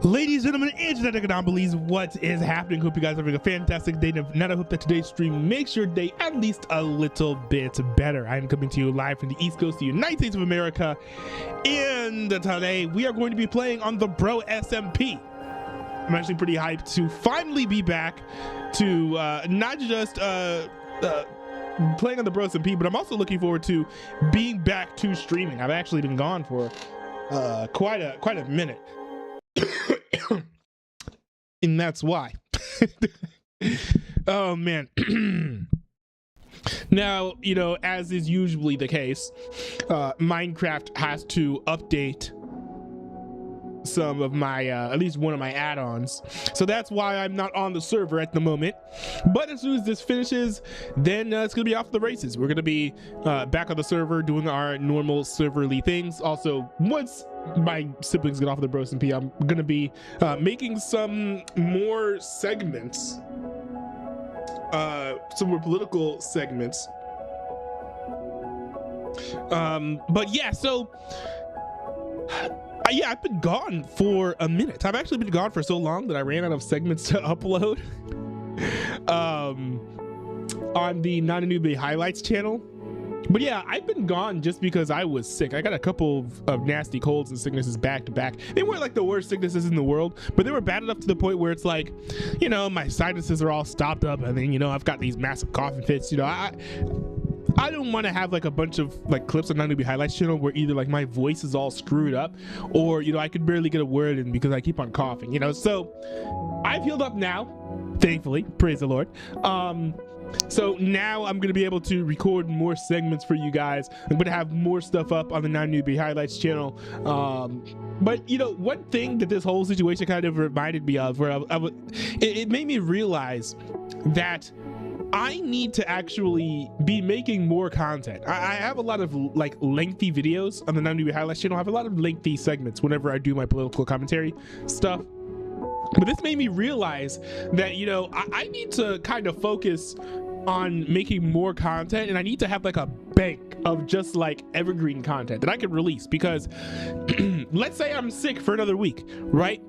Ladies and gentlemen, it's that cannot believe what is happening. Hope you guys are having a fantastic day. If not, I hope that today's stream makes your day at least a little bit better. I am coming to you live from the East Coast of the United States of America. And today we are going to be playing on the Bro SMP. I'm actually pretty hyped to finally be back to not just playing on the Bro SMP, but I'm also looking forward to being back to streaming. I've actually been gone for quite a minute. And that's why. Oh man. Now, you know, as is usually the case, Minecraft has to update some of my at least one of my add-ons, so that's why I'm not on the server at the moment. But as soon as this finishes, then it's gonna be off the races. We're gonna be back on the server doing our normal serverly things. Also, once my siblings get off of the Bro SMP, I'm gonna be making some more segments, some more political segments. But yeah, so yeah, I've been gone for a minute. I've actually been gone for so long that I ran out of segments to upload on the Not a Newbie Highlights channel. But yeah, I've been gone just because I was sick. I got a couple of nasty colds and sicknesses back to back. They weren't like the worst sicknesses in the world, but they were bad enough to the point where it's like, you know, my sinuses are all stopped up, and then, you know, I've got these massive coughing fits. You know, I don't want to have like a bunch of like clips on Not Newbie Highlights channel where either like my voice is all screwed up, or, you know, I could barely get a word in because I keep on coughing, you know. So I've healed up now, thankfully, praise the Lord. So now I'm going to be able to record more segments for you guys. I'm going to have more stuff up on the Not Newbie Highlights channel. But, you know, one thing that this whole situation kind of reminded me of, where it made me realize that I need to actually be making more content. I have a lot of like lengthy videos on the Not Newbie Highlights channel. I have a lot of lengthy segments whenever I do my political commentary stuff. But this made me realize that, you know, I need to kind of focus on making more content, and I need to have like a bank of just like evergreen content that I can release, because let's say I'm sick for another week, right?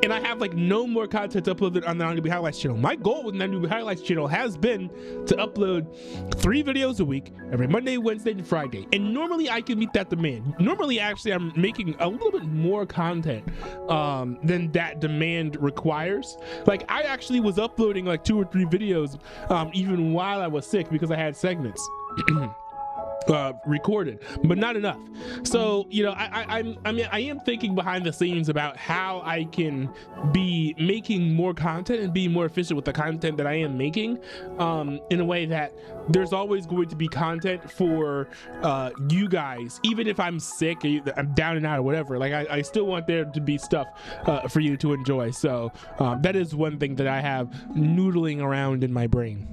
And I have like no more content uploaded on the Not Newbie Highlights channel. My goal with the Not Newbie Highlights channel has been to upload 3 videos a week, every Monday, Wednesday, and Friday. And normally I can meet that demand. Normally, actually, I'm making a little bit more content than that demand requires. Like, I actually was uploading like 2 or 3 videos even while I was sick, because I had segments recorded, but not enough. So, you know, I am thinking behind the scenes about how I can be making more content and be more efficient with the content that I am making, in a way that there's always going to be content for you guys, even if I'm sick, I'm down and out or whatever. Like, I still want there to be stuff for you to enjoy. So that is one thing that I have noodling around in my brain.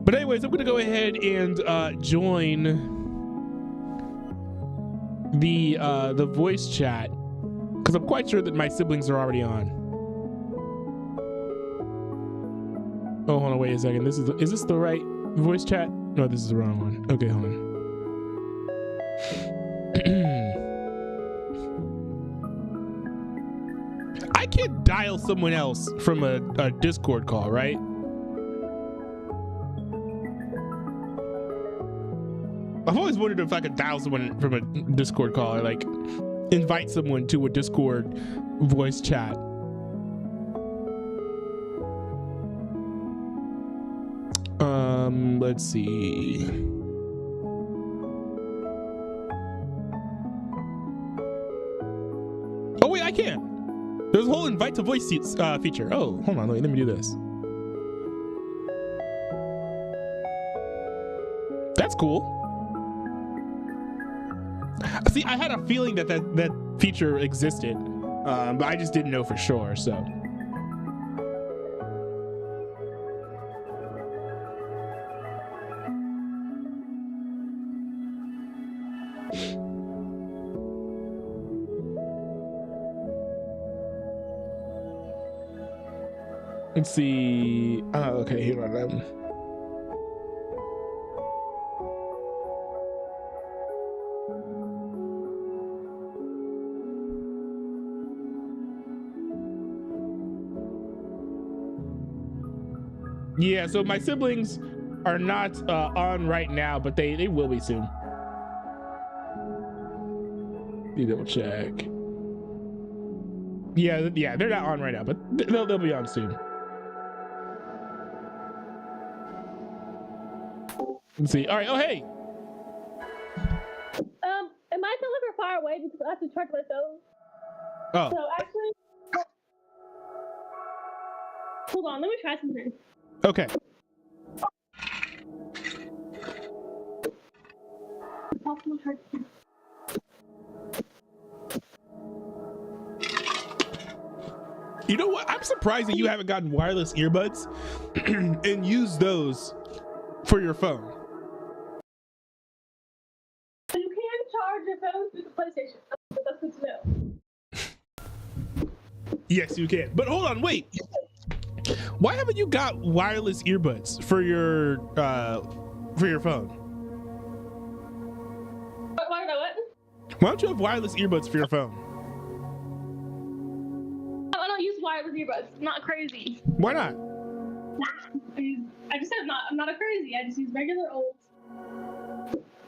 But anyways, I'm gonna go ahead and join the voice chat, because I'm quite sure that my siblings are already on. Oh, hold on, wait a second. Is this the right voice chat? No, this is the wrong one. Okay, hold on. I can't dial someone else from a Discord call, right? I've always wondered if I could dial someone from a Discord call, or like invite someone to a Discord voice chat. Let's see. Oh wait, I can. There's a whole invite to voice feature. Oh, hold on, let me do this. That's cool. See, I had a feeling that feature existed, but I just didn't know for sure, so. Let's see. Okay, here I am. Yeah, so my siblings are not on right now, but they will be soon. You double check. Yeah, they're not on right now, but they'll be on soon. Let's see. All right. Oh, hey. Am I delivered far away because I have to charge my phone? Oh. So actually, hold on. Let me try something. Okay. You know what? I'm surprised that you haven't gotten wireless earbuds and used those for your phone. You can charge your phone through the PlayStation. That's good to know. Yes, you can. But hold on, wait. Why haven't you got wireless earbuds for your phone? Why what? Why don't you have wireless earbuds for your phone? I don't use wireless earbuds. I'm not crazy. Why not? I just said I'm not a crazy. I just use regular old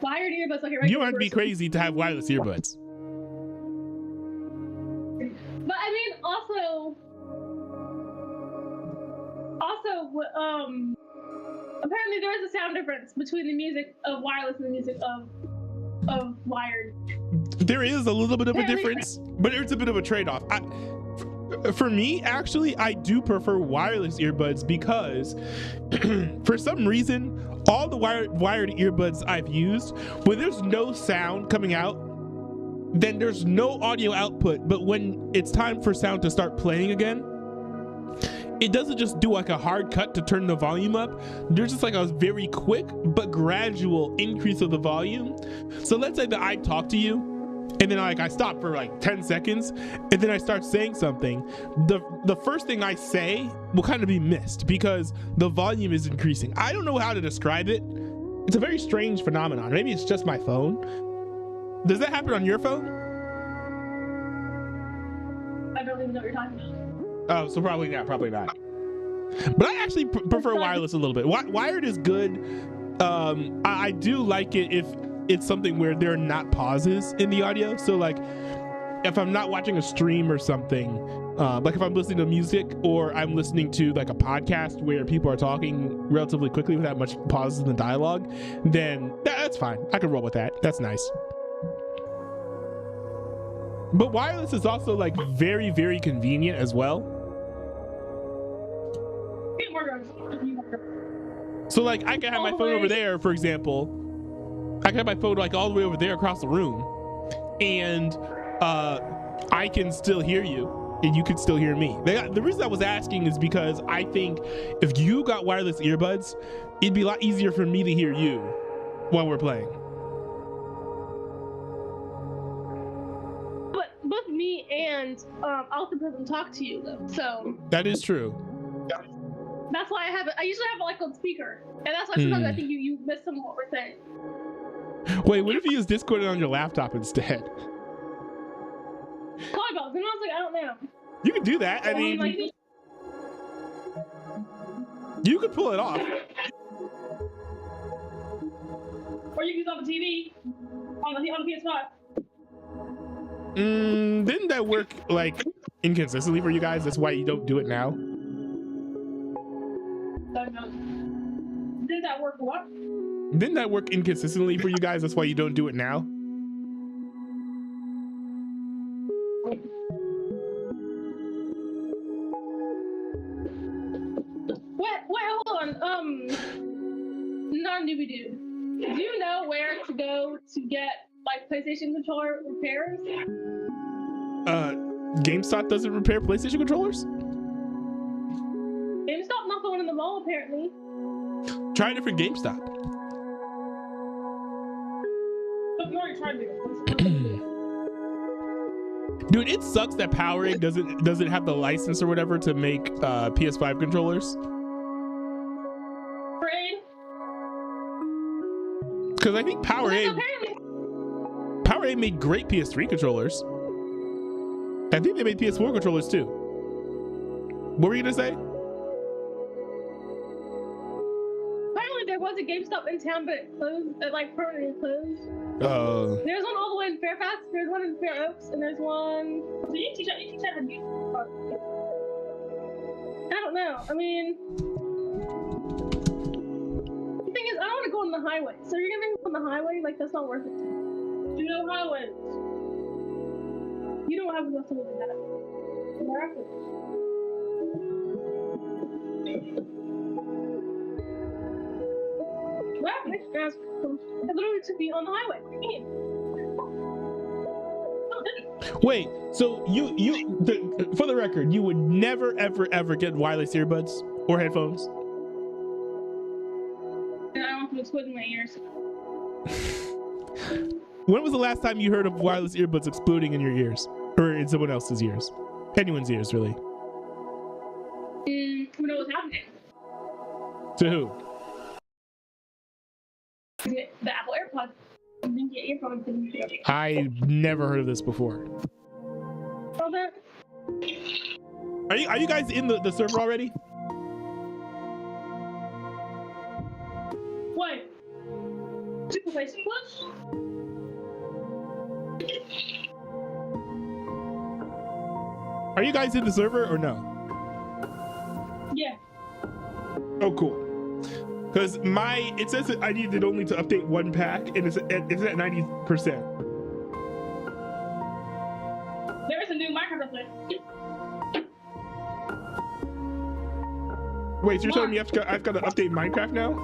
wired earbuds like a regular. You aren't be crazy to have wireless earbuds. But I mean, apparently there is a sound difference between the music of wireless and the music of wired. There is a little bit of a difference, but it's a bit of a trade-off. For me, actually, I do prefer wireless earbuds because for some reason, all the wired earbuds I've used, when there's no sound coming out, then there's no audio output. But when it's time for sound to start playing again, it doesn't just do like a hard cut to turn the volume up. There's just like a very quick but gradual increase of the volume. So let's say that I talk to you and then I stop for like 10 seconds and then I start saying something. The first thing I say will kind of be missed because the volume is increasing. I don't know how to describe it. It's a very strange phenomenon. Maybe it's just my phone. Does that happen on your phone? I don't even know what you're talking about. Oh, so probably not. But I actually prefer wireless a little bit. Wired is good. I do like it if it's something where there are not pauses in the audio. So like if I'm not watching a stream or something, like if I'm listening to music or I'm listening to like a podcast where people are talking relatively quickly without much pauses in the dialogue, then that's fine. I can roll with that. That's nice. But wireless is also like very, very convenient as well. So like I can have my phone over there, for example. I can have my phone like all the way over there across the room, and I can still hear you, and you can still hear me. The reason I was asking is because I think if you got wireless earbuds, it'd be a lot easier for me to hear you while we're playing. But both me and Alton doesn't talk to you though, so that is true. That's why I usually have it like on speaker, and that's why sometimes I think you miss some of what we're saying. Wait, what if you use Discord on your laptop instead? Clubhouse, and I was like, I don't know. You can do that. I mean, you could pull it off. Or you can use on the TV, on the PS5. Didn't that work like inconsistently for you guys? That's why you don't do it now. Did that work what? Didn't that work inconsistently for you guys? That's why you don't do it now? Wait, hold on. Non-newbie dude. Do you know where to go to get like PlayStation controller repairs? GameStop doesn't repair PlayStation controllers? GameStop not the one in the mall apparently. Try a different GameStop. Dude, it sucks that Powerade doesn't have the license or whatever to make PS5 controllers. Because I think Powerade made great PS3 controllers. I think they made PS4 controllers too. What were you gonna say? there was a GameStop in town, but it closed. It like permanently closed. There's one all the way in Fairfax. There's one in Fair Oaks, and there's one. So you teach how to use. I don't know. I mean, the thing is, I don't want to go on the highway. So you're gonna go on the highway? Like that's not worth it. You know highways. You know what happens if someone does that? What happens? What happens? It literally took me on the highway. What do you mean? Wait, so for the record, you would never, ever get wireless earbuds or headphones? I don't want them exploding in my ears. When was the last time you heard of wireless earbuds exploding in your ears? Or in someone else's ears? Anyone's ears, really. When it was happening. To who? The Apple AirPods. You didn't get earphones. I never heard of this before. All that? Are you guys in the server already? What? Super placing plus? Are you guys in the server or no? Yeah. Oh, cool. Because it says that I needed only to update one pack, and it's at 90%. There is a new Minecraft update. Wait, so you're telling me I've got to update Minecraft now?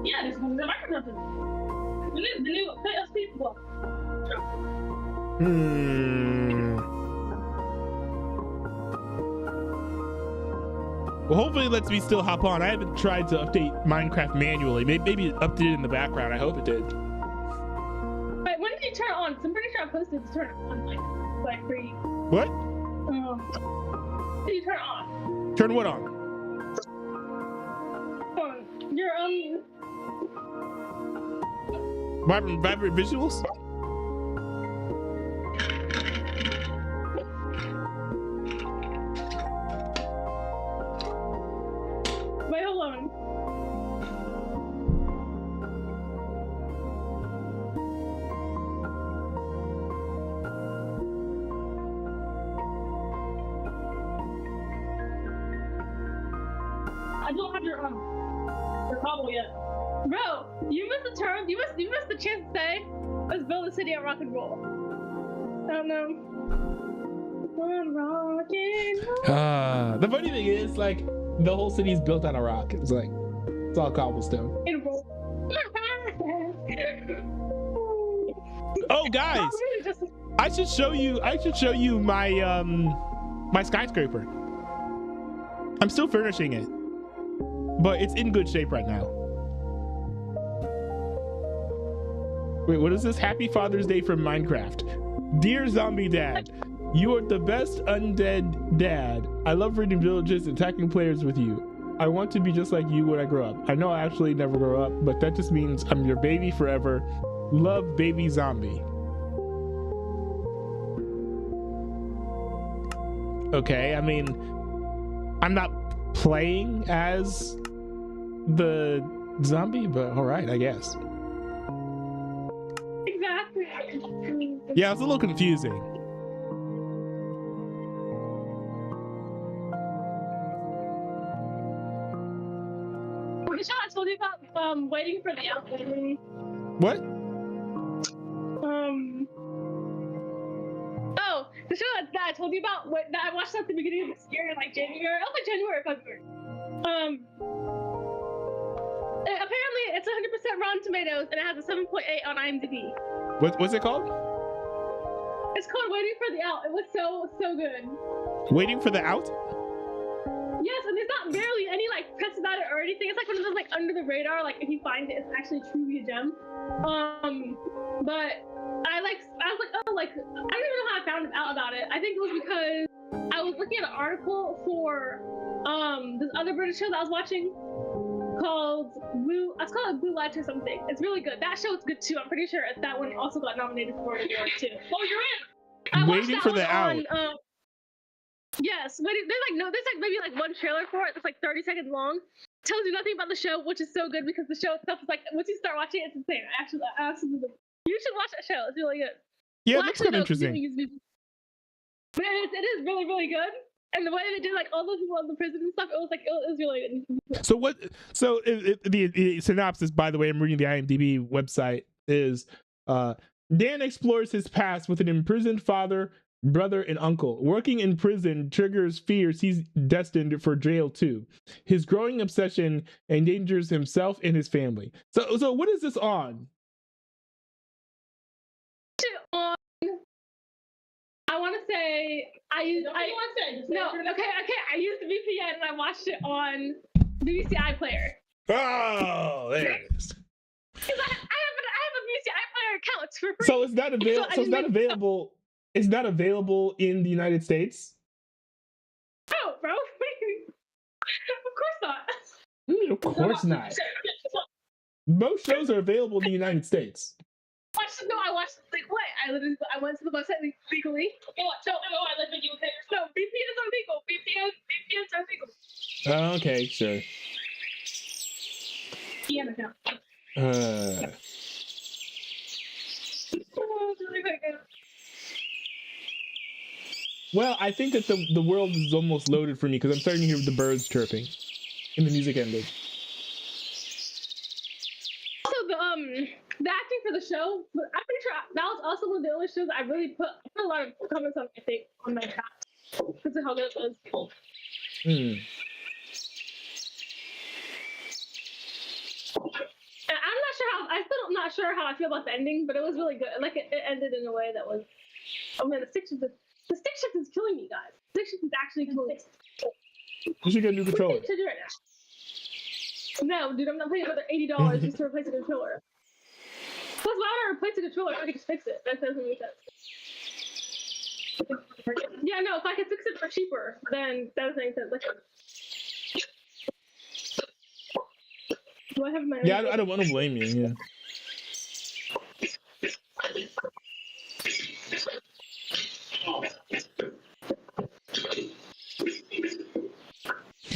Yeah, there's a Minecraft update. The new PSP block. Well, hopefully it lets me still hop on. I haven't tried to update Minecraft manually. Maybe it updated in the background. I hope it did. Wait, when did you turn it on? 'Cause I'm pretty sure I posted to turn it on, like free. What? Did you turn it on? Turn what on? Your Vibrant visuals? Wait, hold on. I don't have your cobble yet. Bro, you missed the term. You missed the chance to say, let's build a city on rock and roll. I don't know. On rock and roll. The funny thing is, like, the whole city's built on a rock. It's like, it's all cobblestone. Oh, guys, I should show you my my skyscraper. I'm still furnishing it, but it's in good shape right now. Wait, what is this? Happy Father's Day from Minecraft. Dear Zombie Dad, you are the best undead dad. I love raiding villages and attacking players with you. I want to be just like you when I grow up. I know I actually never grow up, but that just means I'm your baby forever. Love, baby zombie. Okay, I mean, I'm not playing as the zombie, but all right, I guess. Exactly. Yeah, it's a little confusing. Michelle, I told you about waiting for the outfit. What? Oh, the show that I told you about that I watched at the beginning of this year in like January. It was like January or February. Apparently it's 100% Rotten Tomatoes and it has a 7.8 on IMDb. What's it called? It's called Waiting for the Out. It was so good. Waiting for the Out? Yes, and there's not barely any like press about it or anything. It's like one of those like under the radar. Like if you find it, it's actually truly a gem. But I was like, oh, like I don't even know how I found out about it. I think it was because I was looking at an article for this other British show that I was watching called Blue. It's called Blue Lights or something. It's really good. That show is good too. I'm pretty sure that one also got nominated for an award too. Oh, you're in. Waiting for the Out. Yes, but there's like maybe like one trailer for it that's like 30 seconds long. Tells you nothing about the show, which is so good because the show itself is like once you start watching it, it's insane. Absolutely, you should watch that show. It's really good. Yeah, Well, it looks actually, kind of no, 'cause you interesting. don't use music. But it is really, really good. And the way they did like all those people in the prison and stuff, it was like it was really good. So what? So the synopsis, by the way, I'm reading the IMDb website, is Dan explores his past with an imprisoned father, brother, and uncle. Working in prison triggers fears he's destined for jail too. His growing obsession endangers himself and his family. So what is this on? I want to say I used VPN and I watched it on BBC iPlayer. Oh, there it is. Because I have a BBC iPlayer account for free. So it's not available. So it's not available. It's not available in the United States. Oh, bro! Of course not. Of course not. Most shows are available in the United States. I watched like what? I went to the website legally. I live in UK. No, VPNs are legal. VPNs are legal. Okay, sure. VPN account. Well, I think that the world is almost loaded for me because I'm starting to hear the birds chirping, and the music ended. Also, the acting for the show, I'm pretty sure that was also one of the only shows I really put a lot of comments on. I think on my chat because of how good it was. And I'm still not sure how I feel about the ending, but it was really good. Like it ended in a way that was. Oh man, the stick shift is killing me, guys. Stick shift is actually killing me. You should get a new controller. What should I do right now? No, dude, I'm not paying another $80 just to replace a controller. Plus, why would I replace a controller if I could just fix it? That doesn't make sense. Yeah, no, if I could fix it for cheaper, then that doesn't make sense. Like, do I have my? Yeah, I don't want to blame you. Yeah.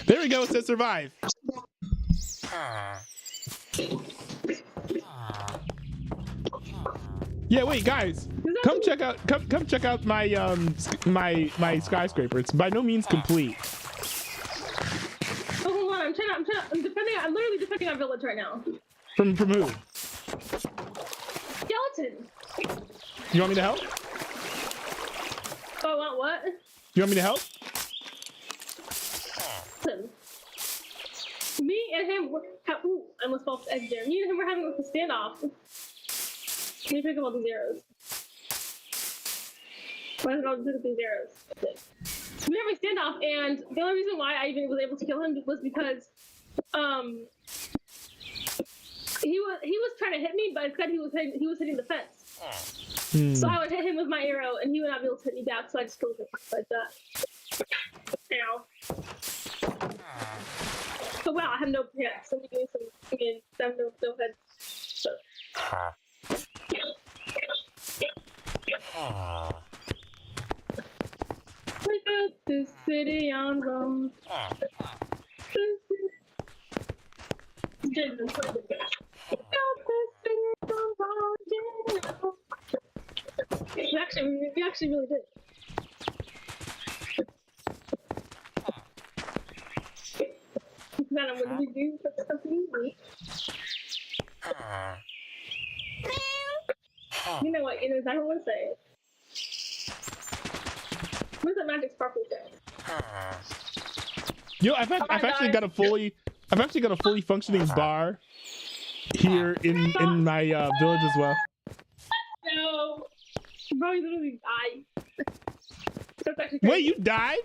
There we go. It says survive. Yeah, wait, guys, come check out my my skyscraper. It's by no means complete. Oh, hold on, I'm literally defending our village right now. From who? Skeleton. You want me to help? Oh, I want what? You want me to help? Listen. Me and him ooh, I almost fell off the edge there. Me and him were having like a standoff. Let me pick up all the zeros. Why did I pick up these zeros? We were having a standoff, and the only reason why I even was able to kill him was because he was trying to hit me, but instead he was hitting the fence. So I would hit him with my arrow, and he would not be able to hit me back. So I just killed him like that. Ow. So wow, I have no somebody give me some. I have no head. So. We built this city on Rome. We actually really did. What did we do for the company? You know what? You know exactly what to say. Where's that magic sparkle thing? Yo, I've actually got a fully functioning bar here in my village as well. No, bro, you literally died. Wait, you died?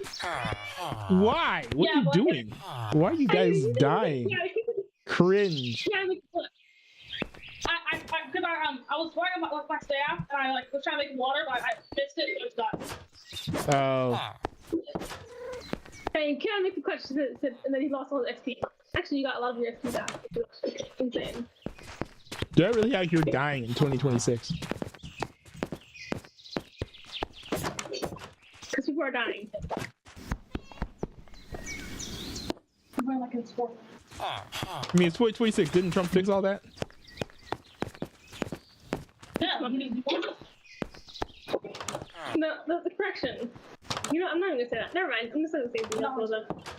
Why? What are you doing? Why are you guys dying? Cringe. Yeah, I was working with my staff, and I was trying to make water, but I missed it, so it's done. Oh. Hey, can I make the question? And then he lost all his XP. Actually, you got a lot of your XP back. It's insane. They're really out here dying in 2026. Because people are dying. can score. I mean, it's 2026. Didn't Trump fix all that? Yeah, the correction. You know, I'm not even gonna say that. Never mind. I'm just gonna say something else.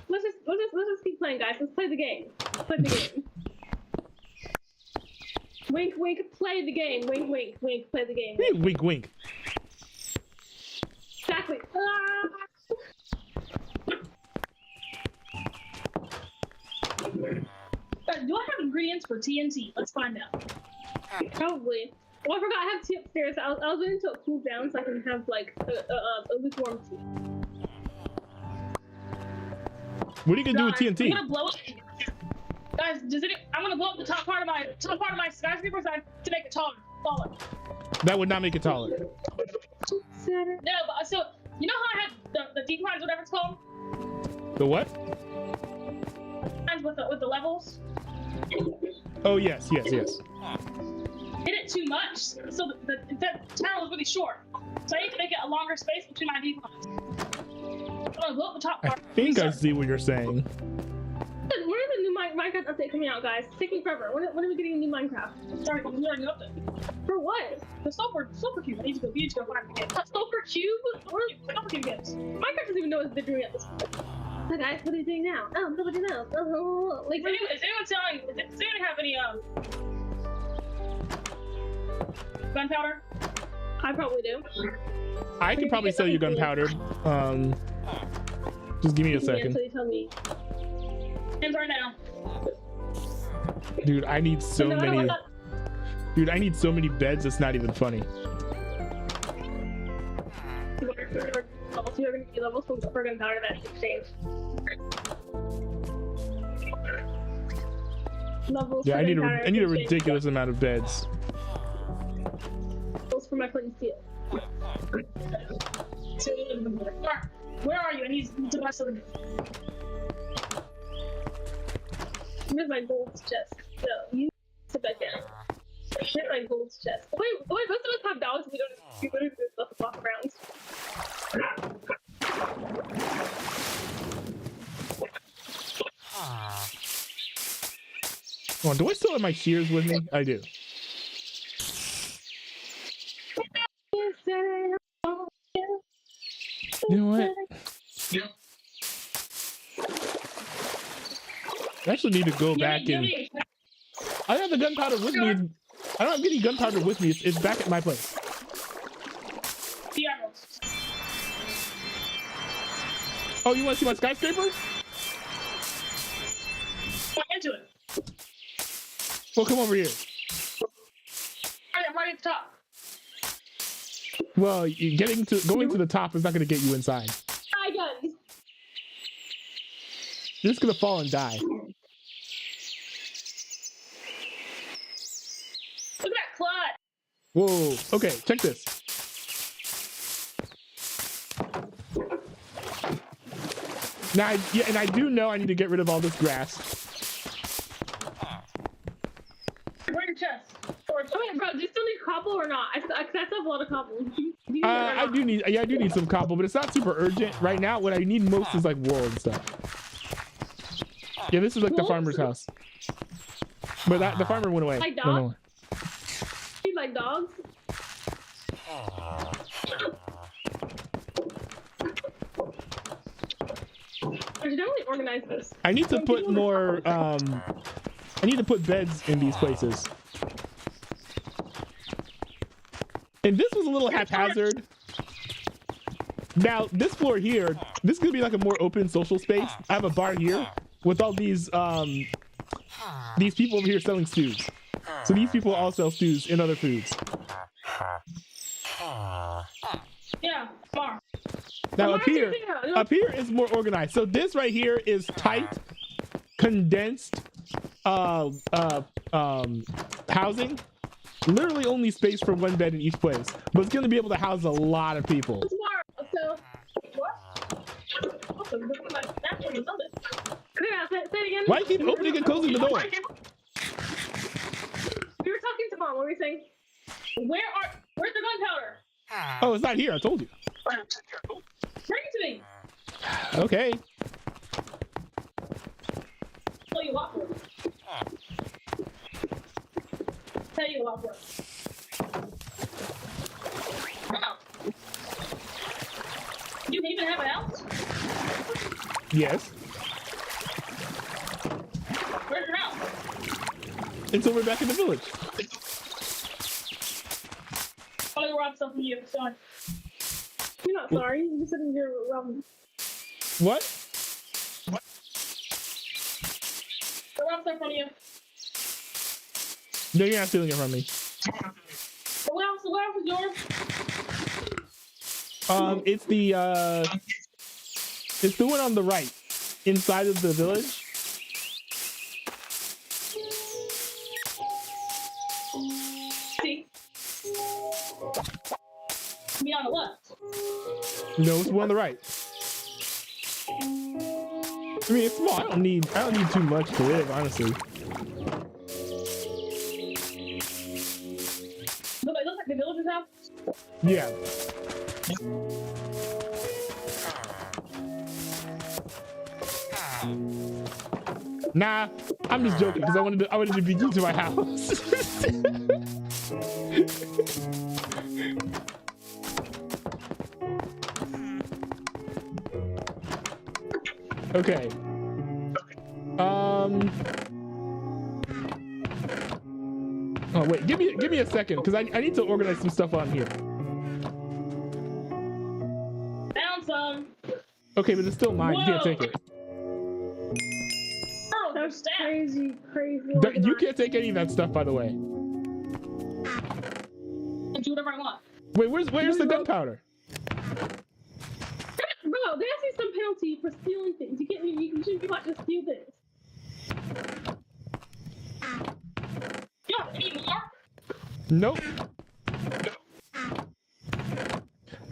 Let's just keep playing, guys. Let's play the game. Play the game. Wink, wink. Play the game. Wink, wink, wink. Play the game. Hey, wink, wink. Exactly. Do I have ingredients for TNT? Let's find out. Probably. Oh, I forgot I have tea upstairs. I was waiting until it cools down so I can have like a lukewarm tea. What are you gonna do with Guys, TNT? I'm gonna blow it. Guys, I'm gonna blow up the top part of my skyscraper so I to make it taller. That would not make it taller. No, but so you know how I had the declines, whatever it's called, The what? with the levels. Oh yes, yes, yes. Hit it too much, so the tunnel is really short. So I need to make it a longer space between my declines. I'm gonna blow up the top I part. think I see what you're saying. When is the new Minecraft update coming out, guys? It's taking forever. When are we getting a new Minecraft? Sorry, I'm learning an update. For what? The sulfur cube. I need to go find it again. Sulfur Cube? What are the sulfur cube games? Minecraft doesn't even know what they're doing at this point. So guys, what are you doing now? Oh, nobody knows. Oh, like, Does anyone have any gunpowder? I probably do. I could probably sell you gunpowder. Just give me a Yeah, second. so you tell me. Hands right now. Dude, I need so No, I don't many. want that. Dude, I need so many beds. It's not even funny. You're gonna be levels for gunpowder that's exchanged. Levels Yeah, for I need gunpowder a exchange. ridiculous amount of beds. Levels for my flint and steel. Where are you? I need to buy something. Where's my gold chest? So you sit back down. Where's my gold chest? Wait, most of us have dogs. We don't do stuff to walk around. Come on, do I still have my shears with me? I do. You know what? I actually need to go back and. I have the gunpowder with me. I don't have any gunpowder with me. It's back at my place. The emeralds. Oh, you want to see my skyscraper? Point into it. Well, come over here. I'm right at the top. Well, going to the top is not going to get you inside. Hi, guns. You're just going to fall and die. Look at that clod. Whoa. Okay, check this. Now, and I do know I need to get rid of all this grass. Where's your chest? Oh wait, bro, do you still need cobble or not? I still have a lot of cobble. Do you need it or I not? do need some cobble, but it's not super urgent right now. What I need most is like wool and stuff. Yeah, this is like the Wool? farmer's house. But the farmer went away. Like Went away. You like dogs? I should definitely organize this. I need to put more. I need to put beds in these places. And this was a little haphazard. Now this floor here, this is gonna be like a more open social space. I have a bar here with all these people over here selling stews. So these people all sell stews and other foods. Yeah, far. Now up here is more organized. So this right here is tight, condensed housing. Literally only space for one bed in each place, but it's gonna be able to house a lot of people. So, What? Awesome. That's what I love it. say it again. Why do you keep opening and closing the door? We were talking to mom. What were we saying? Where's the gunpowder? Oh, it's not here. I told you. Bring it to me. Okay. lot of work. Oh. You even have a house? Yes. Where's your house? It's over back in the village. I'll go rob stuff from you. Sorry. You're not sorry. You just said you're What? I'll rob stuff from you. No, you're not stealing it from me. What else is yours? It's the one on the right, inside of the village. See? Me on the left. No, it's the one on the right. I mean, it's small. I don't need too much to live, honestly. Look, it looks like the villager's house. Yeah. Nah, I'm just joking because I wanted to beat you to my house. Okay. Oh wait, give me a second because I need to organize some stuff on here. Found some. Okay, but it's still mine. Whoa. You can't take it. Oh, That's stamp. crazy. You can't take any of that stuff, by the way. And do whatever I want. Wait, where's the gunpowder? Bro, they ask you some penalty for stealing things. You shouldn't be allowed to steal things. You don't need more. Nope.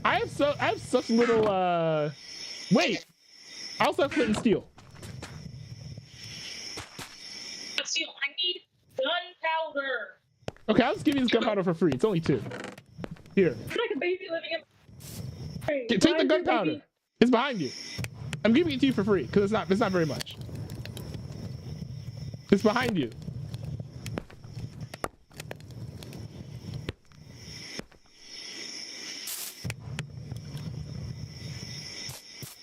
I have such little wait. I also have flint and steel. Steel. I need gunpowder. Okay, I'll just give you this gunpowder for free. It's only 2. Here. It's like a baby living in. Hey, Take the gunpowder. It's behind you. I'm giving it to you for free because it's not very much. It's behind you.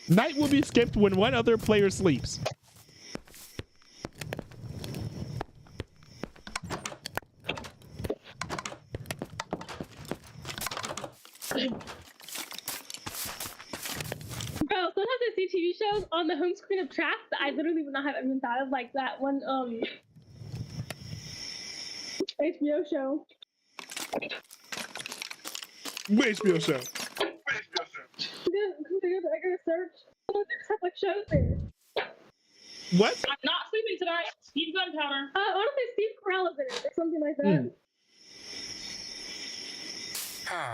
Night will be skipped when one other player sleeps. Bro, sometimes I see TV shows on the home screen of Trapped that I literally would not have even thought of, like that one HBO show. HBO show. I gotta search. They just have like shows there. What? I'm not sleeping tonight. Need gunpowder. I want to say Steve Carell is in it or something like that.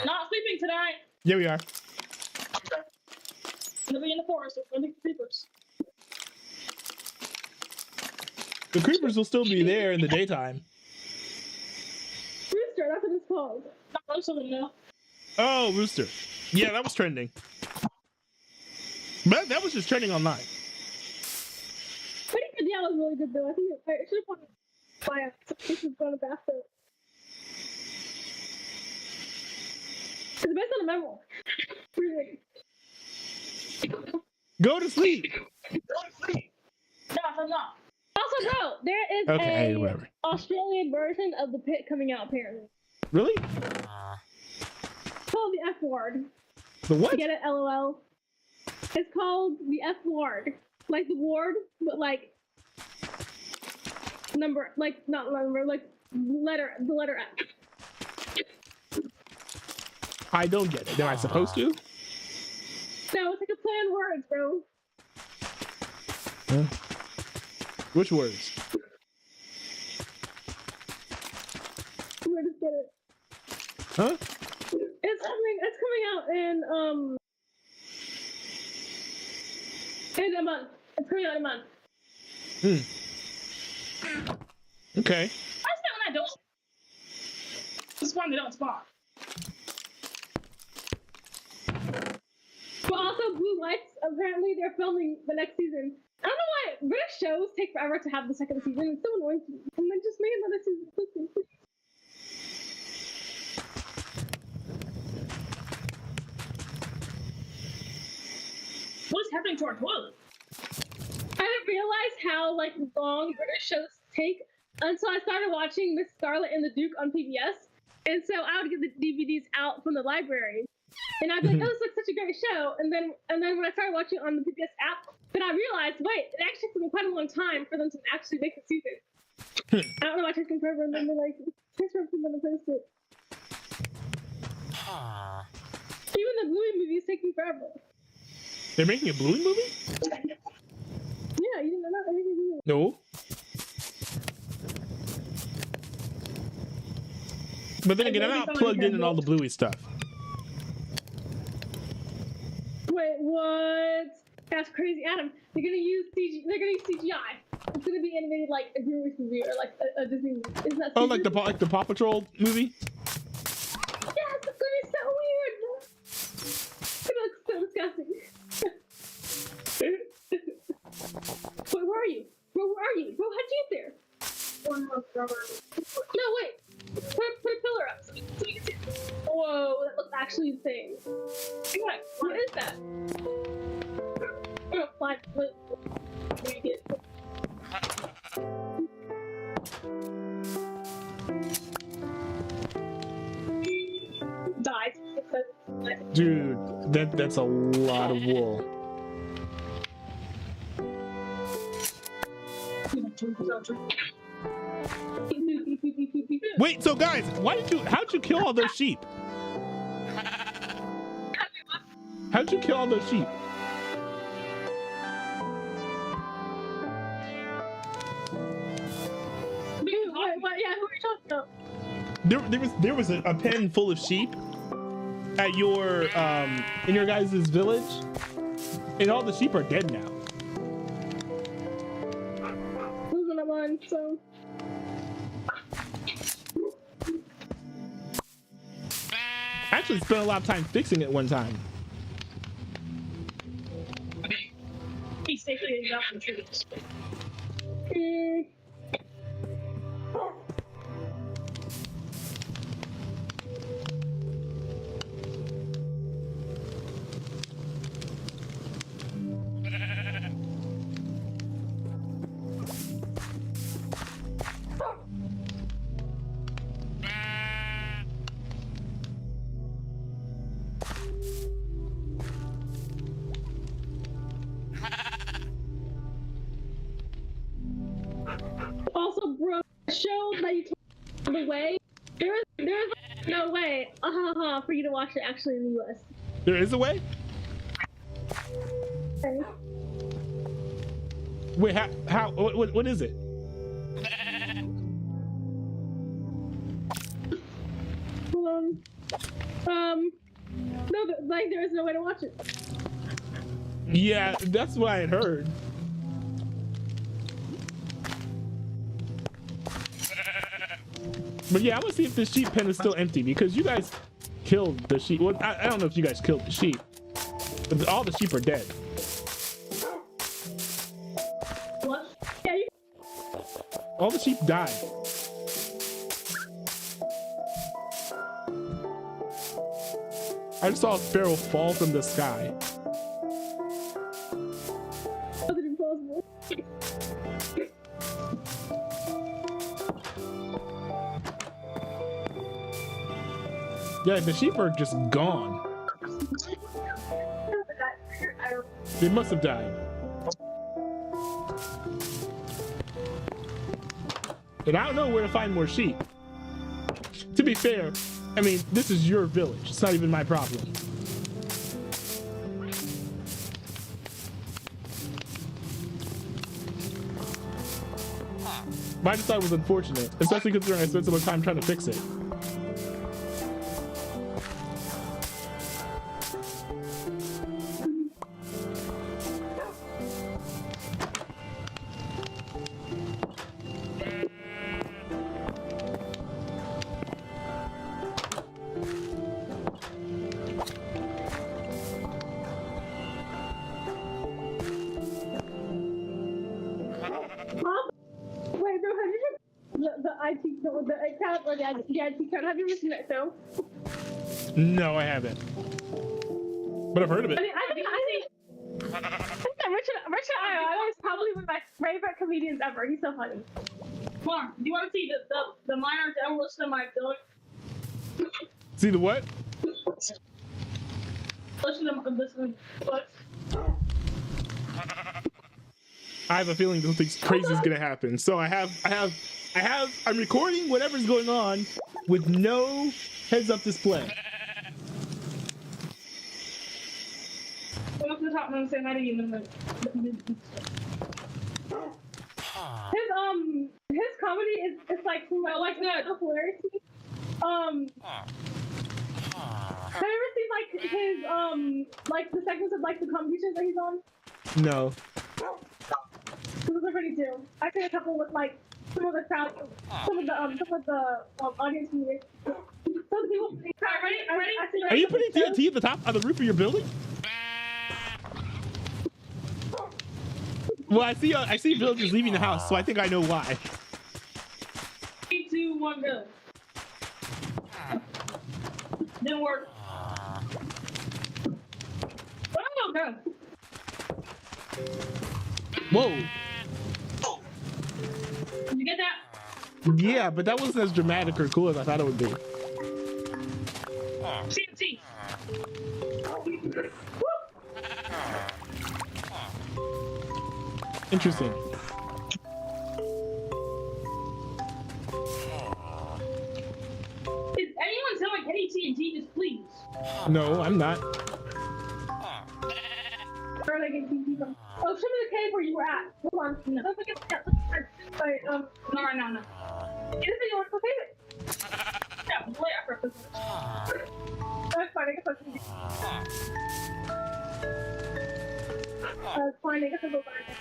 Not sleeping tonight. Yeah, we are. Gonna be in the forest with the creepers. The creepers will still be there in the daytime. Rooster, that's what it's called. Not most of them though. Oh, Rooster. Yeah, that was trending. But that was just trending online. Pretty good. Yeah, it was really good though. I think I should have wanted to buy a subscription for the bathtub. It's based on a memoir. Really. Go to sleep. No, I'm not. Also, bro, there is Okay, a whatever. Australian version of The Pit coming out apparently. Really? It's called the F word. The what? Get it? LOL. It's called the F word, like the ward, but like number, like not number, like letter, the letter F. I don't get it. Am I supposed to? No, it's like a play on words, bro. Huh? Which words? Where just get it? Huh? It's coming out in a month. It's coming out in a month. Okay. I spent when I don't. This is when they don't spawn. But also, Blue Lights, apparently they're filming the next season. I don't know why British shows take forever to have the second season. It's so annoying to me. And then just make another season. What's happening to our toilet? I didn't realize how like long British shows take until I started watching Miss Scarlet and the Duke on PBS. And so I would get the DVDs out from the library, and I'd be like, "Oh, this looks such a great show." And then when I started watching on the PBS app, then I realized, wait, it actually took me quite a long time for them to actually make a season. I don't know why it took them forever, and then they're like, "Takes forever for them to post it." Even the Bluey movies take me forever. They're making a Bluey movie? Yeah, you didn't know that? They're making a Bluey movie. No. But then again, I'm not plugged in all the Bluey stuff. Wait, what? That's crazy, Adam. They're gonna use CGI. It's gonna be animated like a DreamWorks movie or like a Disney movie. Isn't that? Oh, like the Paw Patrol movie? Yes, it's gonna be so weird. It's gonna look so disgusting. Wait, where are you? Bro, where are you? Bro, how'd you get there? No, wait. Put a pillar up so we can see it. Whoa, that looks actually insane. What is that? Oh, fine. What do you get? Died. Dude, that's a lot of wool. Wait, so guys, how'd you kill all those sheep? How'd you kill all those sheep? Yeah, who are you talking about? There was a pen full of sheep at your in your guys' village, and all the sheep are dead now. Losing at one, so. I actually spent a lot of time fixing it one time. He's safely enough in trees. Also, bro, the show that you told the way, there is no way, for you to watch it actually in the US. There is a way? Okay. Wait, how what is it? No, like there is no way to watch it. Yeah, that's what I had heard. But yeah, I'm gonna see if the sheep pen is still empty because you guys killed the sheep. Well, I don't know if you guys killed the sheep, but all the sheep are dead. What? Yeah, you. All the sheep died. I just saw a sparrow fall from the sky. That's impossible. Yeah, the sheep are just gone. They must have died. And I don't know where to find more sheep. To be fair, I mean, this is your village. It's not even my problem. But I just thought it was unfortunate, especially considering I spent so much time trying to fix it. Wait, bro, have you ever the IT code, the account, or the IT code? Have you ever seen that show? No, I haven't. But I've heard of it. I think Richard Iowano is probably one of my favorite comedians ever. He's so funny. Come on, do you want to see the minor demolition of my building? See the what? Listen to what? I have a feeling something crazy is gonna happen. So I'm recording whatever's going on with no heads-up display. Go up to the top and say hi to you in a minute. His comedy is like from like the hilarity. Have you ever seen like his like the segments of like the comedy shows that he's on? No. Those are pretty too. I think a couple with like some of the crowd, some of the audience members. Some people. Ready? Are you putting TNT at the top of the roof of your building? Well, I see villagers leaving the house, so I think I know why. 3, 2, 1, go. Didn't work. Oh, go. Whoa. Did you get that? Yeah, but that wasn't as dramatic or cool as I thought it would be. CNC. Interesting. Is anyone selling any TNT? Just please. No, I'm not. Or like in TNT. Oh, show me the cave where you were at. Hold on. No. Don't forget that. Sorry. Not right now, no. Anything you want to go save it? Yeah, wait, I forgot. That's fine. I guess that's easy. That's fine. I guess I'll go find it.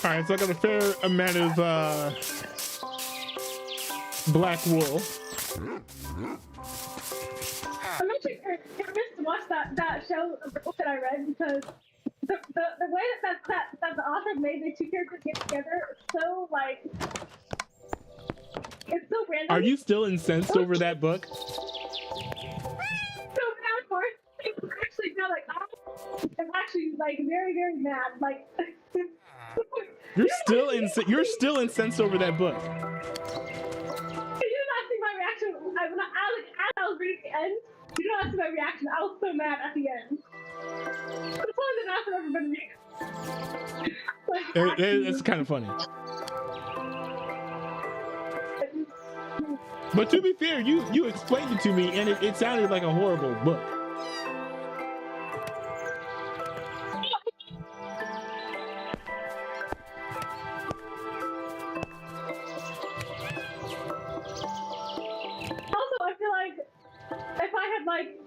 All right, so I got a fair amount of black wool. I'm actually curious to watch that show of the book that I read because the way that the author made the two characters get together is so like it's so random. Are you still incensed over that book? So now, of course, actually now like I'm actually like very very mad like. You're still incensed over that book. You did not see my reaction. As I was reading the end, you did not see my reaction. I was so mad at the end. It's probably the best I've ever been reading. It's kind of funny. But to be fair, you explained it to me, and it sounded like a horrible book. Like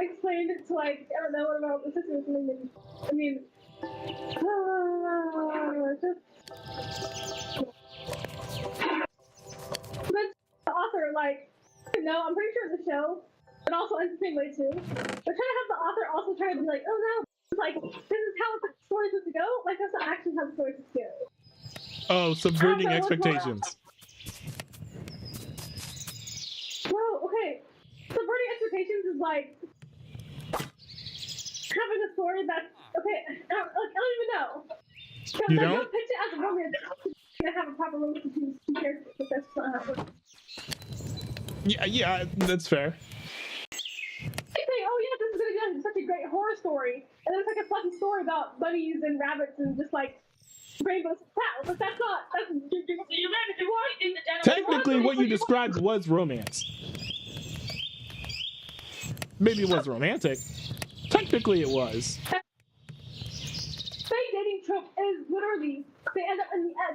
explained it to like I don't know what about the sisters and I mean just but the author like no I'm pretty sure the show it also ends the same way too but trying to have the author also try to be like oh no like this is how the story's supposed to go like that's not actually how the story's supposed to go. Oh, subverting expectations. Well, okay. Subverting expectations is like having a story that's okay. I don't even know. So You like, don't pitch it as a romance. You're gonna have a proper romance between two characters, but that's not how it works. Yeah, that's fair. You think, oh yeah, this is gonna be such a great horror story, and then it's like a fucking story about bunnies and rabbits and just like Rainbows and Pals, but that's not. That's You read it in the den. Technically, what you described was romance. Maybe it was romantic. Technically, it was. Fake dating trope is literally they end up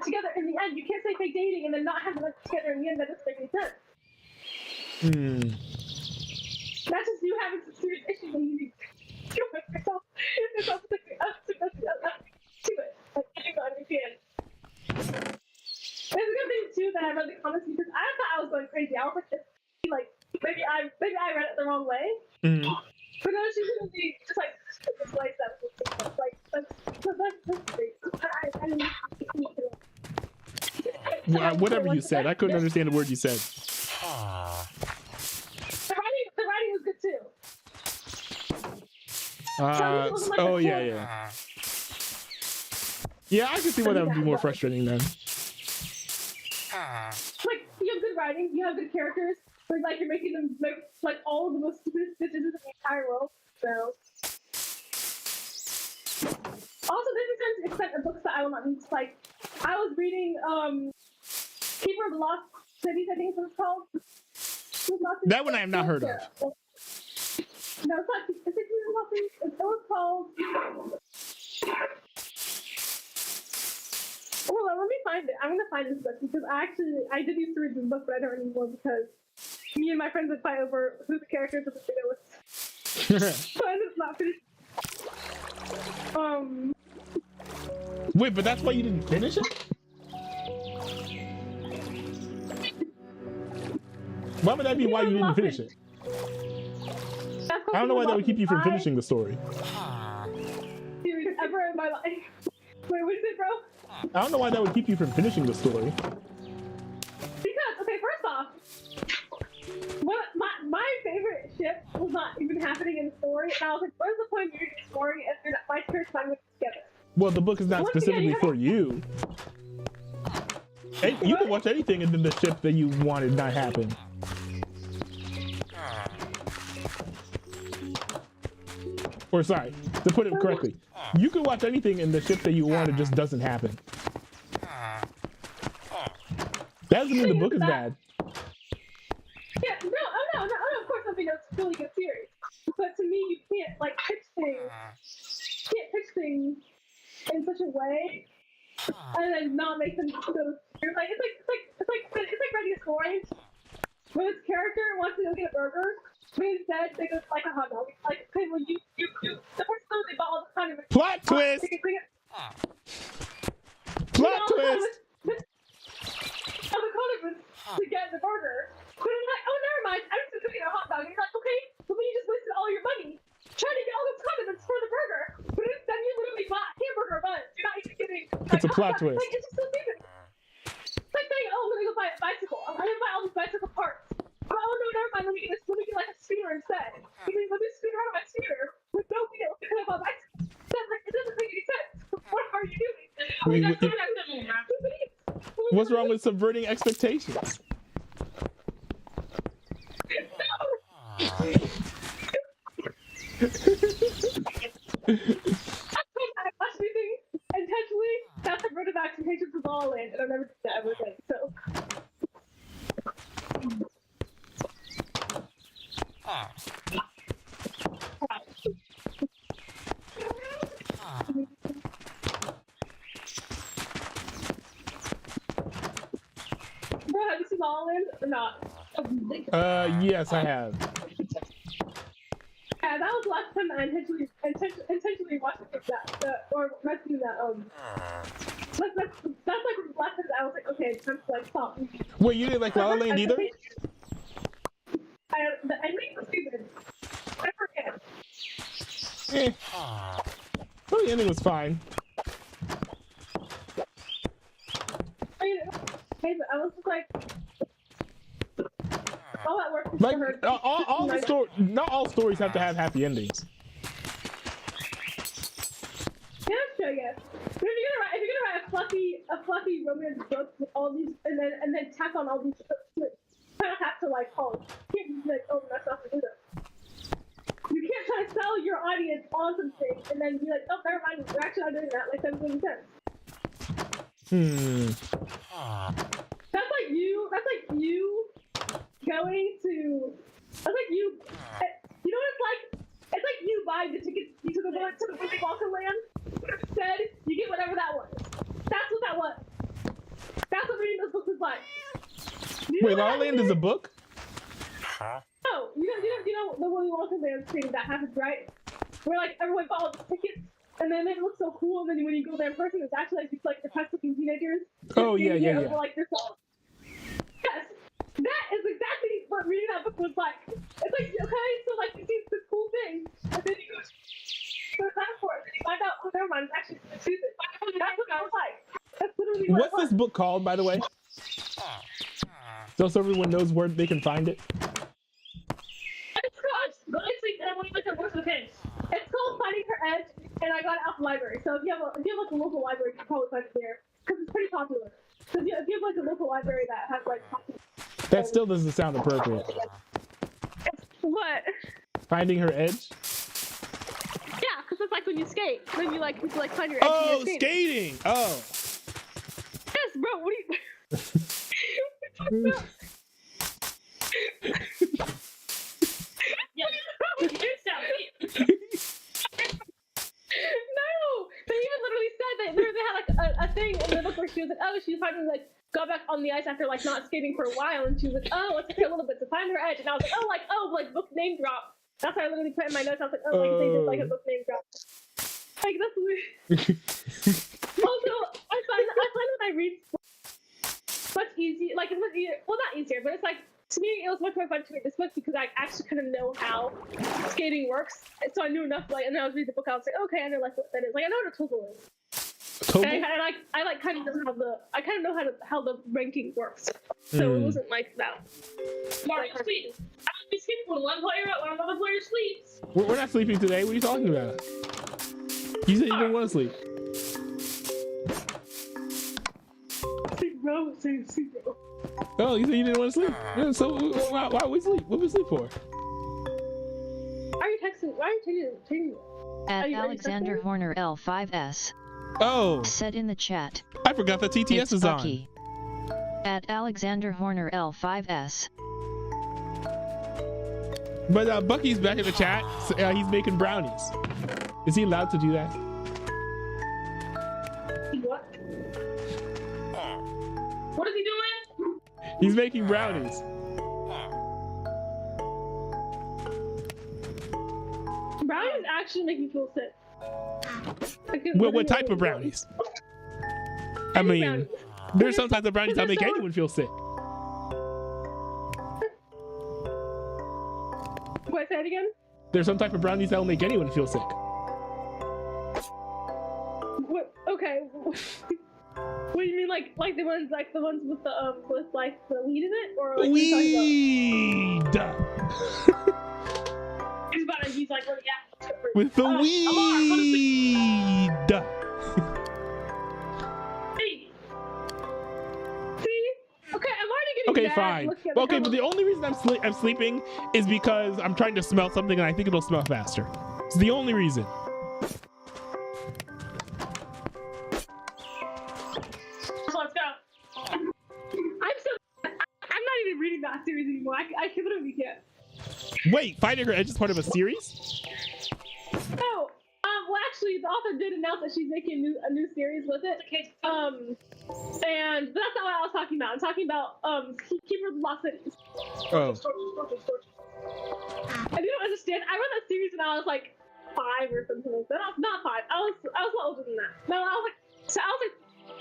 together in the end. You can't say fake dating and then not have them together in the end. That doesn't make any sense. That's just you having some serious issues and you need to do it yourself. It's up to it. Like, I don't understand. There's a good thing too that I read the comments because I thought I was going crazy. I was like maybe I read it the wrong way. But no, she shouldn't be just like that. Like that's great. I Well, whatever you said, I couldn't understand the word you said. The writing was good too. Oh yeah. Yeah, I can see why that would be more frustrating then. Like you have good writing, you have good characters, but like you're making them like all of the most stupid bitches in the entire world. So also this is going to extent of books that I will not read. Like I was reading Keeper of the Lost Cities, I think it's what it's called. That one I have not heard of. No, it's not. Is it Keeper of the Lost Cities? It was called. Hold on, let me find it. I'm gonna find this book because I did used to read this book, but I don't anymore because me and my friends would fight over who the characters of the video was. So I ended up not finishing. Wait, but that's why you didn't finish it? Why would that be why you didn't finish it? I don't know why that would keep you from finishing the story. Series ever in my life. Wait, what is it, bro? I don't know why that would keep you from finishing the story. Because, okay, first off, my favorite ship was not even happening in the story, and I was like, where's the point of reading the story if you're not my characters not together? Well, the book is not specifically for you. Hey, you can watch anything and then the ship that you wanted not happen. Or sorry, to put it correctly, you can watch anything and the ship that you wanted just doesn't happen. That doesn't mean the book is bad. Yeah, no, of course something that's a really good series. But to me, you can't like pitch things in such a way and then not make them go. It's like writing a story where this character wants to go get a burger, but instead they go like a hot dog. Like, okay, well you the person they bought all the condiments. Plot twist. Plot twist. All the condiments to get the burger. But I'm like, oh, never mind. I'm just gonna get a hot dog. And you're like, okay, but then you just wasted all your money trying to get all those condiments for the burger. But instead, you literally bought hamburger buns. You're not even getting. It's a plot twist. Like, it's just so stupid. It's like saying, oh, I'm gonna go buy a bicycle. I'm gonna buy all these bicycle parts. Oh no, never mind. Let me get like a scooter instead. Let me scooter out of my scooter with no wheels because I bought a bicycle. It doesn't make any sense. What are you doing? What's wrong with subverting expectations? I watched anything intentionally. That's subverted expectations with all in, and I've never done that ever again. So. Bro, have you seen All In or not? Yes, I have. Yeah, that was the last time I intentionally watched or rescued that. That's like the last time I was like, okay, it's time to like stop. Wait, you didn't like La La Land either? The ending was stupid. I forget. Well, the ending was fine. I was just like, all that work Like, for her. all the not all stories have to have happy endings. Yeah, that's true, I guess. But if you're gonna write a fluffy romance book with all these, and then tack on all these tropes to it, you kind of have to like, you can't just be like, oh, that's not to do that. You can't try to sell your audience on something and then be like, oh, never mind, we're actually not doing that. Like, that doesn't make sense. That's like you. That's like you going to. That's like you. You know what it's like? It's like you buying the tickets to the Willy Wonka land. Instead, you get whatever that was. That's what that was. That's what reading those books is like. Wait, La La Land is a book? Oh, you know the Willy Wonka land thing that happens, right? Where like everyone follows the tickets, and then it looks so cool, and then when you go there in person, it's actually like these like depressed-looking teenagers. Oh yeah. Like this. Yes, that is exactly what reading that book was like. It's like okay, so like you see this cool thing, and then you go to the passport, and you find out, oh never mind, it's actually stupid. That's what it was like. That's literally what What's this book called, by the way? So everyone knows where they can find it. It's called Finding Her Edge, and I got it off the library. So if you have like a local library, you can probably find it there because it's pretty popular. So if you have like a local library that has like popular, That still doesn't sound appropriate. what? Finding Her Edge? Yeah, because it's like when you skate, when you like find your edge. Oh, when you're skating! Oh. Yes, bro. What are you? Yeah, you do sound weird. No, they even literally said that they had like a thing in the book where she was like, oh, she finally like got back on the ice after like not skating for a while, and she was like, oh, it took her a little bit to find her edge, and I was like, like book name drop. That's what I literally put in my notes. I was like, oh, like they did like a book name drop. Like that's weird. Also, I find when I read much easier, like it's much easier. Well, not easier, but it's like. To me, it was much more fun to read this book because I actually kind of know how skating works. So I knew enough, like, and then I was reading the book. I was like, okay, I know like what that is. Like, I know what a toggle is. Toggle? And I kind of know how the ranking works. So it wasn't like that. Mark, sleep. I would be sleeping when one another player sleeps. We're not sleeping today. What are you talking about? You said you didn't want to sleep. Sleep, bro. Sleep, bro. Oh, you said you didn't want to sleep. Yeah, so why would we sleep? What would we sleep for? Why are you texting? Why are you texting? At Alexander Horner L5S. Oh. Said in the chat. I forgot that TTS It's is Bucky. on. At Alexander Horner L5S. But Bucky's back in the chat. So, he's making brownies. Is he allowed to do that? What? What is he doing? He's making brownies. Brownies actually make me feel sick. What type of brownies? I mean, brownies. there's some types of brownies that make anyone feel sick. Wait, say it again? There's some type of brownies that will make anyone feel sick. What? Okay. What do you mean, like the ones with the weed in it, or like Weed. He's like, oh yeah. With the weed. Hey, See? Okay, I'm already getting Okay, mad fine. looking at the Okay, but the color. only reason I'm sleeping is because I'm trying to smell something and I think it'll smell faster. It's the only reason. so let's go. I'm not even reading that series anymore. I literally can't. Wait, Finding Her Edge is part of a series? No. Well, actually, the author did announce that she's making a new series with it. And that's not what I was talking about. I'm talking about Keeper of the Lost Cities. Oh. I didn't understand. I read that series when I was like 5 or something like that. Not 5. I was a lot older than that. No, I was like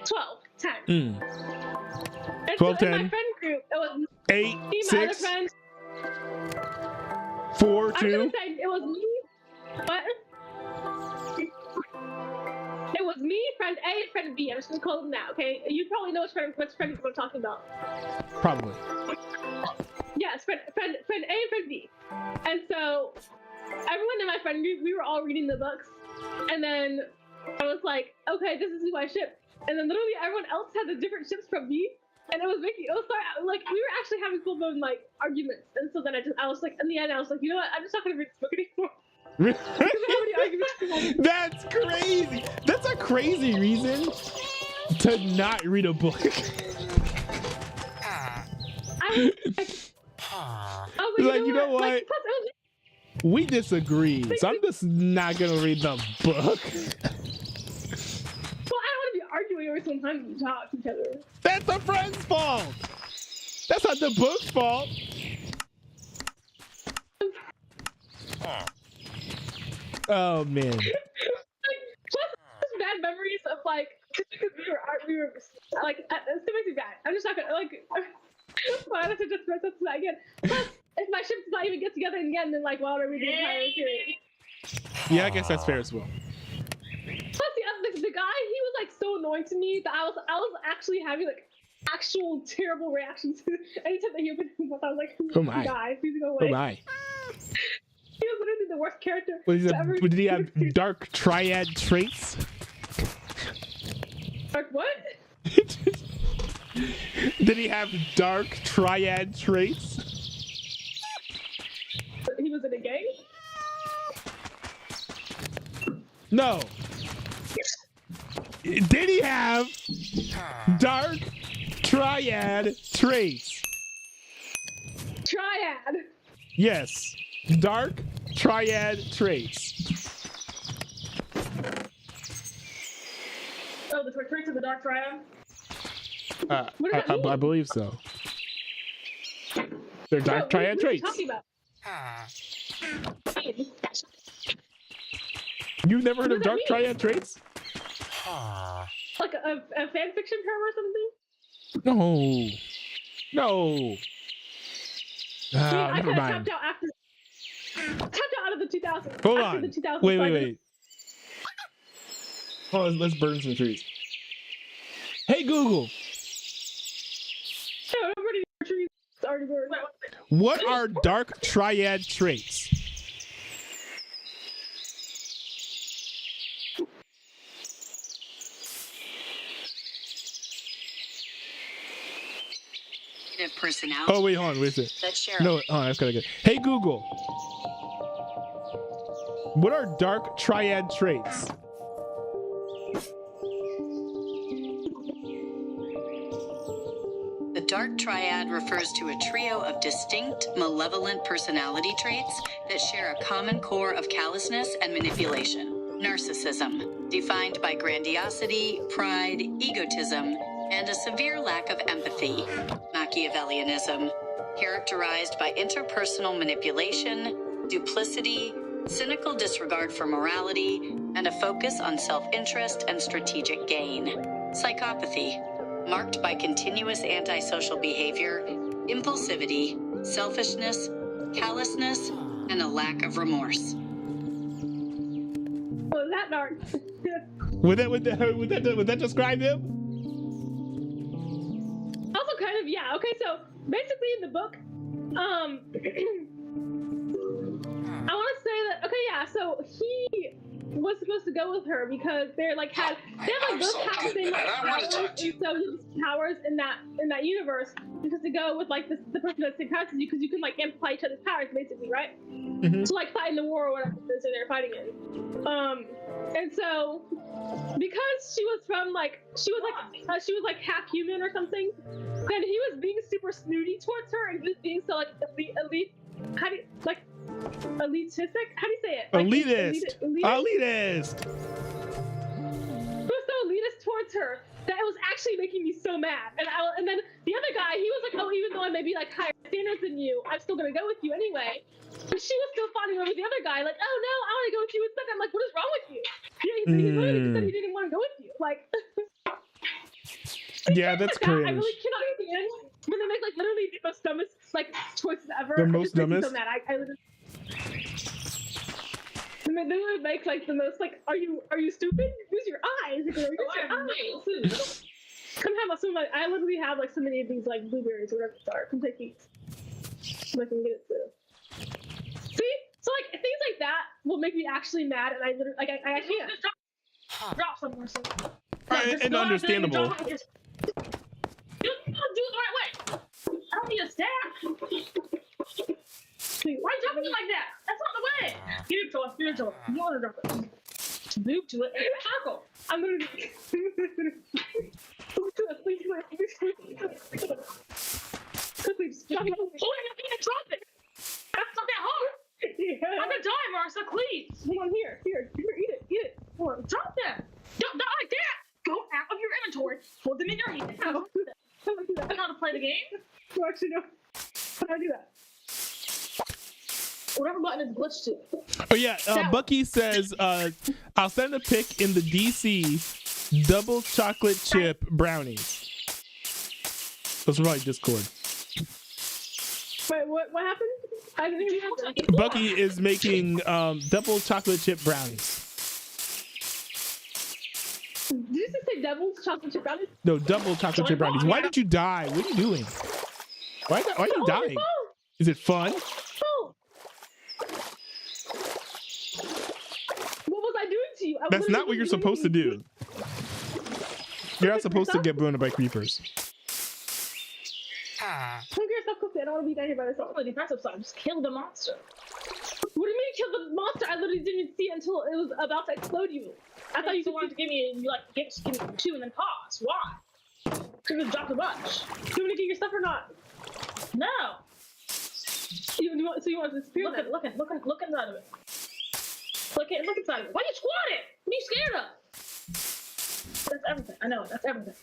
12, 10. And 12, so in 10. my friend group, it was 8, me, my 6, other friends. 4, I'm 2. gonna say it was me. What? It was me, friend A, and friend B. I'm just gonna call them that, okay? You probably know which friend group I'm talking about. Probably. Yes, friend A and friend B. And so everyone in my friend group, we were all reading the books, and then I was like, okay, this is who I ship. And then literally everyone else had the different ships from me, and it was like we were actually having full blown like arguments. And so then I was like, in the end, I was like, you know what? I'm just not gonna read this book anymore. Because how many arguments? That's crazy. That's a crazy reason to not read a book. I was like, You know what? Like, plus it was, We disagree, so I'm just not gonna read the book. well, I don't want to be arguing every single time we talk to each other. That's a friend's fault. That's not the book's fault. Oh man. Like, plus bad memories of like because we were like it makes me bad. I'm just not gonna like. Why don't I just press up to that again? Plus, if my ships not even get together again, then like why would I read the entire series? Yeah, I guess that's fair as well. Plus the guy, he was like so annoying to me that I was actually having like actual terrible reactions anytime that he opened his mouth. I was like, Oh my. guy, please go away. Oh my. He was literally the worst character. Did he have dark triad traits? Like what? Did he have dark triad traits? He was in a gang? No. Did he have dark triad traits? Triad. Yes. Dark triad traits. Oh, the traits of the Dark Triad? What does that mean? I believe so. They're dark triad what are you traits. talking about? You've never heard What of does that dark mean? triad traits? Like a fan fiction term or something? No. No. I Never kinda mind. tapped out of the 2000s. Hold after on. The 2000s, Wait. Hold on, let's burn some trees. Hey Google, No, everybody trees already were. what are dark triad traits? Personality Oh wait, hold on, wait a second. that share No, hold on, that's kind of good. Hey Google, what are dark triad traits? The dark triad refers to a trio of distinct, malevolent personality traits that share a common core of callousness and manipulation. Narcissism, defined by grandiosity, pride, egotism, and a severe lack of empathy. Machiavellianism, characterized by interpersonal manipulation, duplicity, cynical disregard for morality, and a focus on self-interest and strategic gain. Psychopathy, marked by continuous antisocial behavior, impulsivity, selfishness, callousness, and a lack of remorse. Oh, that dark. Would that describe him? Also, kind of, yeah. Okay, so basically in the book, I want to say that. Okay, yeah. So he was supposed to go with her because they're like they have like both have the same like, powers, and so he has powers in that universe because to go with like the person that's same powers as you because you can like amplify each other's powers basically, right? Mm-hmm. To like fight in the war or whatever it is that they're fighting in. And so because she was half human or something, and he was being super snooty towards her and he was being so like elite. How do you like? Elitistic? How do you say it? Like, Elitist. Elitist. He was so elitist towards her that it was actually making me so mad. And then the other guy, he was like, oh, even though I may be like higher standards than you, I'm still gonna go with you anyway. And she was still fighting over the other guy, like, oh no, I want to go with you instead. I'm like, what is wrong with you? He literally just said he didn't want to go with you. Like, Yeah, that's like cringe. I really cannot at the end when they make like literally the most dumbest like choices ever. The it most just makes me dumbest? So mad. I literally. They would make like the most like, are you stupid? Use your eyes. Like, use your eyes. Come have some of my. I literally have like so many of these like blueberries or whatever they are. Come take these. So I can get it through. See, so like things like that will make me actually mad, and I literally like I actually Drop somewhere. And understandable. Do it the right way. I don't need a staff. Why are you dropping it like that? That's not the way. Give it to us. You want to drop it. Move to it. Circle. I'm gonna. Quickly, just drop it. Hold it, drop it. That's not that hard. I'm gonna die, Marissa, please. Hold on, here, eat it. Hold on. Drop them. Don't die like that. Go out of your inventory. Hold them in your hand. How do I do that? I know how to play the game. No, actually, no. How do I do that? Whatever button is glitched to. Oh yeah, Bucky says, I'll send a pic in the DC double chocolate chip brownies. Those are probably Discord. Wait, what happened? I didn't hear you happen. Bucky is making double chocolate chip brownies. Did you just say devil's chocolate chip brownies? No, double chocolate chip brownies. Why did you die? What are you doing? Why are you dying? Is it fun? Oh. What was I doing to you? That's not what you're supposed to do. You're not supposed to get blown up by creepers. I'm gonna stop cooking. I don't want to be down here by myself. On the defensive side, just kill the monster. What do you mean kill the monster? I literally didn't even see it until it was about to explode you. I thought you wanted to give me give me 2 and then pause. Why? Could have dropped a bunch. Do you want to get your stuff or not? No. So you want to disappear? Look inside of it. Look inside of it. Why are you squatting? What are you scared of? That's everything. I know it. That's everything.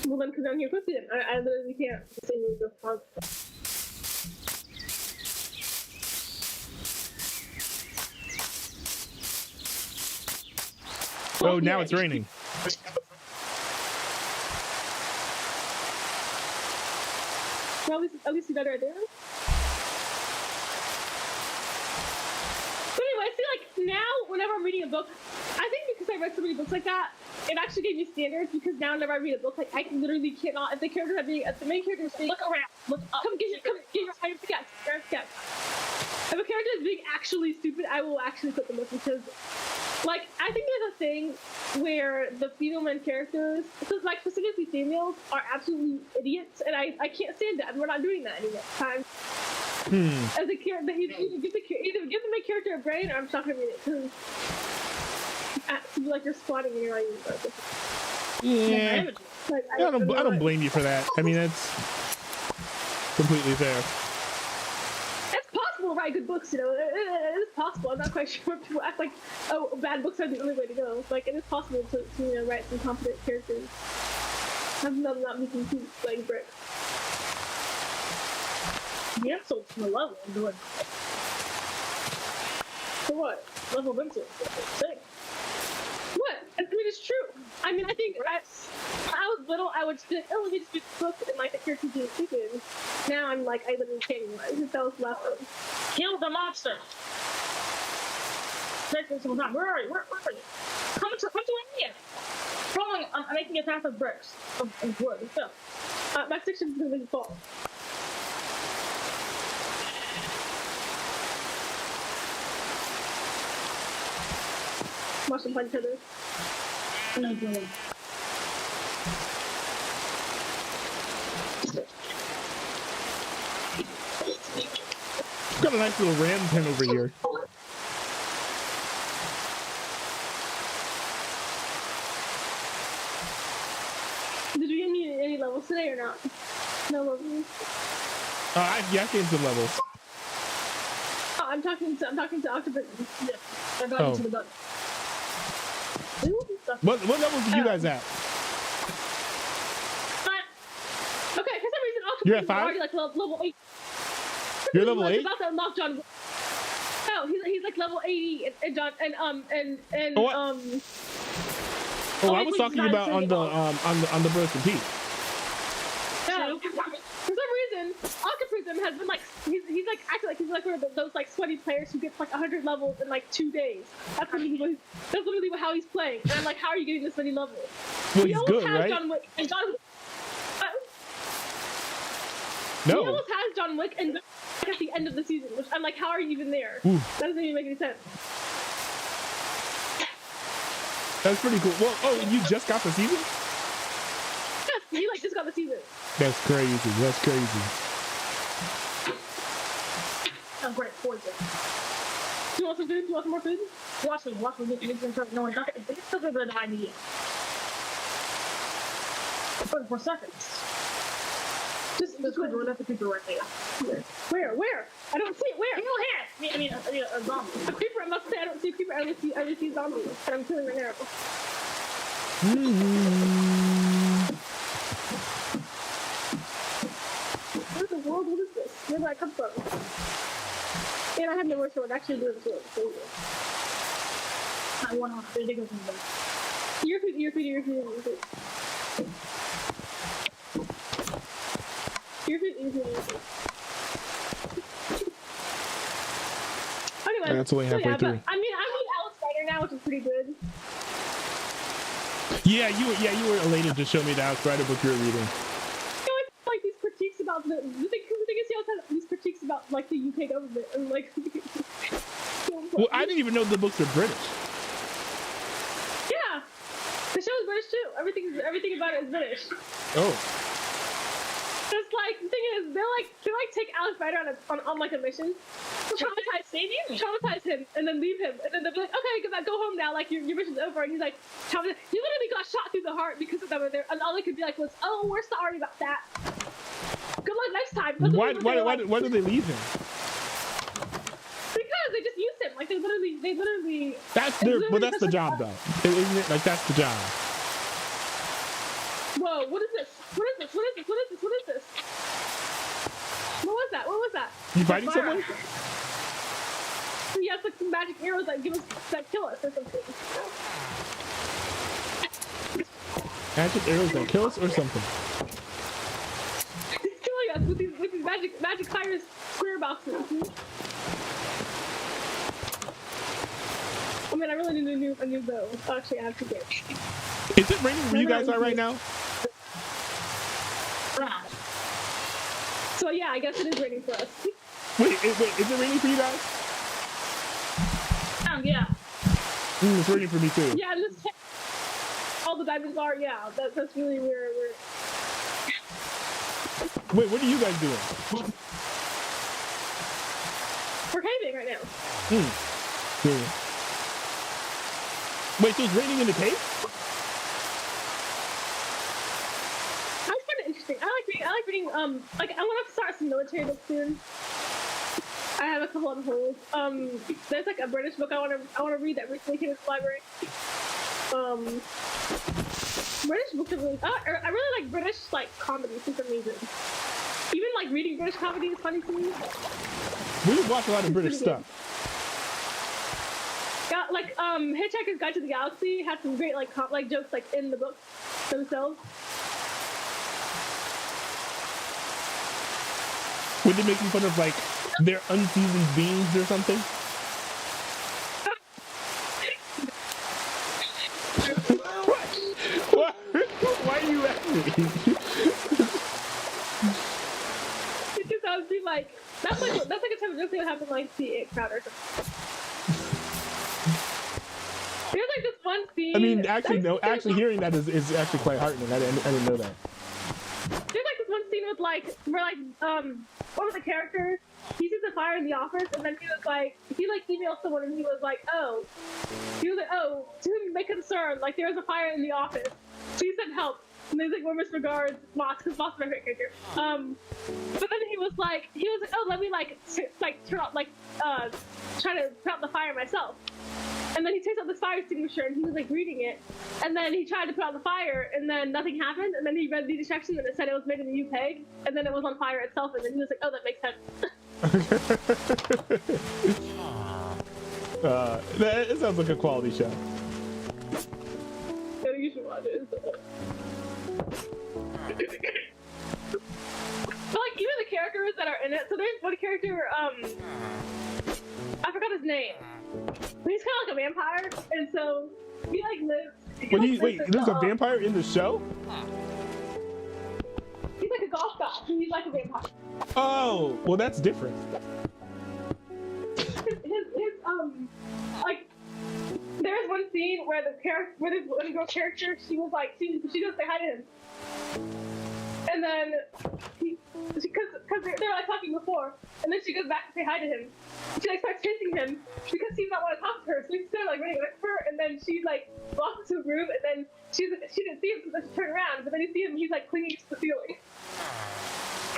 Well then, because I'm here quickly then. I literally can't say the pause. Oh, now it's raining. Well, at least you got it right there. But anyway, I see like now whenever I'm reading a book, I think because I read so many books like that, it actually gave me standards because now whenever I read a book, like I literally cannot, if the character if the main character is being, Look around. Look up. come get your higher sketch. If a character is being actually stupid, I will actually put them up because, like, I think there's a thing where the female main characters, because like specifically females, are absolutely idiots, and I can't stand that. And we're not doing that anymore. As a character, either give the main character a brain, or I'm not gonna read it because like you're squatting and you're like, Yeah. like, I don't blame you for that. I mean, that's completely fair. It's possible to write good books, you know. It is possible. I'm not quite sure people act like, oh, bad books are the only way to go. Like, it is possible to write some competent characters. I'm not making two like bricks. The insults from the level I'm doing. For what? Level of insults. Sick. What? I mean, it's true. I mean, I think when I was little, I would just be like, oh, let me just read the book and like the characters being stupid. Now I'm like, I literally can't anymore. That was the last one. Kill the monster. Take this one time. Where are you? Where are you? Come to India. I'm making a path of bricks of wood. Let's go. My section's gonna make fall. Watch them find each other. No, bro. Got a nice little ram pen over here. Did you give me any levels today or not? No levels. I gained some levels. Oh, I'm talking to Octopus. Yeah. I got into the button. What levels did you guys at? Okay, for some reason Octopus You're at is 5? already like level 8. You're level 8? About to unlock John. No, he's like level 80 and John and Oh, I was talking about on the Broken Peak. No. For some reason, Octoprism has been like he's like acting like he's like one of those like sweaty players who gets like 100 levels in like 2 days. That's literally how he's playing. And I'm like, how are you getting this many levels? Well, he he's almost good, has right? John Wick, and John. No. He almost has John Wick and at the end of the season, which I'm like, how are you even there? Ooh. That doesn't even make any sense. That's pretty cool. Well, you just got the season? Yes, he like just got the season. That's crazy. That's crazy. Oh, great. Poison. Do you want some food? Do you want some more food? Watch me. No, it's still a good idea. 4 seconds. Just going up the creeper right there. Where? I don't see it. Where? People here. I mean, a zombie. A creeper. I must say I don't see a creeper. I only see zombies. And I'm killing right now. What in the world? What is this? Where did I come from? And I have no more sword. Actually, doing sword. I want to dig up in there. Your food. Your food. Anyway, That's only halfway yeah, through. but, I mean, I'm with Alice Spider now, which is pretty good. Yeah, you were elated to show me the Alex Rider book you were reading. You know, it's like these critiques about the thing is he also has these critiques about like the UK government and like. Well, I didn't even know the books were British. Yeah, the show is British too. Everything about it is British. Oh. Just like the thing is, they take Alex Rider on like a mission, traumatize him, and then leave him, and then they'll be like, okay, go home now. Like your mission's over, and he's like, you literally got shot through the heart because of them. And all they could be like was, oh, we're sorry about that. Good luck next time. Why do they leave him? Because they just use him. Like they literally. That's the job though, isn't it? Like that's the job. Whoa! What is this? What is this? What was that? You fighting someone? He has like some magic arrows that kill us or something. Magic arrows that kill us or something? He's killing us with these magic fire square boxes. I mean, I really need a new bow. Actually, I have to get. Is it raining where you guys are right now? So yeah, I guess it is raining for us. Wait, is it raining for you guys? Yeah. It's raining for me too. Yeah, just all the diamonds are. Yeah, that's really where we're. Wait, what are you guys doing? We're caving right now. Wait, so it's raining in the cave? That's kind of interesting. I like reading. Like I want to start some military books soon. I have a couple on hold. There's like a British book I want to read that recently came to the library. British books are really. I really like British like comedy for some reason. Even like reading British comedy is funny to me. We watch a lot of British stuff. Got like Hitchhiker's Guide to the Galaxy had some great like jokes like in the books themselves. Would they make fun of like their unseasoned beans or something? What? Why are you laughing? Because I would be like, that's like a type of joke that would happen like the It Crowd or something. There's like this one scene. I mean, actually hearing that is actually quite heartening. I didn't know that. There's like this one scene with like where like one of the characters, he sees a fire in the office, and then he emailed someone and he was like, oh, to whom you may concern, like there's a fire in the office, please send help. And he's like, warmest regards, Moss, because Moss is my favorite character. But then he was like, oh, let me turn out try to put out the fire myself. And then he takes out this fire extinguisher and he was like reading it. And then he tried to put out the fire and then nothing happened. And then he read the instructions and it said it was made in the UK. And then it was on fire itself. And then he was like, oh, that makes sense. It sounds like a quality show. Yeah, you should watch it. But like even the characters that are in it. So there's one character, I forgot his name. But he's kind of like a vampire, and so he like lives. Wait, there's a vampire in the show? He's like a golf guy. He's like a vampire. Oh, well that's different. Like there's one scene where this one girl character, she goes to say hi to him, and then because they're like talking before, and then she goes back to say hi to him. She like starts chasing him because he's not want to talk to her, so he's kind of like running away from her, and then she like walks into a room, and then she didn't see him, so she turned around, but then you see him, he's like clinging to the ceiling.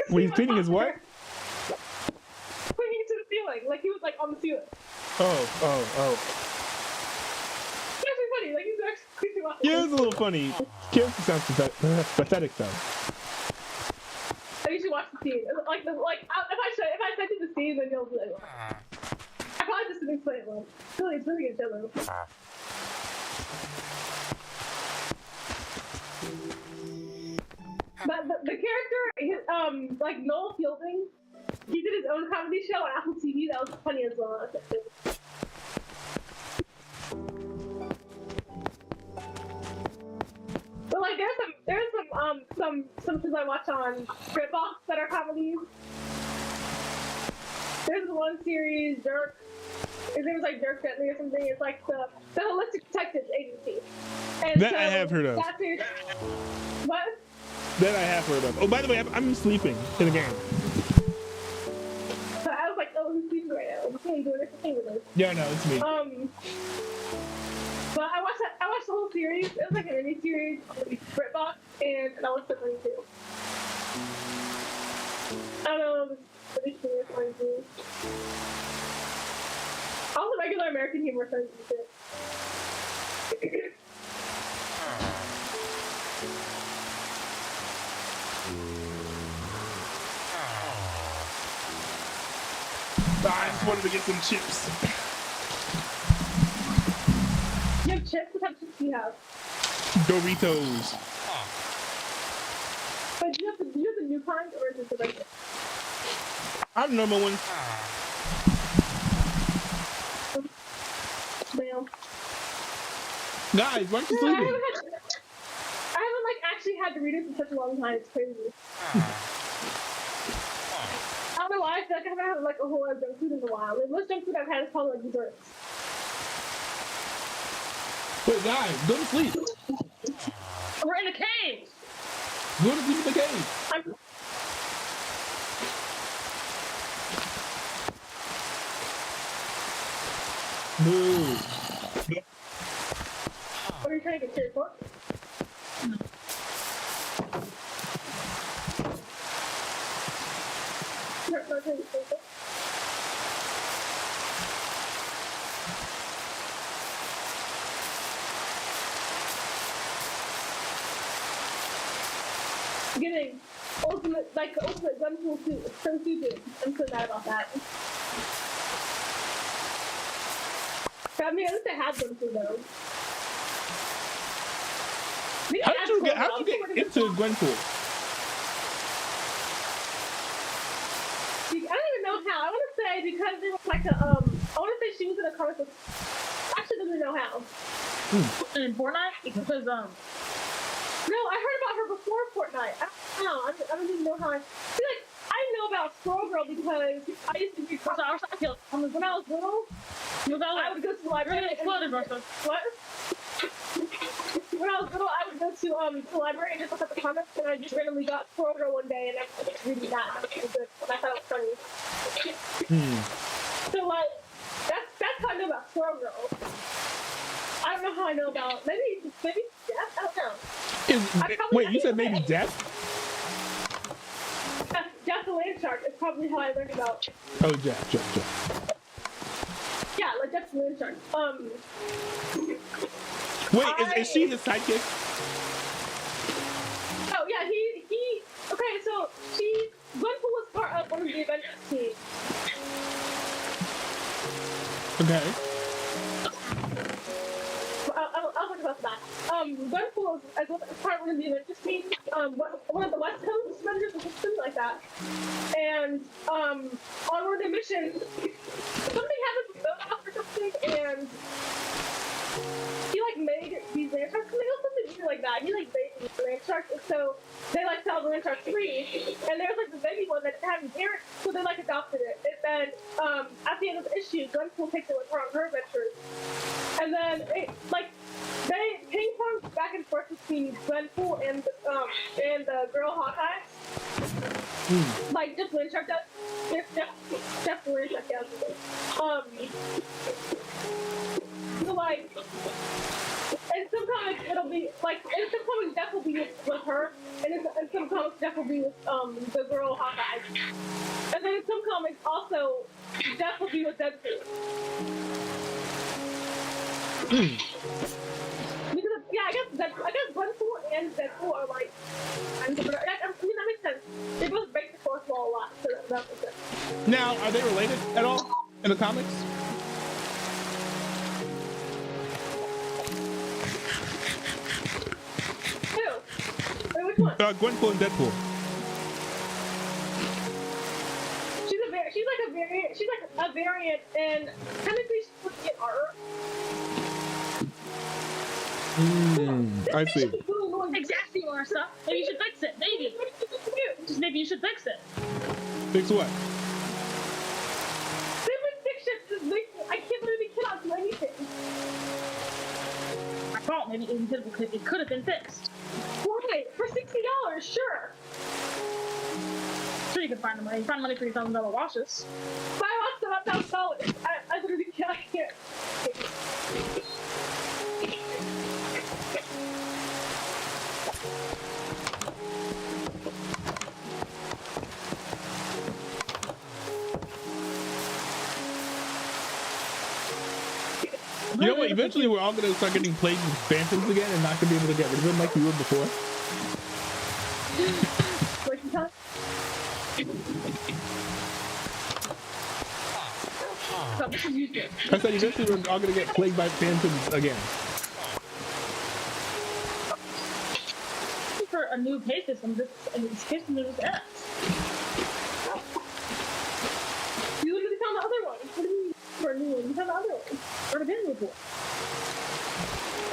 When he's cleaning his what? Clinging to the ceiling, like he was like on the ceiling. Oh. It's actually funny, like he's actually creeping off. Yeah, it's a little funny. Character sounds pathetic though. So you should watch the scene. If I send you the scene, then you'll be like, oh. I probably just didn't explain it well. It's really good demo. But the character, like Noel Fielding, he did his own comedy show on Apple TV. That was funny as well. But like, there's some things I watch on BritBox that are comedies. There's one series, Dirk. His name is like Dirk Gently or something. It's like the Holistic Detectives Agency. And That so I have heard of. That series, what? That I have heard of. Oh, by the way, I'm sleeping in the game. So I was like, oh, who's sleeping right now? He's doing this thing with us. Yeah, no, it's me. But I watched the whole series. It was like an mini series on BritBox, and that was so funny too. I don't know, really funny too. All the regular American humor is funny too. I just wanted to get some chips. You have chips? What type of chips do you have? Doritos. But do you have the new kind, or is it the regular? I have normal ones. Well, Guys, why aren't you I sleeping? haven't like actually had Doritos in such a long time. It's crazy. I don't know why. I feel like I haven't had like a whole lot of junk food in a while. The most junk food I've had is probably like desserts. Wait, guys, go to sleep. We're in a cave. Go to sleep in the cave. Move. What are you trying to get cheered for? No, not trying to get cheered for. Getting ultimate gunpool suit. It's so stupid. I'm so mad about that. I mean, at least I had them too, though. How'd you get into Gwenpool? I don't even know how. I want to say because it was like a, I want to say she was in a comic book. Actually, don't even know how. In Fortnite? Because, No, I heard about her before Fortnite. I don't know. I don't even know how I feel like I know about Squirrel Girl because I used to be when I was little. I would go to the library. Exploded, Russia. What? When I was little, I would go to the library and just look at the comics, and I just randomly got Squirrel Girl one day, and I was reading that. And it was good, and I thought it was funny. So like, that's how I know about Squirrel Girl. I don't know how I know about maybe Death. I don't know. Wait, you said maybe Death? Jeff the Land Shark is probably how I learned about. Oh, Jeff. Yeah, like Jeff the Land Shark. Wait, is she his sidekick? Oh yeah, he. Okay, so Gwenpool was part of one of the Avengers team. Okay. I'll talk about that. Gwenpool was part of one of the Avengers team. One of the West Coast Avengers or something like that. And on one of the missions, something happened with boat house or something, and he like made these land sharks. Something else to do like that. He like made these land sharks, and so they like saw the land shark 3, and there's like the baby one that didn't have any parents, so they like adopted it. And then at the end of the issue, Gwenpool takes it with her on her adventures, and then it like they ping pong back and forth between Gwenpool and the girl Hawkeye. Like just land shark does. Just land shark does. So like, and sometimes it'll be definitely like in some comics Death will be with her, and in some comics Death will be with the girl Hawkeye, and then in some comics also Death will be with Deadpool. Because I guess Gwenpool and Deadpool are like, I mean that makes sense. They both break the fourth wall a lot, so that makes sense. Now, are they related at all in the comics? Who? Wait, which one? Gwenpool and Deadpool. She's like a variant, and technically she's supposed to get art. I see. Exactly, Larsa. Maybe you should fix it. Maybe. Just maybe you should fix it. Fix what? Stupid fiction just makes me, I can't believe it cannot do anything. My fault. Maybe it could have been fixed. Why? For $60, sure. Sure, you could find the money. Find money for your $1,000 washes. If I lost $1,000, I literally can't. I can't. You know what? Eventually, we're all gonna start getting plagued with phantoms again, and not gonna be able to get rid of them like we were before. What you tell? So this is useless. I said eventually we're all gonna get plagued by phantoms again. For a new pay system, this pay system is ass. You literally found the other one. What do you mean for a new one? You found the other one. Never been before.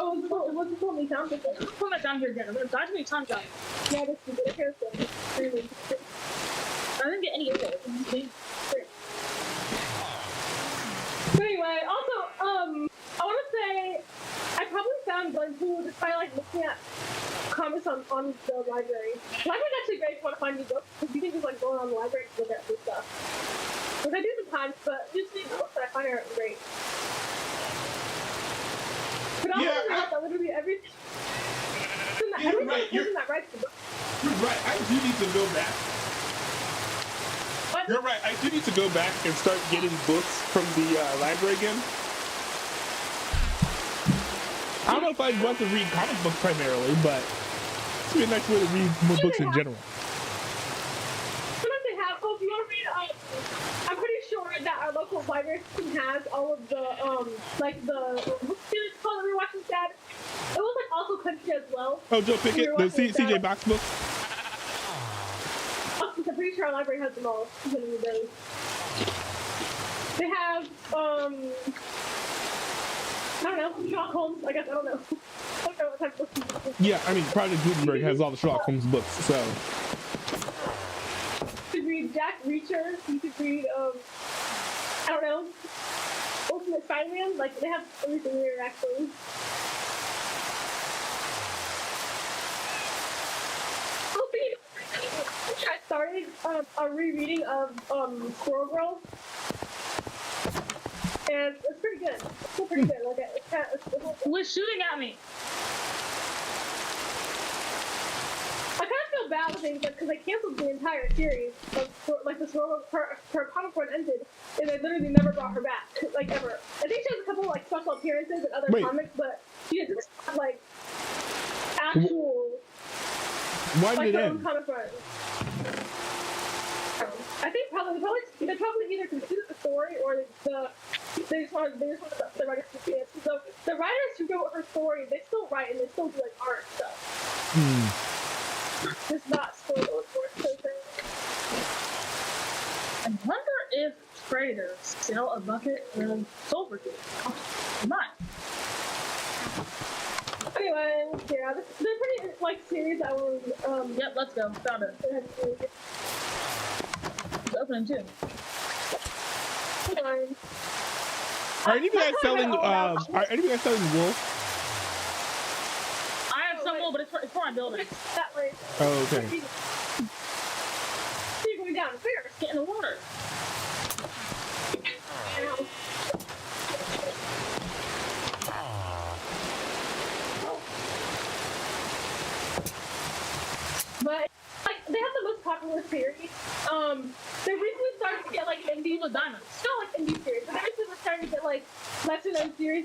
Oh, it wasn't the one we found before. Put that down here again. I'm gonna die too many times down. Yeah, this is it. Here's one. I didn't get any of it. So anyway, also, I want to say, I probably found Glenpool just by like looking at comments on the library. The library's actually great if you want to find new books, because you can just like go on the library to look at new stuff. Which I do sometimes, but usually the books that I find are great. But also, that literally everything. Every person that writes the book. You're right. I do need to go back. What? You're right. I do need to go back and start getting books from the library again. I don't know if I'd want to read comic books primarily, but it's be a nice way to read more books in general. Sometimes they have. Oh, if you want to read, I'm pretty sure that our local library system has all of the like the book series called that we were watching with Dad. It was like also country as well. Oh, Joe Pickett, the CJ Box books. I'm pretty sure our library has them all. They have I don't know, Sherlock Holmes. I guess I don't know. I don't know what type of books. Yeah, I mean, Project Gutenberg has all the Sherlock Holmes books, so. You could read Jack Reacher. You could read I don't know, Ultimate Spider-Man. Like they have everything here actually. I started a rereading of Squirrel Girl, and it's pretty good. It's still pretty good. Like Who is shooting at me? I kind of feel bad with things because they canceled the entire series of like the Squirrel Girl. Her comic run ended, and they literally never brought her back, like ever. I think she has a couple like special appearances in other comics, but she doesn't have like actual. Why did it end? Comic run. I think they probably either completed the story or they just wanted the writers to see it. So the writers who wrote her story, they still write and they still do like art stuff. Just not spoiled for it. I wonder if traders sell a bucket of silver to Not. Anyway, yeah, they're pretty like series. I will. Yep, let's go. Found it. It's opening too. Are any of you guys selling? Are any of you guys selling wool? I have some wool, but it's for my building. That way. Oh, okay. You're going down. Fair. Get in the water.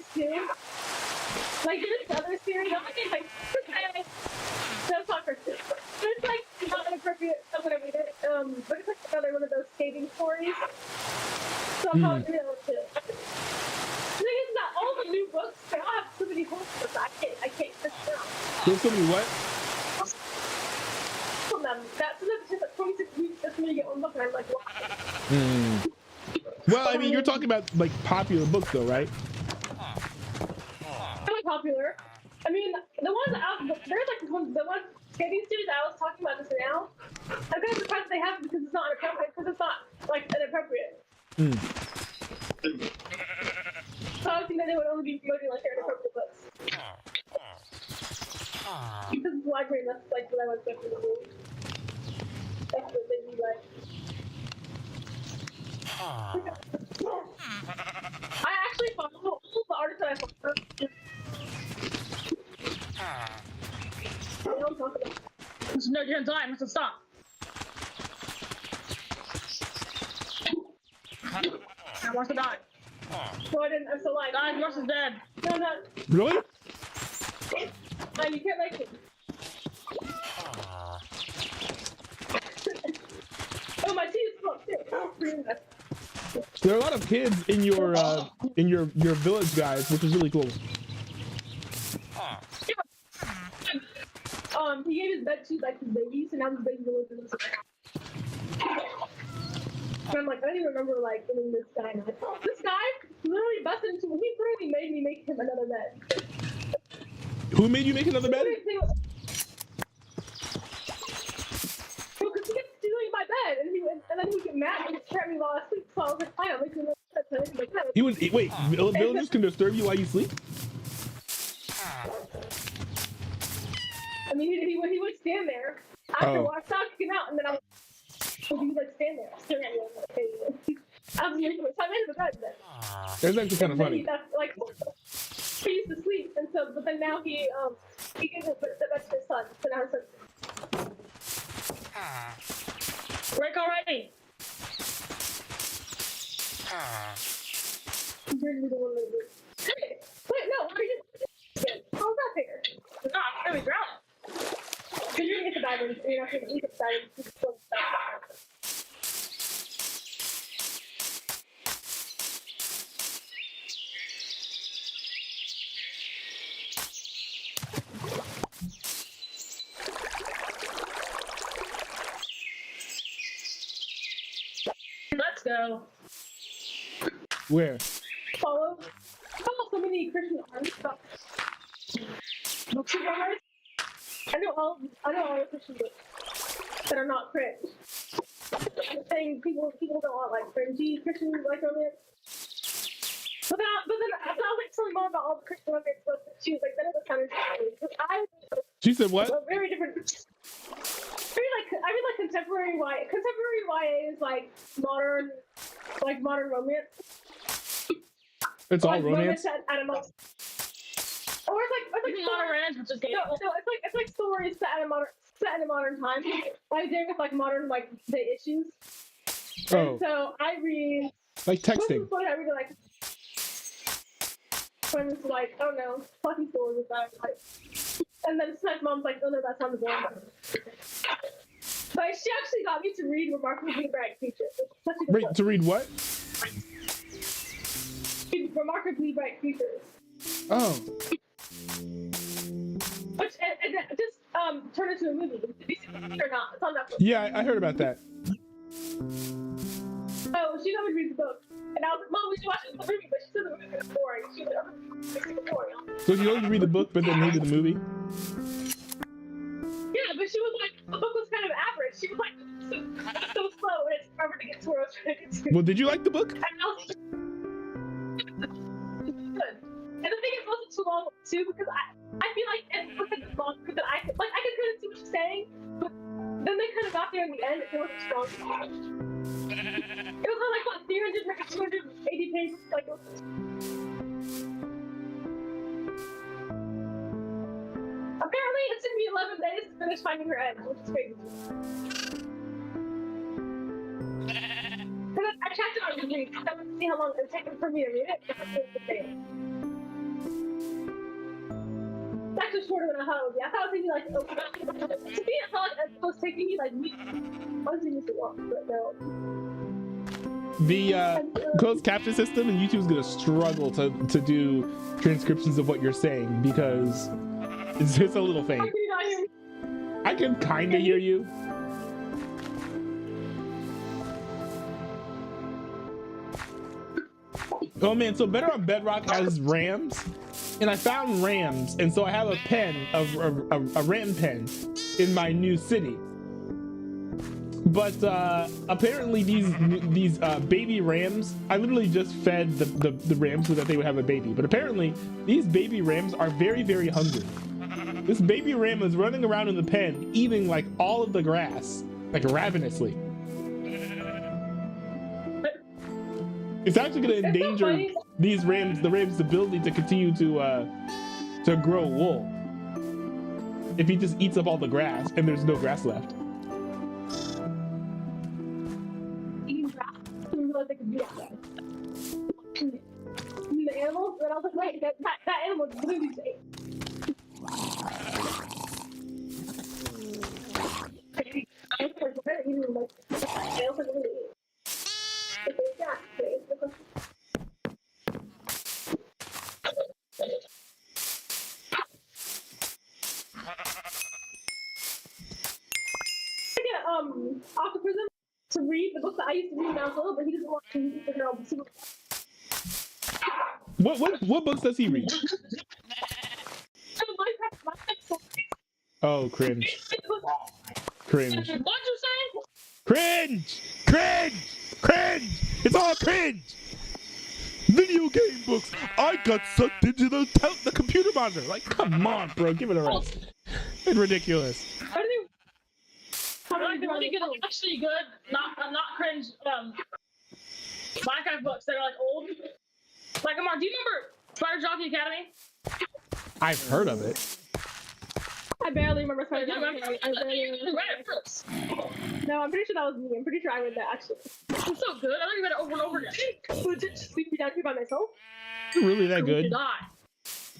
series too. Like there's other series. I'm like, that's not Christian. It's like not inappropriate. I'm gonna read it. But it's like another one of those skating stories. So I'm probably gonna read it too. The thing is that all the new books, they all have so many holes in them. I can't figure it out. There's so many what? From them. That's just like 26 weeks just for me to get one book, and I'm like, wow. Well, I mean, you're talking about like popular books, though, right? Really popular. I mean, the ones out, there's like the ones skating series I was talking about just now. I'm kind of surprised they have it because it's not inappropriate. Because it's not like inappropriate. So I think that they would only be promoting like their inappropriate books. Because it's library, that's like what I was expecting to do. That's what they do, like. I actually follow all the artists that I follow. I don't talk about it. There's no time. Let's stop. I want to die. So I didn't. I'm still alive. Guys, Russ is dead. No. Really? No, you can't make it. Oh, my tea is full too. There are a lot of kids in your village, guys, which is really cool. He gave his bed to like his babies, and now his babies are living in his bed. And I'm like, I don't even remember like getting this guy. This guy literally busted into me. He literally made me make him another bed. Who made you make another bed? Because he kept stealing my bed, and then he would get mad and threaten me while I sleep. So I was like, fine, I'll make you another bed. He was wait. Villagers can disturb you while you sleep? I mean, he would stand there after I stopped him out, and then he would like stand there staring at me. I was making so I made him a bed then. That's actually kind of funny. Like he used to sleep, and so but then now he gives it the bed to his son. So now his son. Break already. Wait, no, what are you? How's that fair? No, I'm gonna be drowning. Because you're gonna get the diamonds, and you're not gonna eat the diamonds. Let's go. Where? Follow so many Christian arms about bookstores. I know all the Christian books that are not cringe. I'm saying people don't want like cringy Christian like romance. But then I was like telling mom about all the Christian romance books, and she was like, that doesn't sound interesting. She said what? Very different. I read like contemporary YA. Contemporary YA is like modern romance. It's all like romance. At a most. Or it's like Modern romance, which is no, it's like stories set in a modern time. Like dealing with like modern like day issues. Oh. And so I read Like texting. I read like when it's like, I don't know, fucking stories with that like, and then sometimes mom's like, oh no, that sounds boring. But she actually got me to read Remarkably Bright Creatures. Wait, to read what? Remarkably Bright Creatures. Oh. Which and just turned into a movie. Did you see it or not? It's on Netflix. Yeah, I heard about that. Oh, she got me to read the book. And I was like, Mom, we should watch the movie, but she said the movie was boring. She was like, boring. So you only read the book, but then hated the movie? Yeah, but she was like, the book was kind of average. She was like, so slow, and it's forever to get to where I was trying to get to. Well, did you like the book? And I was good. And the thing is, it wasn't too long too, because I feel like it wasn't as long because I could kind of see what she's saying, but then they kind of got there in the end. It wasn't strong. It was like what 300, maybe 280 pages. Like it was. Apparently, it took me 11 days to finish finding her end, which is crazy. Because I checked it on Goodreads. I wanted to see how long it would take for me to read it. shorter than I thought it would be. I thought it would take me like, to me, it felt like it was taking me like weeks. I was used to walk, but no. The closed caption system and YouTube's gonna struggle to do transcriptions of what you're saying because it's a little faint. Can you not hear me? I can kind of hear you. Oh man, so Better on Bedrock has rams, and I found rams, and so I have a pen, a ram pen, in my new city. But apparently these baby rams, I literally just fed the rams so that they would have a baby. But apparently these baby rams are very, very hungry. This baby ram is running around in the pen, eating like all of the grass, like ravenously. It's actually going to endanger these rams, the rams' ability to continue to grow wool. If he just eats up all the grass and there's no grass left. The animals, and I was like, wait, that animal is literally safe. Off the prison to read the book that I used to read when I was little, but he doesn't want to read the girl. What books does he read? Oh, cringe. Cringe. What'd you say? Cringe! Cringe! Cringe! It's all cringe! Video game books! I got sucked into the computer monitor! Like, come on, bro, give it a rest. It's ridiculous. Like the really good, actually good, not cringe, Minecraft books that are like old. Like, Amar, do you remember Spider Jockey Academy? I've heard of it. I barely remember Spider Jockey Academy. Academy. I barely You remember. read it first. No, I'm pretty sure that was me. I'm pretty sure I read that actually. It's so good. I think you read it over and over again. Would it just leave me down here by myself? Really that good? You die.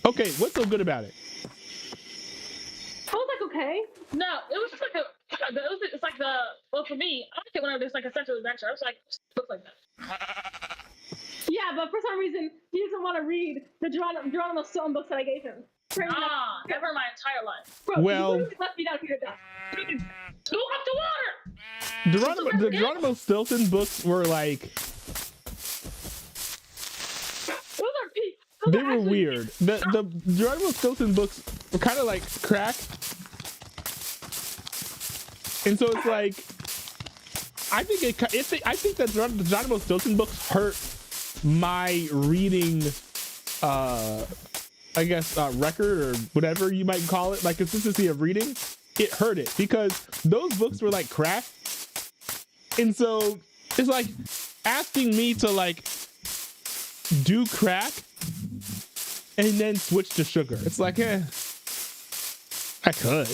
Okay, what's so good about it? I was like, okay. No, it was just like it's like well, for me, I like it whenever there's like a central adventure. I was like, looks like that. Yeah, but for some reason, he doesn't want to read the Geronimo Stone books that I gave him. Never my entire life. Bro, Well, you left me down here to die. Go up the water! the Geronimo Stilton books were like, Those are peak. they were weird. The Geronimo Stilton books were kind of like crack. And so it's like, I think that the Geronimo Stilton books hurt my reading, I guess, record or whatever you might call it, like consistency of reading. It hurt it because those books were like crack. And so it's like asking me to like do crack and then switch to sugar. It's like, I could.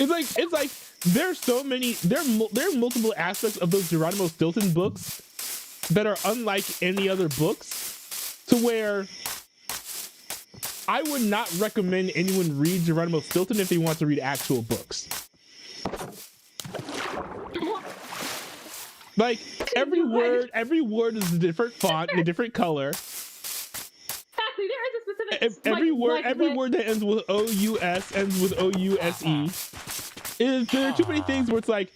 It's like there's so many, there are multiple aspects of those Geronimo Stilton books that are unlike any other books, to where I would not recommend anyone read Geronimo Stilton if they want to read actual books. Like every word is a different font and a different color. Exactly, there is a specific. Every word that ends with O-U-S ends with O-U-S-E. There are too many things where it's like,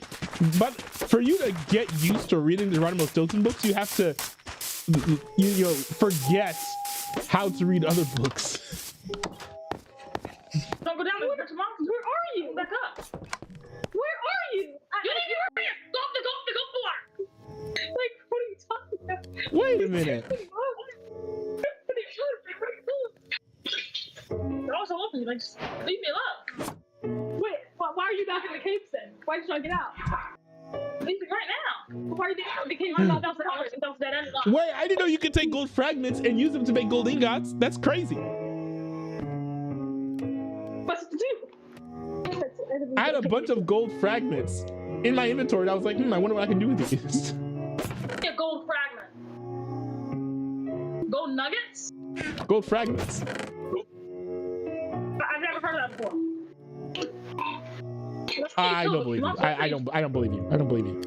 but for you to get used to reading the Geronimo Stilton books, you have to, you know, forget how to read other books. Don't go down there tomorrow. Where are you? Back up. Where are you? You need to hurry. Go up the water. Like, what are you talking about? Wait a minute. They're also open. Like, just leave me alone. Wait, why are you back in the caves then? Why did you not get out? Leave me right now. Why are you in the caves? That's that end. Wait, I didn't know you could take gold fragments and use them to make gold ingots. That's crazy. What's to do? I had a bunch of gold fragments in my inventory. And I was like, I wonder what I can do with these. Get gold fragment. Gold nuggets? Gold fragments. I don't believe you. I don't believe you. I don't believe you.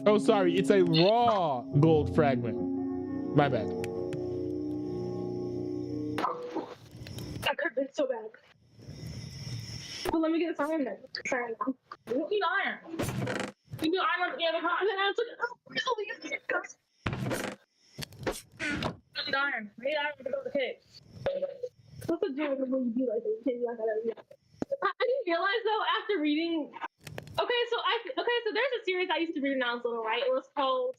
Oh, sorry. It's a raw gold fragment. My bad. That could have been so bad. Well, let me get this iron then. Sorry. You don't need iron. You do iron on the other hand. And then I was like, oh, where's all the You don't need iron. You need iron to go to the cave. What's the deal with when you do like this? I didn't realize though after reading. Okay, so there's a series I used to read when I was little, right? It was called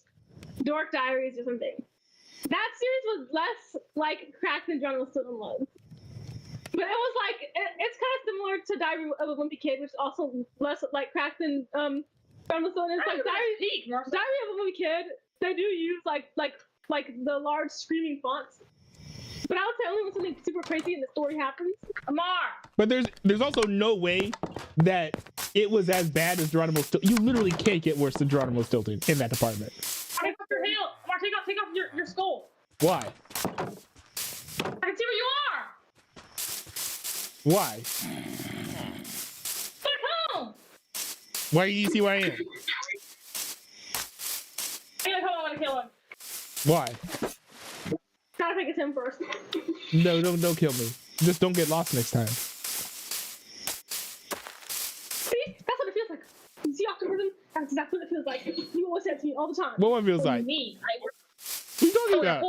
Dork Diaries or something. That series was less like cracked than Geronimo Stilton was. But it was like it's kind of similar to Diary of a Wimpy Kid, which is also less like cracked than Geronimo Stilton. It's like Diary of a Wimpy Kid. They do use like the large screaming fonts. But I would say only when something super crazy in the story happens. Amar! But there's also no way that it was as bad as Geronimo Stilton. You literally can't get worse than Geronimo Stilton in that department. Take off your heel! Amar, take off your skull! Why? I can see where you are! Why? Back home! Why do you see where I am? I'm gonna kill him. Why? Gotta think it's him first. No, don't kill me. Just don't get lost next time. See? That's what it feels like. You see Octopus? That's exactly what it feels like. You always say it to me all the time. What one feels like? Me. What are you talking about?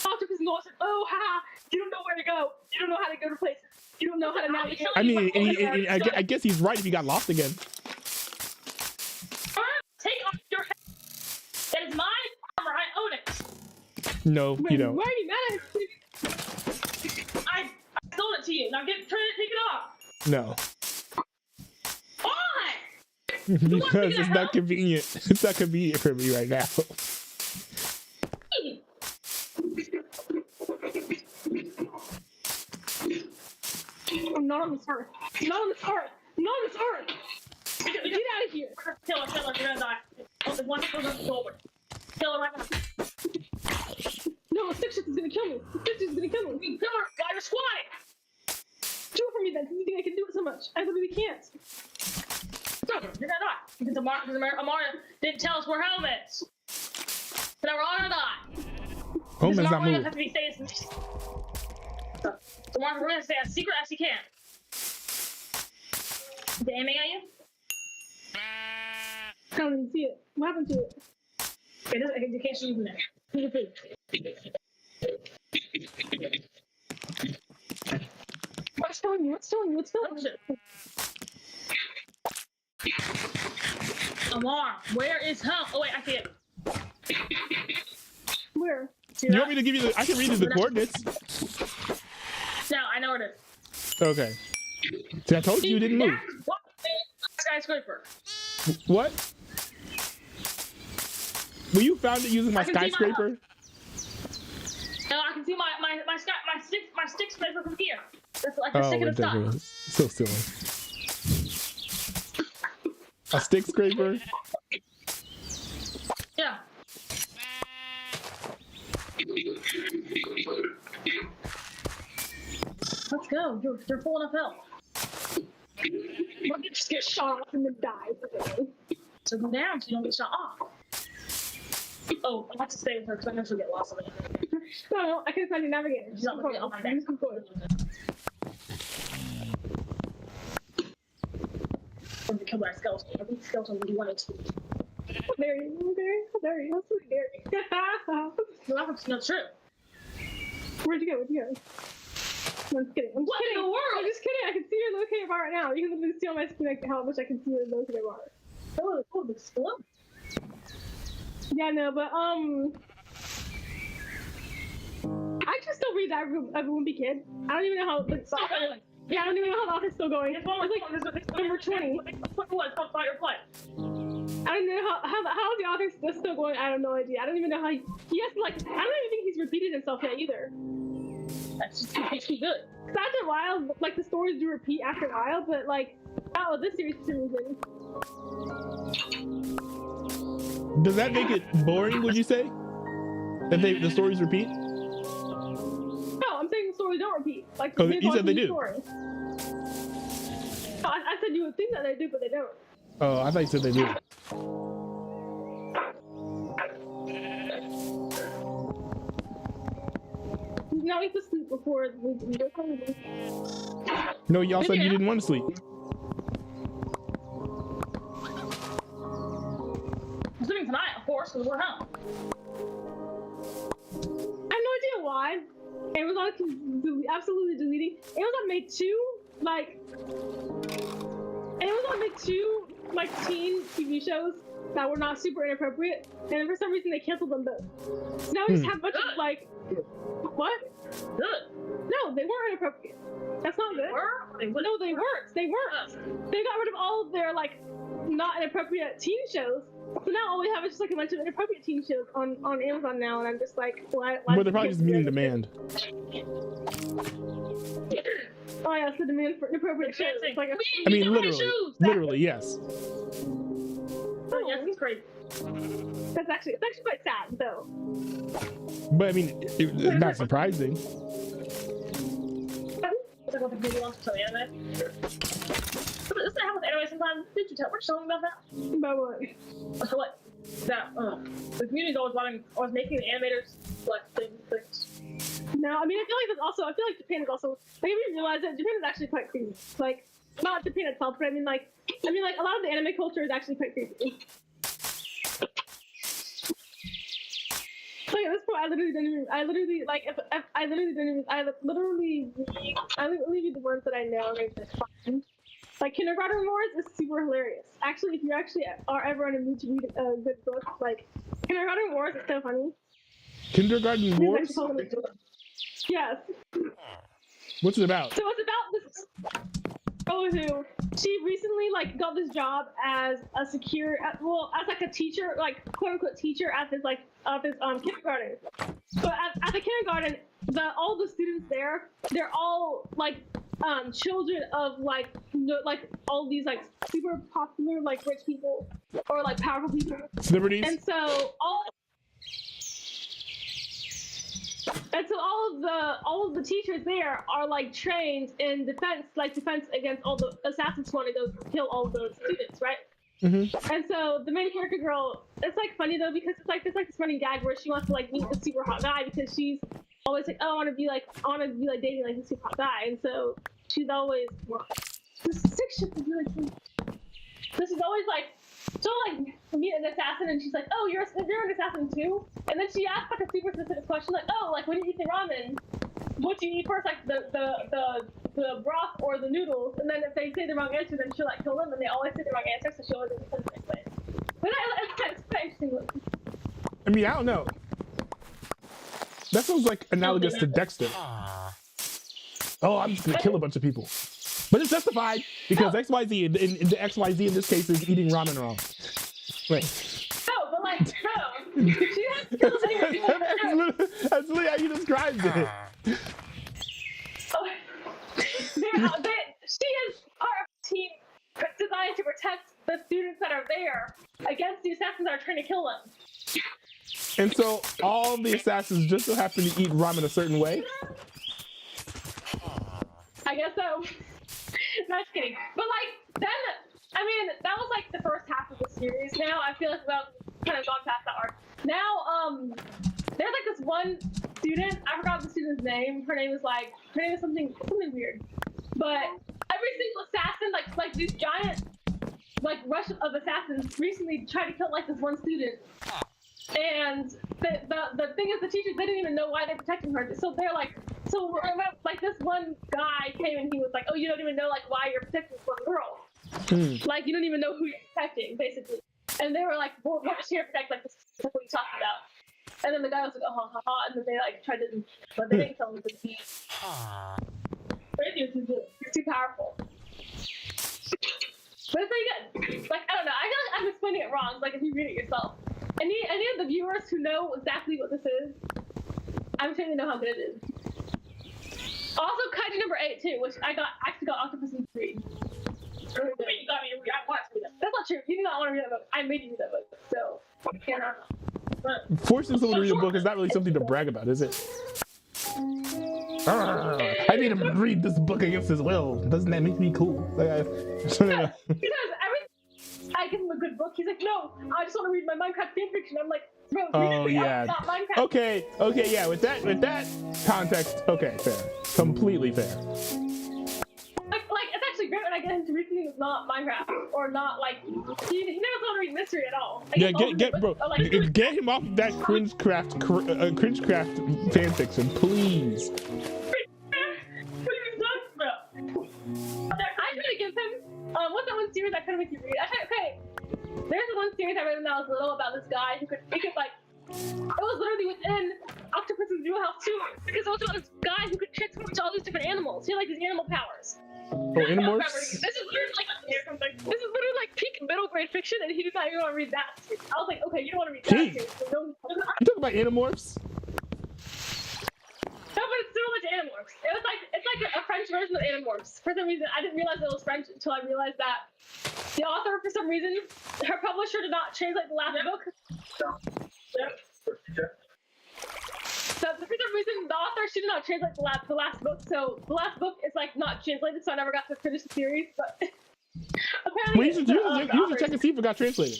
Octopus knows it. Oh, ha! You don't know where to go. You don't know how to go to places. You don't know how to navigate. I mean, I guess he's right if he got lost again. Take off your head. That is my armor. I own it. No, you don't. Why are you mad at me? I sold it to you. Now try to take it off. No. Why? Because it's not convenient. It's not convenient for me right now. I'm not on this earth. I'm not on this earth. I'm not on this earth. Get out of here. Kill her, you're gonna die. Oh, the one that goes up forward. Kill her right now. No, a stick shift is gonna kill me. A stick shift is gonna kill me. Kill her while you're squatting. Do it for me then, because you think I can do it so much. I literally can't. You're gonna die. Because Amara didn't tell us we're helmets. So now we're all gonna die. Home is not moving. moving. Have to be safe. So we're gonna stay as secret as you can. Is it aiming at you? I don't even see it. What happened to it? Okay, you can't shoot even there. What's telling me? What's telling me? What's telling me? Amar, where is home? Oh wait, I see it. Where? See You that? want me to give you the? I can read you the coordinates. No, I know where it is. Okay. See, I told you didn't move. What? Skyscraper. What? Well, you found it using my I can see my skyscraper? No, I can see my stick scraper from here. That's like the Oh, stick of the sky. ridiculous. So silly. A stick scraper? Yeah. Let's go. You're full enough health. What if you just get shot off and then die? So go down so you don't get shot off. Oh, I have to stay with her because I know she'll get lost in it. No, I can find your navigator. She's not looking on my back. I'm killed by a skeleton. I think the skeleton really wanted to. There you go. There you go. There you go. No, that's true. Where'd you go? I'm just kidding. I'm just What kidding. in the world? I'm just kidding. I can see your locator bar right now. You can literally see on my screen like how much I can see your locator bar. Oh, the explode. Yeah, no, but I can still read that of a Wimpy Kid. I don't even know how the Stop it. yeah, I don't even know how the author's still going. It's like number 20. What? Fight or flight. I don't know how the author's still going. I have no idea. I don't even know how he has to like. I don't even think he's repeated himself yet either. That's just makes me good. Cause after a while, like the stories do repeat after a while, but like, oh, this series for some reason. Does that make it boring, would you say? That the stories repeat? No, I'm saying stories don't repeat. Like Oh, you said they do. Stories. I said you would think that they do, but they don't. Oh, I thought you said they do. Now we have to sleep before we go home. No, y'all said you didn't want to sleep. I'm sleeping tonight, of course, because we're home. I have no idea why. Amazon is absolutely deleting. Amazon made two teen TV shows that were not super inappropriate, and for some reason they canceled them both. So now we just have a bunch of like, what? Good. No, they weren't inappropriate. That's not good. No, they weren't. They weren't. They got rid of all of their like not inappropriate teen shows. So now all we have is just like a bunch of inappropriate teen shows on Amazon now, and I'm just like, why But they're probably just meeting demand. Oh yeah, it's the demand for inappropriate shows. It's like I mean, literally, yes. Oh, yes, he's great. it's actually quite sad though. But I mean, it's not surprising. It's like what the movie wants to tell the anime. Isn't that how with anime sometimes? Did you tell? We're showing about that? About what? So what? That the community's always making the animators like things. No, I mean I feel like Japan is also like if you realize that Japan is actually quite creepy. Like not Japan itself, but I mean like a lot of the anime culture is actually quite creepy. Like at this point, I literally read the ones that I know and it's just fine. Like Kindergarten Wars is super hilarious. Actually, if you actually are ever in a mood to read a good book, like Kindergarten Wars is so funny. Kindergarten Wars? Yes. What's it about? So it's about this girl who she recently like got this job as a as like a teacher, like quote unquote teacher at this kindergarten. So at the kindergarten, all the students there, they're all like children of like all these like super popular like rich people or like powerful people. Celebrities. And so all of the teachers there are like trained in defense against all the assassins who want to go kill all those students, right? Mm-hmm. And so the main character girl, it's like funny though because it's like this running gag where she wants to like meet the super hot guy because she's always like, oh, I want to be like dating like the super hot guy, and so she's always this sick shit is really cute. So she's always like. So like meet an assassin and she's like, oh, you're an assassin too? And then she asks like a super specific question like, oh, like when you eat the ramen, what do you eat first, like the broth or the noodles? And then if they say the wrong answer, then she'll like kill them, and they always say the wrong answer, so she always answers the same way. But it's quite interesting. I mean, I don't know. That sounds like analogous to Dexter. Oh, I'm just gonna kill a bunch of people. But it's justified because XYZ in the XYZ in this case is eating ramen wrong. Wait. No, but like no. She has to kill anyone. That's literally how you described it. She is part of a team designed to protect the students that are there against the assassins that are trying to kill them. And so all the assassins just so happen to eat ramen a certain way? I guess so. No, just kidding. But like then, I mean, that was like the first half of the series. Now I feel like we've kind of gone past that arc. Now, there's like this one student. I forgot the student's name. Her name is something weird. But every single assassin, like these giant like rush of assassins, recently tried to kill like this one student. And the thing is, the teachers, they didn't even know why they're protecting her. So they're like, like this one guy came and he was like, oh, you don't even know like why you're protecting this one girl. Like you don't even know who you're protecting, basically. And they were like, well, we're just here to protect like this. What are you talking about? And then the guy was like, oh, ha ha ha. And then they like tried to, but they didn't tell him to be. He's too powerful. But it's pretty good. Like I don't know. I feel like I'm explaining it wrong. Like if you read it yourself. Any of the viewers who know exactly what this is, I'm sure they know how good it is. Also, Kaiju number 8 too, which I actually got Octopus in 3. You got me. I want to read that. That's not true. You do not want to read that book. I made you read that book. So, you know. Forcing someone to read a book is not really something to brag about, is it? I made him read this book against his will. Doesn't that make me cool? Like, Because I give him a good book. He's like, no, I just want to read my Minecraft fanfiction. I'm like, bro, oh yeah. not Minecraft. Okay, yeah. With that context, okay, fair, completely fair. Like it's actually great when I get him to read something that's not Minecraft or not like he never wants to read mystery at all. Yeah, get him off of that cringecraft fanfiction, please. I try to give him what's that one series I couldn't make you read? There's one series I read when I was little about this guy who could like it was literally within Octopus's New House too, because it was about this guy who could transform into all these different animals. He had like these animal powers. Oh, Animorphs? This is literally like peak middle grade fiction, and he did not even want to read that series. I was like, okay, you don't want to read that series. So You talking about Animorphs? No, but it's still a bunch of Animorphs. It's like a French version of Animorphs. For some reason, I didn't realize it was French until I realized that the author, for some reason, her publisher did not translate the last book. So for some reason, the author she did not translate the last book. So the last book is like not translated, so I never got to finish the series. But apparently, Well, you should check and see if it got translated.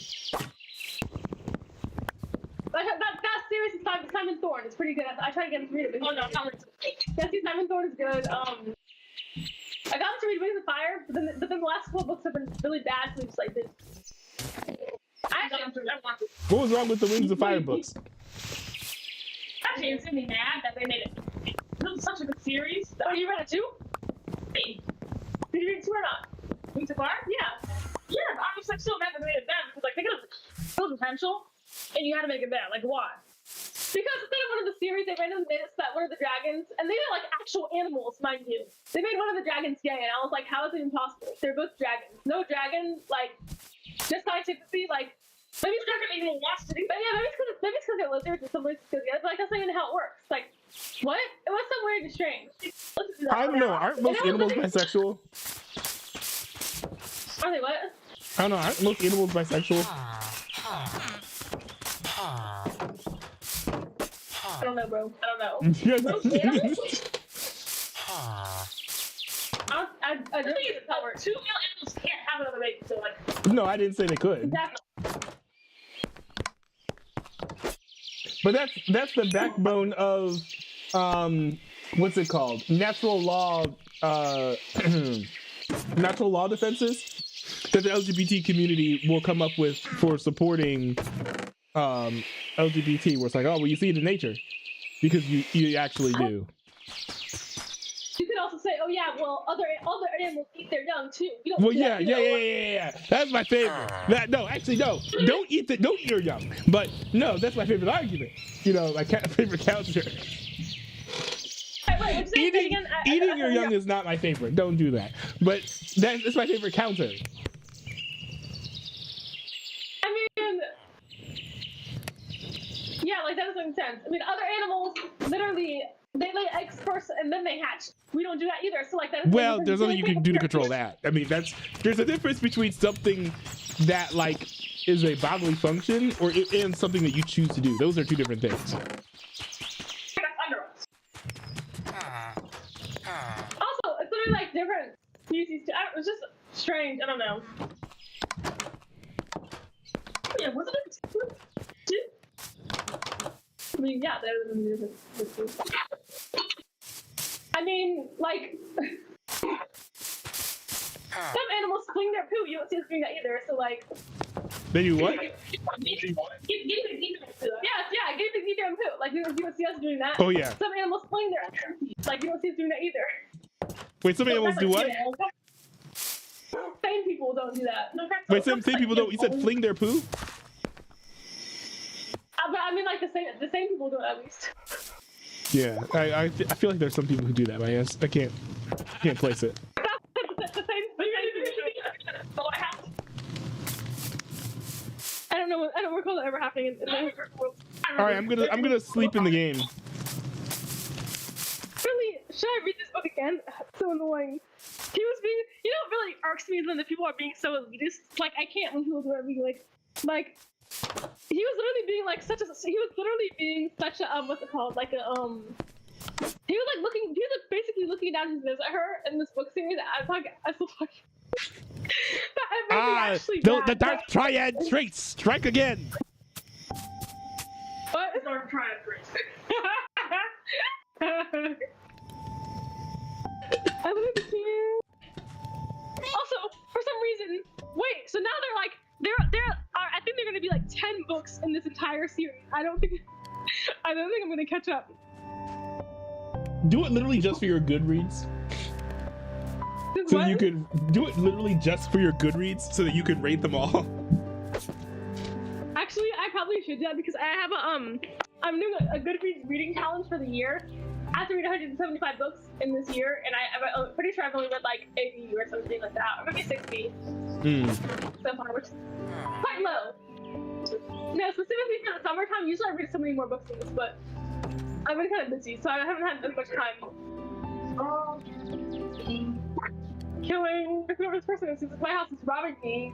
That series is Simon Thorne. It's pretty good. I tried to get him to read it, but Simon Thorne is good. I got him to read Wings of Fire, but then the last couple books have been really bad, so he just like did. What was wrong with the Wings of Fire books? Actually, it's gonna be mad that they made it. It was such a good series. Oh, you read it too? Did you read it too or not? Wings of Fire? Yeah. Yeah, but I'm just like so mad that they made it bad because like they could have full potential, and you had to make it bad. Like why? Because instead of one of the series, they randomly made it so that one of the dragons, and they did like actual animals, mind you. They made one of the dragons gay, and I was like, how is it even possible? They're both dragons. No dragon, like, just scientifically, like, maybe the dragon even wants to do. But yeah, maybe it's because they're lizards, and some lizards because like that's not even how it works. Like, what? It was so weird and strange. I don't know. Aren't most animals bisexual? Are they what? I don't know. Aren't most animals bisexual? I don't know, bro. I don't know. I don't think it's how it works. Two male animals can't have another baby, so like. No, I didn't say they could. Exactly. But that's the backbone of what's it called? Natural law natural law defenses that the LGBT community will come up with for supporting LGBT, where it's like, oh well, you see it in nature because you actually do. You could also say, oh yeah, well other animals eat their young too. Well, yeah. That's my favorite. No, don't eat your young. But no, that's my favorite argument. You know, my favorite counter. Eating your young is not my favorite. Don't do that. But that's my favorite counter. I mean, yeah, like that doesn't make sense. I mean, other animals literally they lay eggs first and then they hatch. We don't do that either. So like that. Well, there's nothing you can do to control that. I mean, there's a difference between something that like is a bodily function and something that you choose to do. Those are two different things. Also, it's literally like different species. It was just strange. I don't know. Yeah, wasn't it? I mean, yeah, I mean, like, some animals clean their poo. You don't see us doing that either. So, like, they do what? Yeah, guinea pigs eat their own poo. Like, you don't see us doing that. Oh yeah. Some animals clean their poo. Like, you don't see us doing that either. Wait, some animals do what? Sane people don't do that. Wait, some people don't. You said fling their poo? But I mean, like the same people do it at least. Yeah, I feel like there's some people who do that, but I can't place it. I don't know. I don't recall that ever happening in the world. All right, I'm gonna sleep in the game. Really? Should I read this book again? So annoying. He was being. You know what really irks me is when the people are being so elitist. Like I can't when people are being like. He was literally being like such a what's it called, like a He was like looking. He was like basically looking down his nose at her in this book series. I still fucking. The dark triad traits strike again. What? It's our triad traits. I love it here. Also, for some reason, wait. So now they're like, I think they're gonna be like 10 books in this entire series. I don't think I'm gonna catch up. Do it literally just for your Goodreads. So What? you could do it literally just for your Goodreads, so that you could rate them all. Actually, I probably should do that because I have I'm doing a Goodreads reading challenge for the year. I have to read 175 books in this year, and I'm pretty sure I've only read like 80 or something like that, or maybe 60 so far, which is quite low. No, specifically for the summertime, usually I read so many more books than this, but I've been kind of busy, so I haven't had as much time. Killing this person since my house is robbing me.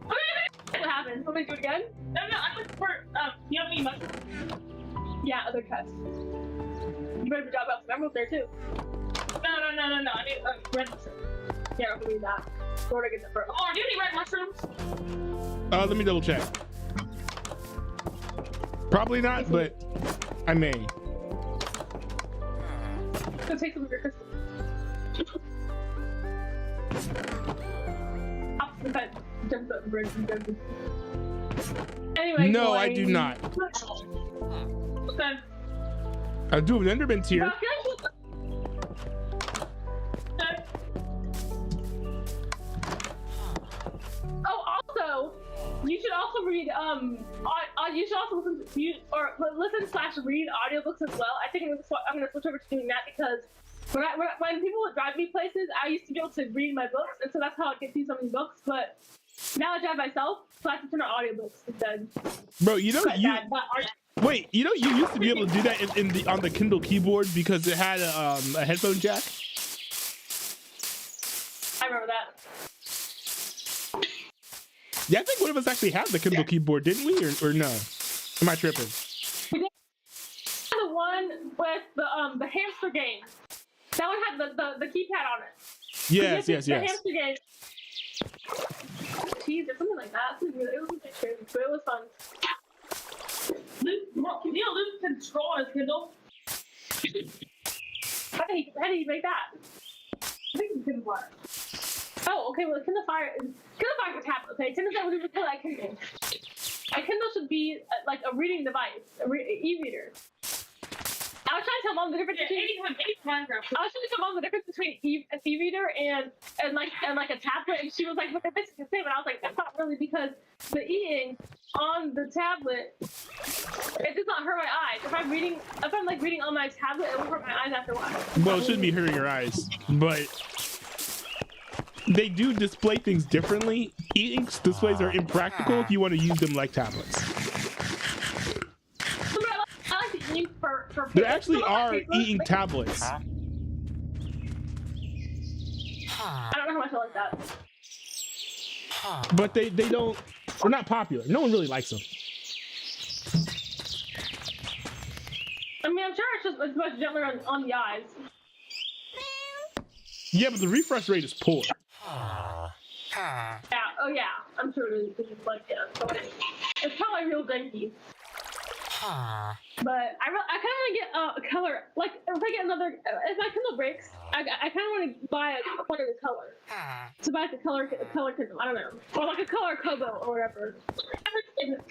What happened? Want me to do it again? No, I'm looking for, you have any mushrooms? Yeah, other chests. You better be job out some emeralds there too. No, I need red mushrooms. Yeah, I'll need that. Where do I get that from? Oh, do you need red mushrooms? Let me double check. Probably not, but I may. So take some of your crystals. Anyway, No, I do not. Okay. I do have an Enderman tier. Oh, also, you should also read you should also listen/read audiobooks as well. I think I'm gonna switch over to doing that because when people would drive me places, I used to be able to read my books, and so that's how I get through some of these books. But now I drive myself, so I have to turn on audiobooks instead. Bro, you wait, you used to be able to do that on the Kindle keyboard because it had a headphone jack. I remember that. Yeah, I think one of us actually had the Kindle keyboard, didn't we? Or no? Am I tripping? The one with the hamster game. That one had the keypad on it. Yes. The hamster game. Cheese or something like that. It wasn't that crazy, but it was fun. Luke can scroll on his Kindle. How do you make that? I think it's Kindle Fire. Oh, okay. Well, Kindle Fire is a tablet. Okay, Kindle Fire would be called like Kindle. A Kindle should be like a reading device, e-reader. I was trying to tell Mom the difference between an e-reader and like a tablet, and she was like, "But they're basically the same." And I was like, "That's not really because the e-ing on the tablet, it does not hurt my eyes. If I'm reading on my tablet, it will hurt my eyes after a while." Well, it shouldn't be hurting your eyes, but they do display things differently. E-ink displays are impractical if you want to use them like tablets. There actually are e-ink tablets. I don't know how much I like that. But they're not popular. No one really likes them. I mean, I'm sure it's much gentler on the eyes. Yeah, but the refresh rate is poor. Yeah, oh yeah, I'm sure it is like, yeah, so it's probably real janky. But I kind of want to get a color. Like, if I get if my Kindle breaks, I kind of want to buy a one of the color. To buy the color Kindle, I don't know, or like a color Kobo or whatever. It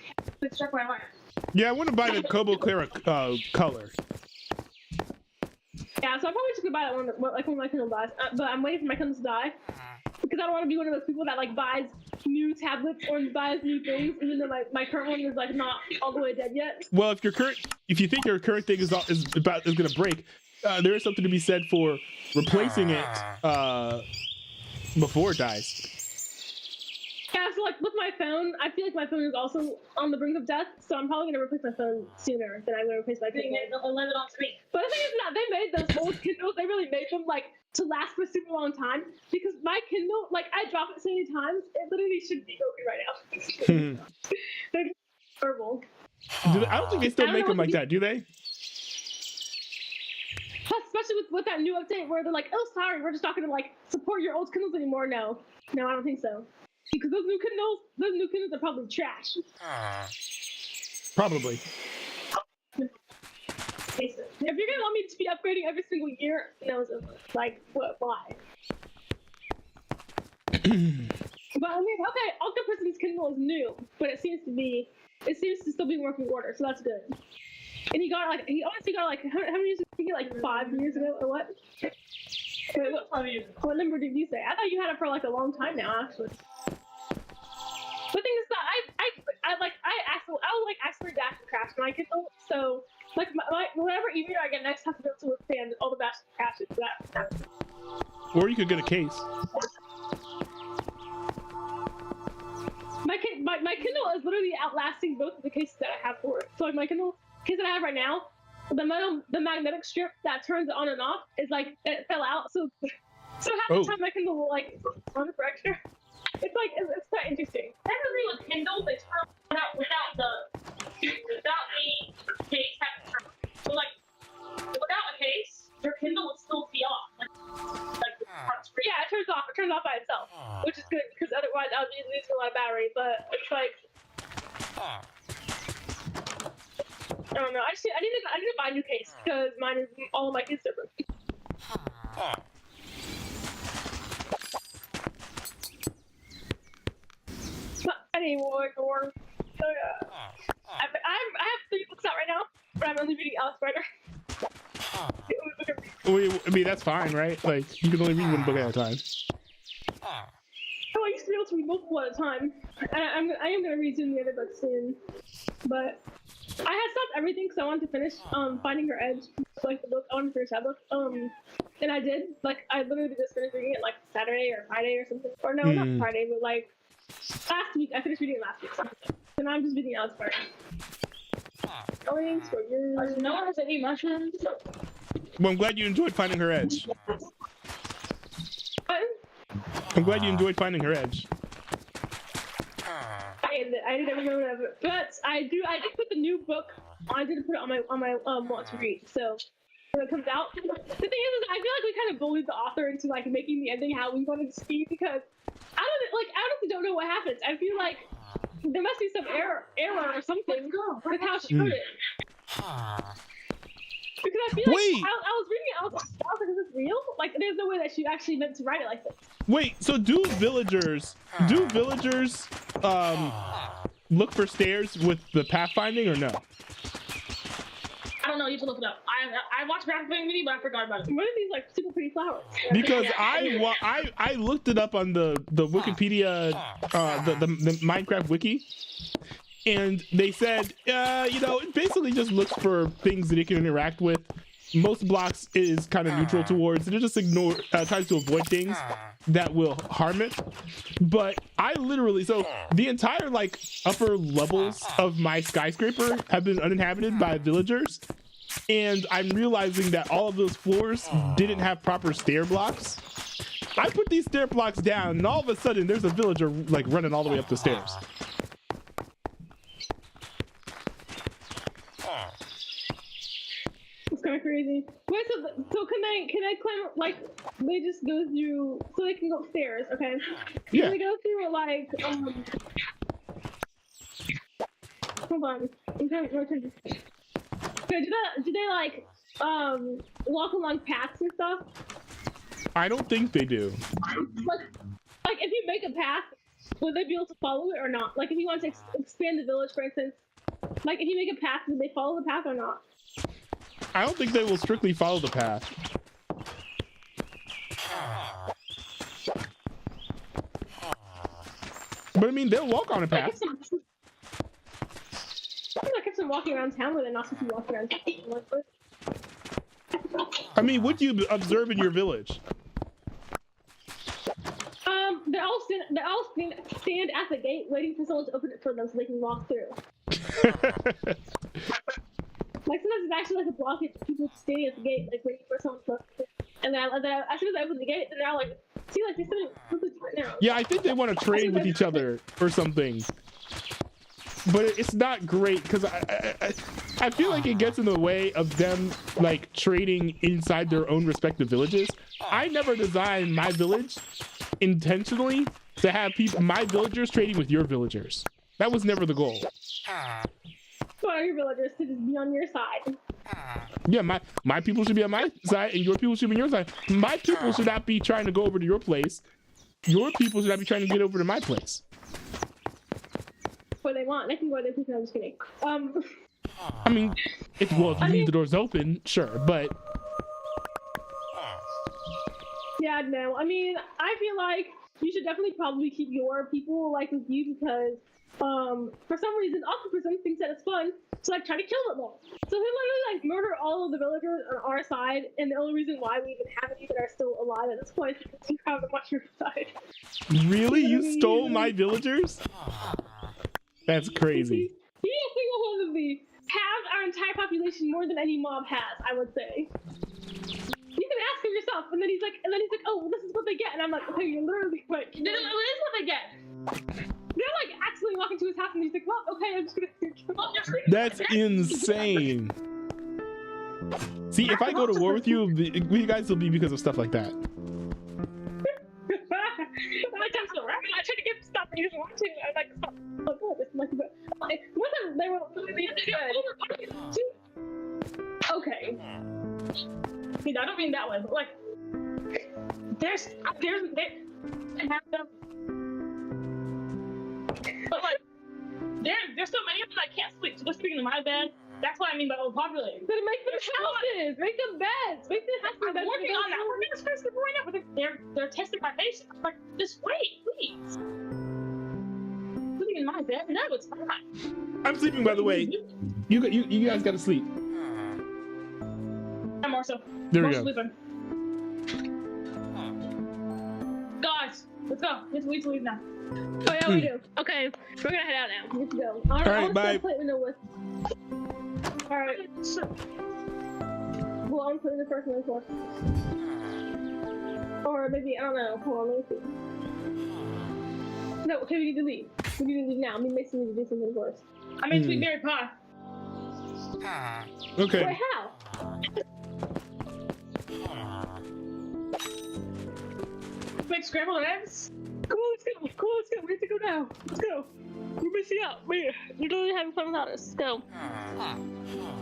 struck my heart. Yeah, I want to buy the Kobo Clear color. Yeah, so I probably should buy that one, like when my Kindle dies. But I'm waiting for my Kindle to die because I don't want to be one of those people that like buys new tablets or buys new things, even though my current one is like not all the way dead yet. Well, if you think your current thing is gonna break, there is something to be said for replacing it before it dies. Yeah, so like with my phone, I feel like my phone is also on the brink of death, so I'm probably gonna replace my phone sooner than I'm gonna replace my Kindle. They'll let it on screen. But the thing is that they made those old Kindles, they really made them like to last for a super long time, because my Kindle, like I drop it so many times, it literally should be broken right now. They're horrible. I don't think they still make them like that, do they? especially with that new update where they're like, oh, sorry, we're just not going to like support your old Kindles anymore. No, I don't think so. Because those new Kindles are probably trash. Probably. If you're gonna want me to be upgrading every single year, no, like what? Why? But I mean, okay, Octopus's Kindle is new, but it seems to still be in working order, so that's good. And he honestly got like how many years did he get? Like 5 years ago or what? Wait, what number did you say? I thought you had it for like a long time now, actually. The thing is that I actually dash and crash my Kindle, so like whatever e-reader I get next has to be able to withstand all the dash and crashes for that. Or you could get a case. My Kindle is literally outlasting both of the cases that I have for it. So like my Kindle case that I have right now, the magnetic strip that turns it on and off is like it fell out. So half the time my Kindle will like on for extra. It's like it's quite interesting. Technically, with Kindle, they turn without the case having turned. So like without a case, your Kindle would still be off. Like the front screen. Yeah, it turns off by itself, which is good because otherwise I would be losing a lot of battery. But it's like I don't know. I need to buy a new case because all of my cases are broken. Anymore, or I have 3 books out right now, but I'm only reading Alice Rider. I mean, that's fine, right? Like, you can only read one book at a time. Oh, I used to be able to read multiple at a time. I am gonna resume the other books soon, but I had stopped everything because I wanted to finish Finding Her Edge, like the book. I wanted to finish that book. And I did. Like, I literally just finished reading it like Saturday or Friday or something. Or no, not Friday, but like last week. I finished reading it last week. So now I'm just reading Alice Rider. No one has any mushrooms. Well, I'm glad you enjoyed Finding Her Edge. What? I'm glad you enjoyed Finding Her Edge. I didn't remember it, but I did put the new book. I did put it on my want to read. So when it comes out, the thing is I feel like we kind of bullied the author into like making the ending how we wanted to see because I honestly don't know what happens. I feel like there must be some error or something with how she put it. Because I feel like I was reading it, I was like, is this real? Like, there's no way that she actually meant to write it like this. Wait, so do villagers look for stairs with the pathfinding or no? I don't know. You have to look it up. I watched Pathfinding video, but I forgot about it. What are these like super pretty flowers? Because I looked it up on the Wikipedia, the Minecraft wiki, and they said, it basically just looks for things that it can interact with. Most blocks is kind of neutral towards, and it just tries to avoid things that will harm it. But I literally, so the entire like upper levels of my skyscraper have been uninhabited by villagers, and I'm realizing that all of those floors didn't have proper stair blocks. I put these stair blocks down, and all of a sudden there's a villager like running all the way up the stairs. It's kind of crazy. Wait, so can I climb, like, they just go through, so they can go upstairs, okay? Yeah. So they go through, like, hold on. I'm trying to, okay, do they, like, walk along paths and stuff? I don't think they do. Like, if you make a path, would they be able to follow it or not? Like, if you want to expand the village, for instance, like, if you make a path, would they follow the path or not? I don't think they will strictly follow the path. But I mean, they'll walk on a path. I kept them walking around town where they're not supposed to walk around town. I mean, what do you observe in your village? They all stand at the gate waiting for someone to open it for them so they can walk through. Like sometimes it's actually like a blockage of people standing at the gate, like waiting for someone to open it. And then as soon as I open the gate, they're all like, see, like they're sitting right now. Yeah, I think they want to trade with each other or something. But it's not great because I feel like it gets in the way of them like trading inside their own respective villages. I never designed my village intentionally to have my villagers trading with your villagers. That was never the goal. For your villagers to just be on your side. Yeah, my people should be on my side and your people should be on your side. My people should not be trying to go over to your place. Your people should not be trying to get over to my place. What they want. They can go there. I'm just kidding. I mean, if you leave the doors open, sure, but yeah, no. I mean, I feel like you should definitely probably keep your people like with you because for some reason, Octopus thinks that it's fun to like try to kill them all. So he literally like murder all of the villagers on our side, and the only reason why we even have any that are still alive at this point is because we have them on your side. Really? You stole my villagers? That's crazy. He single-handedly halved our entire population more than any mob has, I would say. You can ask him yourself, and then he's like, oh, well, this is what they get, and I'm like, okay, you're literally like, This is what they get. They're like actually walking to his house, and he's like, well, okay, I'm just gonna. That's insane. See, if I go to war with you guys will be because of stuff like that. I tried to get him to stop, and he doesn't want to. I like stop. One time they were good. Okay. I don't mean that way, but like, they have them. But like, there's so many of them that I can't sleep. So they're sleeping in my bed. That's what I mean by overpopulating. Then make them houses, make them beds, make them houses. I'm working on that. I'm working on this first right now, but they're testing my patience. I'm like, just wait, please. Sleeping in my bed? No, it's fine. I'm sleeping, by the way. You guys gotta sleep. I'm also. There we go. Sleeping. Guys, let's go. We have to leave now. Oh yeah, we do. Okay, we're gonna head out now. We have to go. All right, bye. All right. Well, I'm putting the first one for. Or maybe I don't know. Hold on, let me see. No, okay, we need to leave. We need to leave now. Me Mason need to do something first. I made sweet berry pie. Okay. Wait, how? Make scrambled eggs. Come on, let's go. Come on, let's go. We have to go now. Let's go. We're missing out. We're literally having fun without us. Let's go.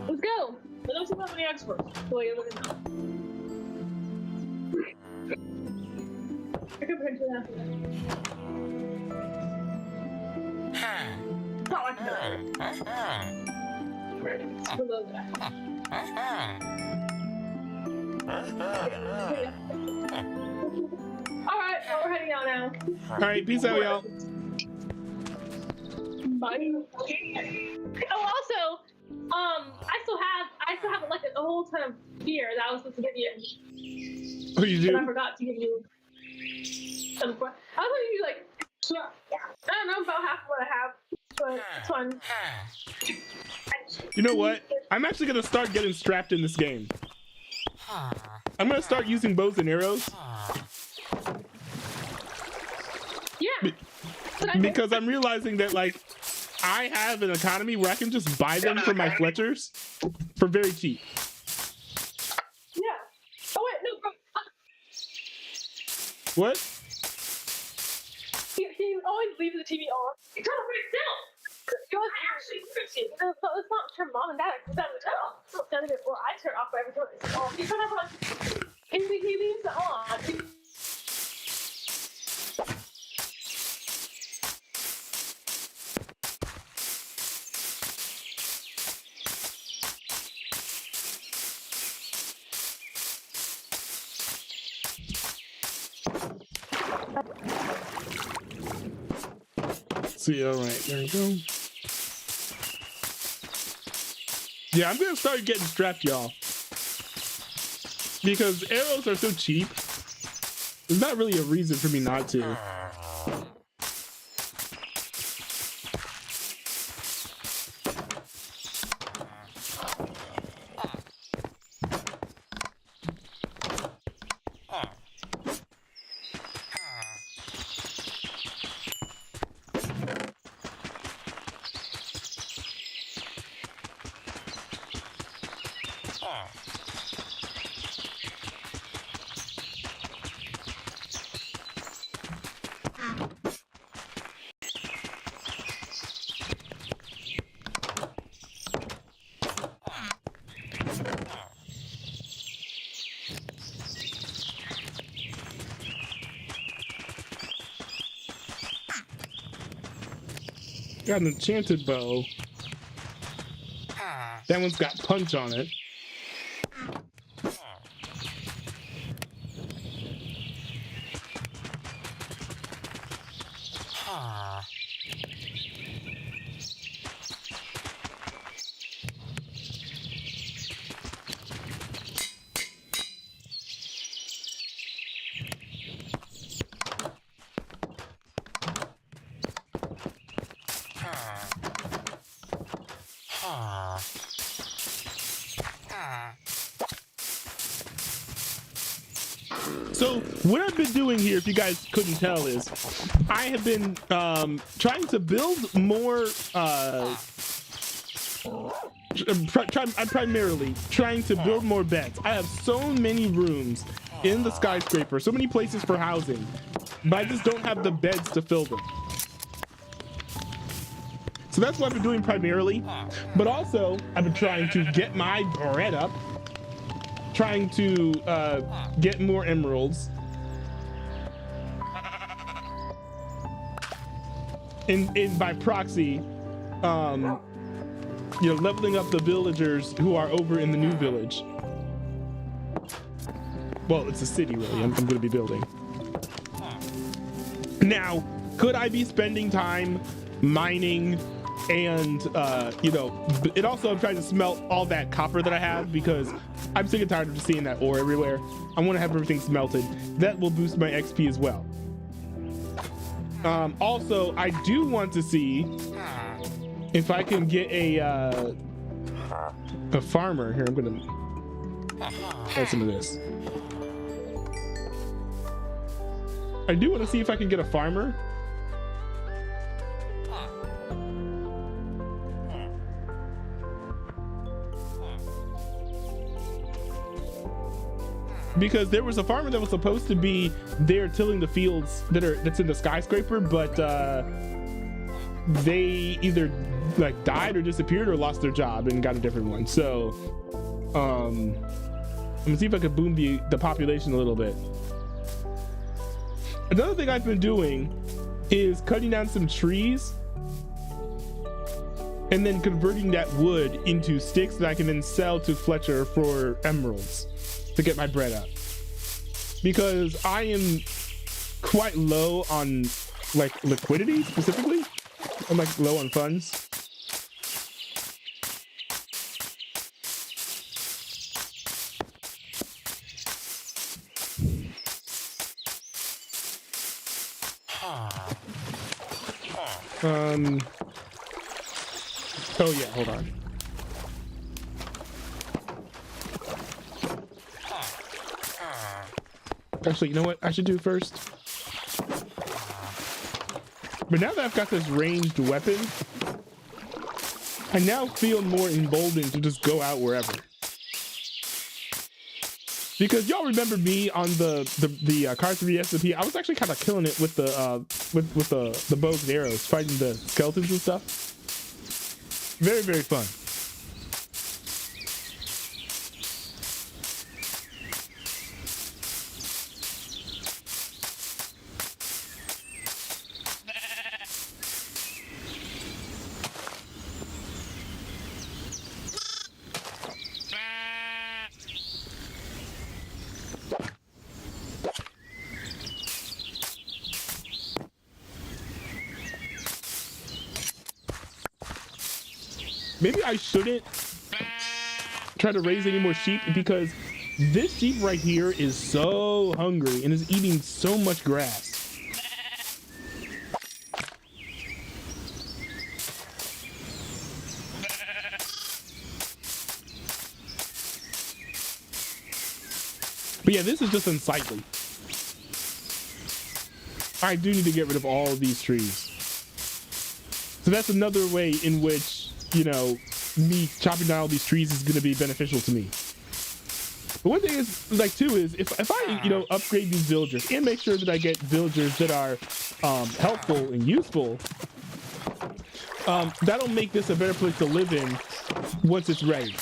Let's go. But let's see how many eggs first. Wait, look at that. I could potentially have to. Not like that. It's below that. Alright, well, we're heading out now. Alright, peace out, y'all. Bye. Oh, also, I still have like a whole ton of beer that I was supposed to give you. Oh, you And I do? forgot to give you some. I was going to give you like, I don't know about half of what I have, but it's fun. You know what? I'm actually gonna start getting strapped in this game. I'm gonna start using bows and arrows. Yeah. Because I'm realizing that like I have an economy where I can just buy them from my Fletchers for very cheap. Yeah. Oh wait, no, bro. What? He always leaves the TV on. You gotta wait still. I actually appreciate it. It's not turn mom and dad. It's turn it off. Or I turn it off every time it's off. He turns it on. And he leaves it on. See, all right, there you go. Yeah, I'm gonna start getting strapped, y'all. Because arrows are so cheap. There's not really a reason for me not to. Got an enchanted bow. That one's got punch on it. So what I've been doing here, if you guys couldn't tell, is I have been trying to build more. I'm primarily trying to build more beds. I have so many rooms in the skyscraper, so many places for housing, but I just don't have the beds to fill them. So that's what I've been doing primarily. But also, I've been trying to get my bread up, trying to get more emeralds, and by proxy, leveling up the villagers who are over in the new village. Well, it's a city, really. I'm going to be building. Now, could I be spending time mining? And it also, I'm trying to smelt all that copper that I have, because I'm sick and tired of just seeing that ore everywhere. I want to have everything smelted. That will boost my XP as well. Also, I do want to see if I can get a farmer. Here, I'm gonna listen to this. I do want to see if I can get a farmer. Because there was a farmer that was supposed to be there tilling the fields that's in the skyscraper, but they either like died or disappeared or lost their job and got a different one. So I'm gonna see if I can boom the population a little bit. Another thing I've been doing is cutting down some trees and then converting that wood into sticks that I can then sell to Fletcher for emeralds to get my bread up, because I am quite low on like liquidity specifically. I'm like low on funds. Oh yeah, hold on. Actually, you know what I should do first? But now that I've got this ranged weapon, I now feel more emboldened to just go out wherever. Because y'all remember me on the Car 3 SMP, I was actually kind of killing it with the bows and arrows, fighting the skeletons and stuff. Very, very fun. Maybe I shouldn't try to raise any more sheep, because this sheep right here is so hungry and is eating so much grass. But yeah, this is just unsightly. I do need to get rid of all of these trees. So that's another way in which, you know, me chopping down all these trees is going to be beneficial to me. But one thing is, like, too, is if I, you know, upgrade these villagers and make sure that I get villagers that are helpful and useful, that'll make this a better place to live in once it's ready.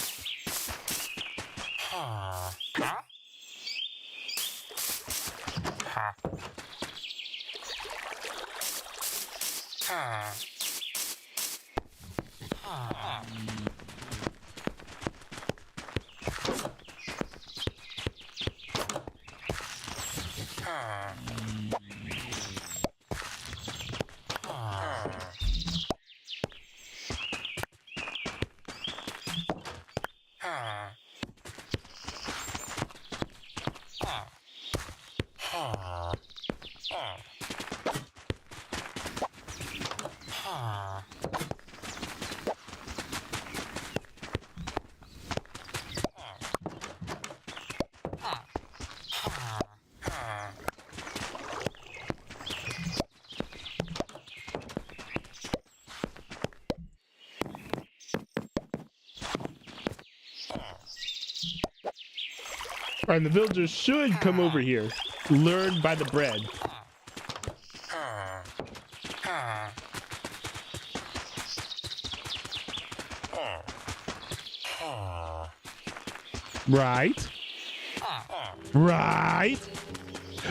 All right, the villagers should come over here, learn by the bread. Right. Right.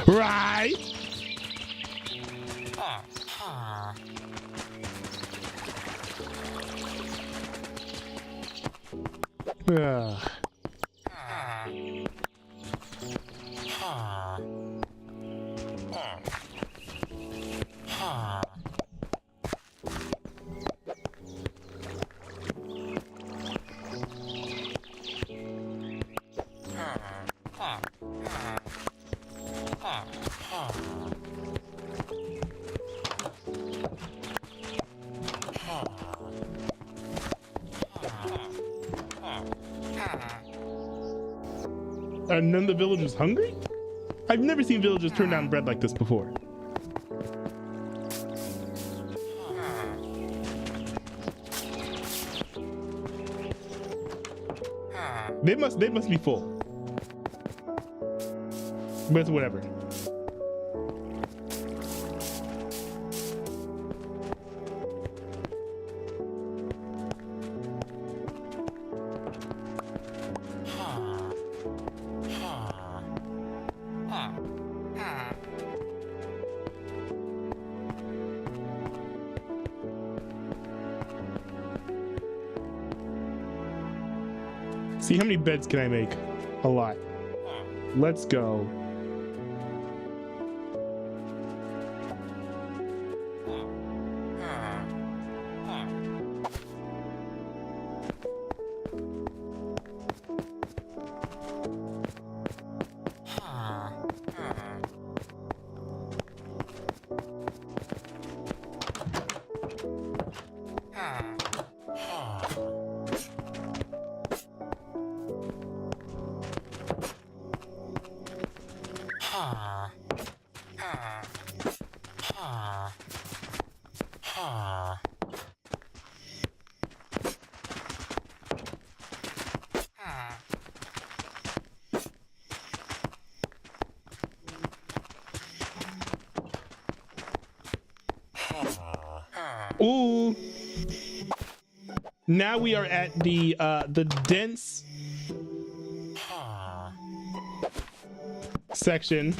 Right. Ugh. Are none of the villagers hungry? I've never seen villagers turn down bread like this before. They must be full. But it's whatever. See, how many beds can I make? A lot. Let's go. Ooh. Now we are at the dense section.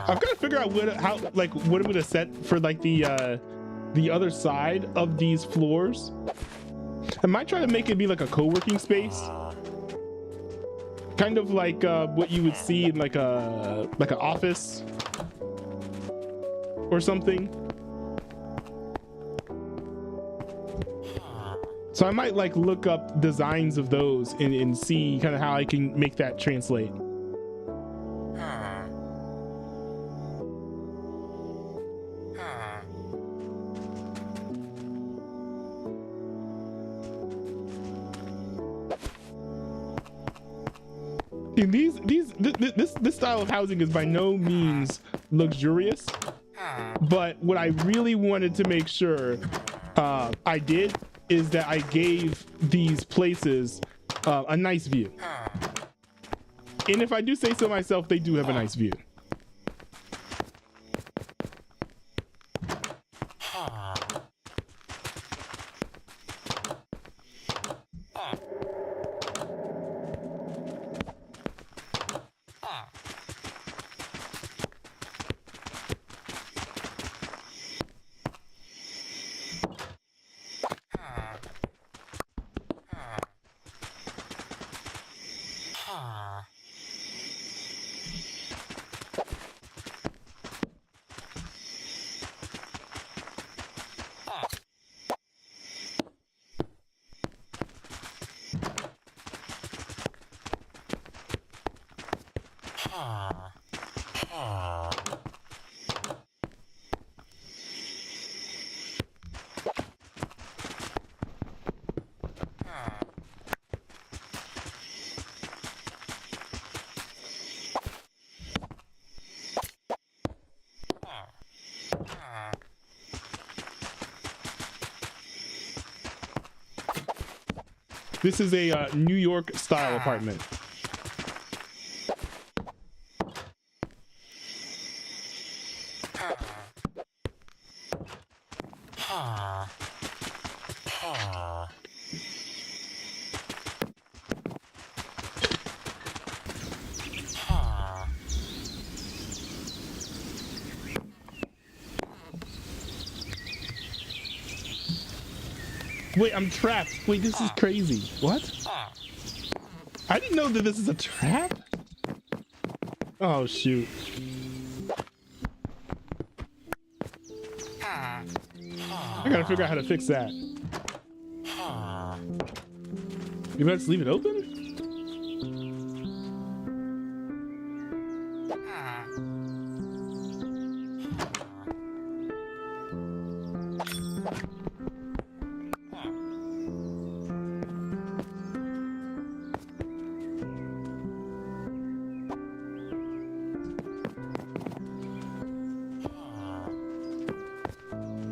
I've got to figure out what I'm gonna set for like the other side of these floors. I might try to make it be like a co-working space, kind of like what you would see in like an office or something. So I might like look up designs of those and see kind of how I can make that translate. And this style of housing is by no means luxurious, but what I really wanted to make sure I did is that I gave these places a nice view. And if I do say so myself, they do have a nice view. This is a New York style apartment. Wait, I'm trapped. Wait, this is crazy. What? I didn't know that this is a trap. Oh, shoot. I gotta figure out how to fix that. You better just leave it open?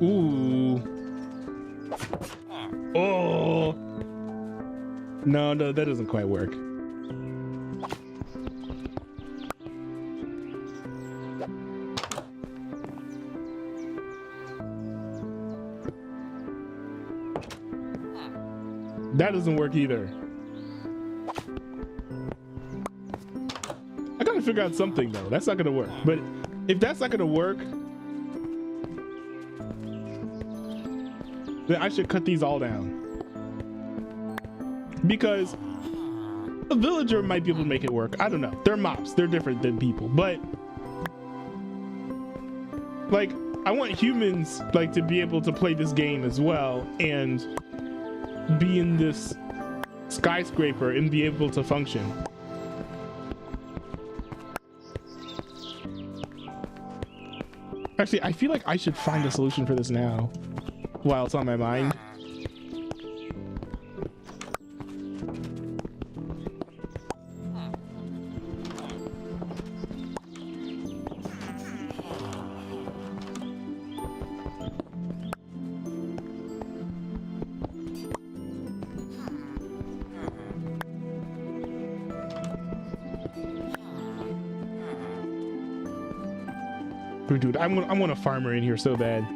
Ooh. Oh. No, that doesn't quite work. That doesn't work either. I gotta figure out something though. That's not gonna work. But if that's not gonna work, then I should cut these all down. Because a villager might be able to make it work. I don't know. They're mobs. They're different than people. But like, I want humans like to be able to play this game as well and be in this skyscraper and be able to function. Actually, I feel like I should find a solution for this now while it's on my mind. Dude, I want a farmer in here so bad.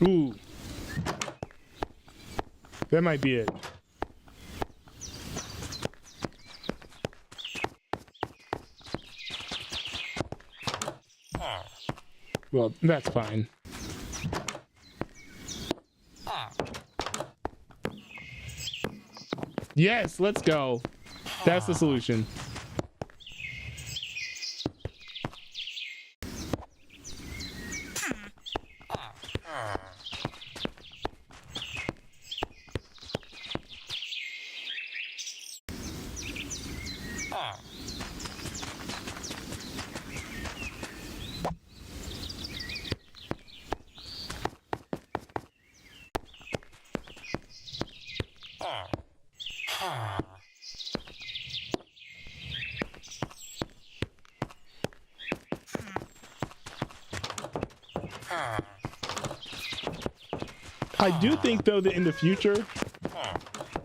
Ooh. That might be it. Well, that's fine. Yes, let's go. That's the solution. I do think though that in the future,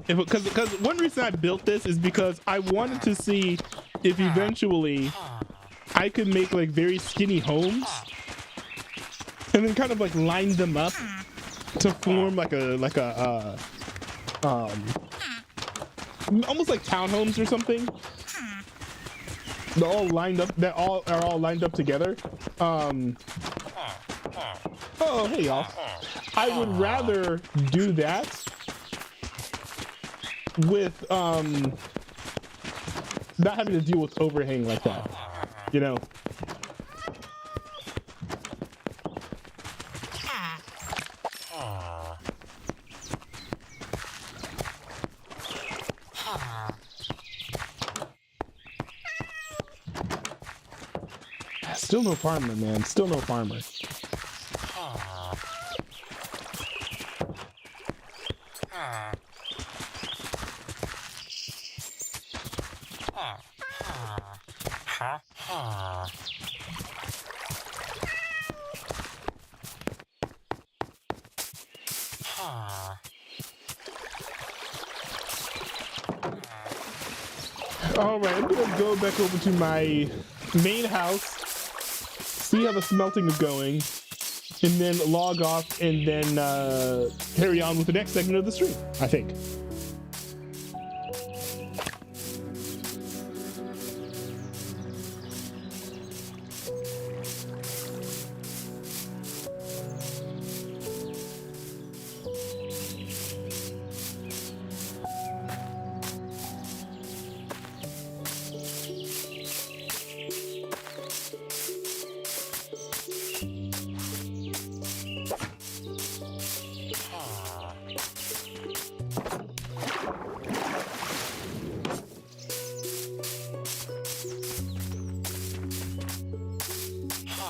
because one reason I built this is because I wanted to see if eventually I could make like very skinny homes and then kind of like line them up to form like a almost like townhomes or something. They're all lined up. That all are all lined up together. Oh, hey y'all. I would rather do that with not having to deal with overhang like that, you know. Still no farmer, man. Still no farmer. All right, I'm gonna go back over to my main house, see how the smelting is going, and then log off and then carry on with the next segment of the stream, I think.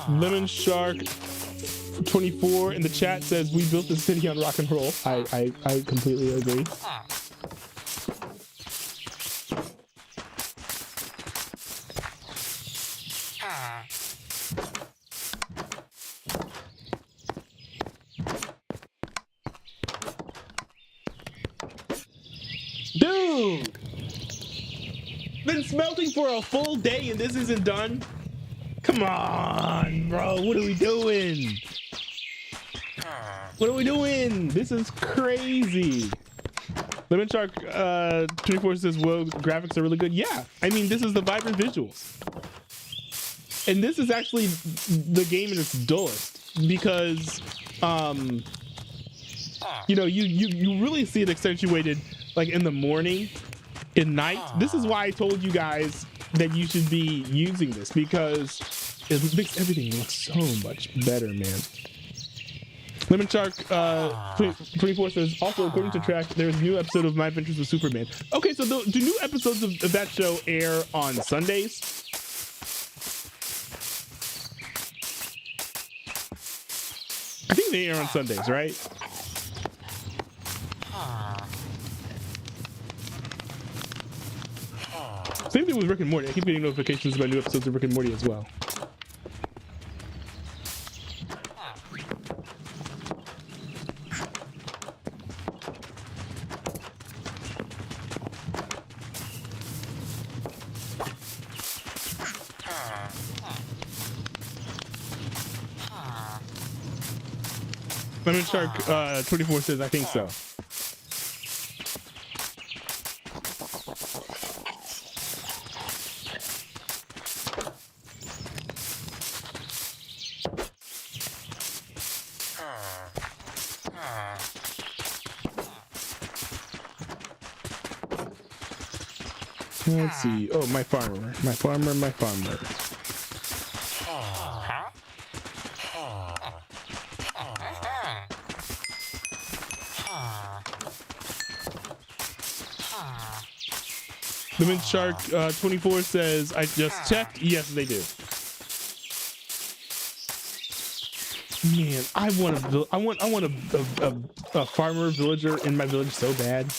Lemon Shark 24 in the chat says we built the city on rock and roll. I completely agree. Dude! Been smelting for a full day and this isn't done? Come on, bro. What are we doing? What are we doing? This is crazy. Lemon Shark 24 says, well, graphics are really good. Yeah, I mean, this is the vibrant visuals. And this is actually the game in its dullest because, you know, you really see it accentuated like in the morning, at night. This is why I told you guys that you should be using this because it makes everything look so much better, man. Lemon Shark 24 says, also according to track, there's a new episode of My Adventures with Superman. Okay, so do new episodes of that show air on Sundays? I think they air on Sundays, right? Same thing with Rick and Morty. I keep getting notifications about new episodes of Rick and Morty as well. Lemon Shark 24 says, I think so. Let's see. Oh, my farmer. My farmer, my farmer. Lemon Shark 24 says, I just checked. Yes, they do. Man, I want a farmer villager in my village so bad.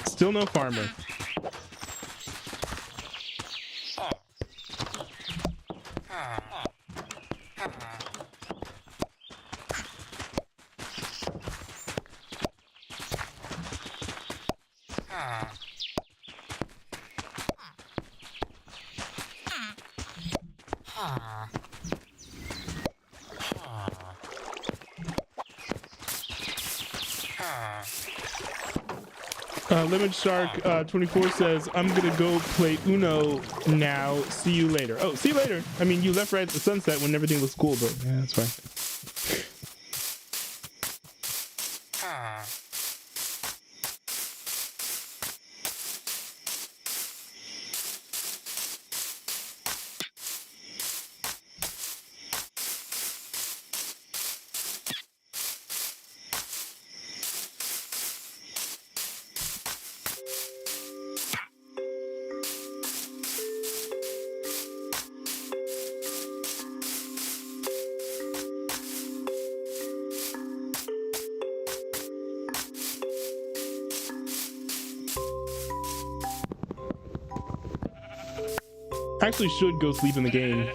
Still no farmer. Lemon Shark 24 says, I'm gonna go play Uno now. See you later. Oh, see you later. I mean, you left right at the sunset when everything was cool, but yeah, that's fine. I actually should go sleep in the game.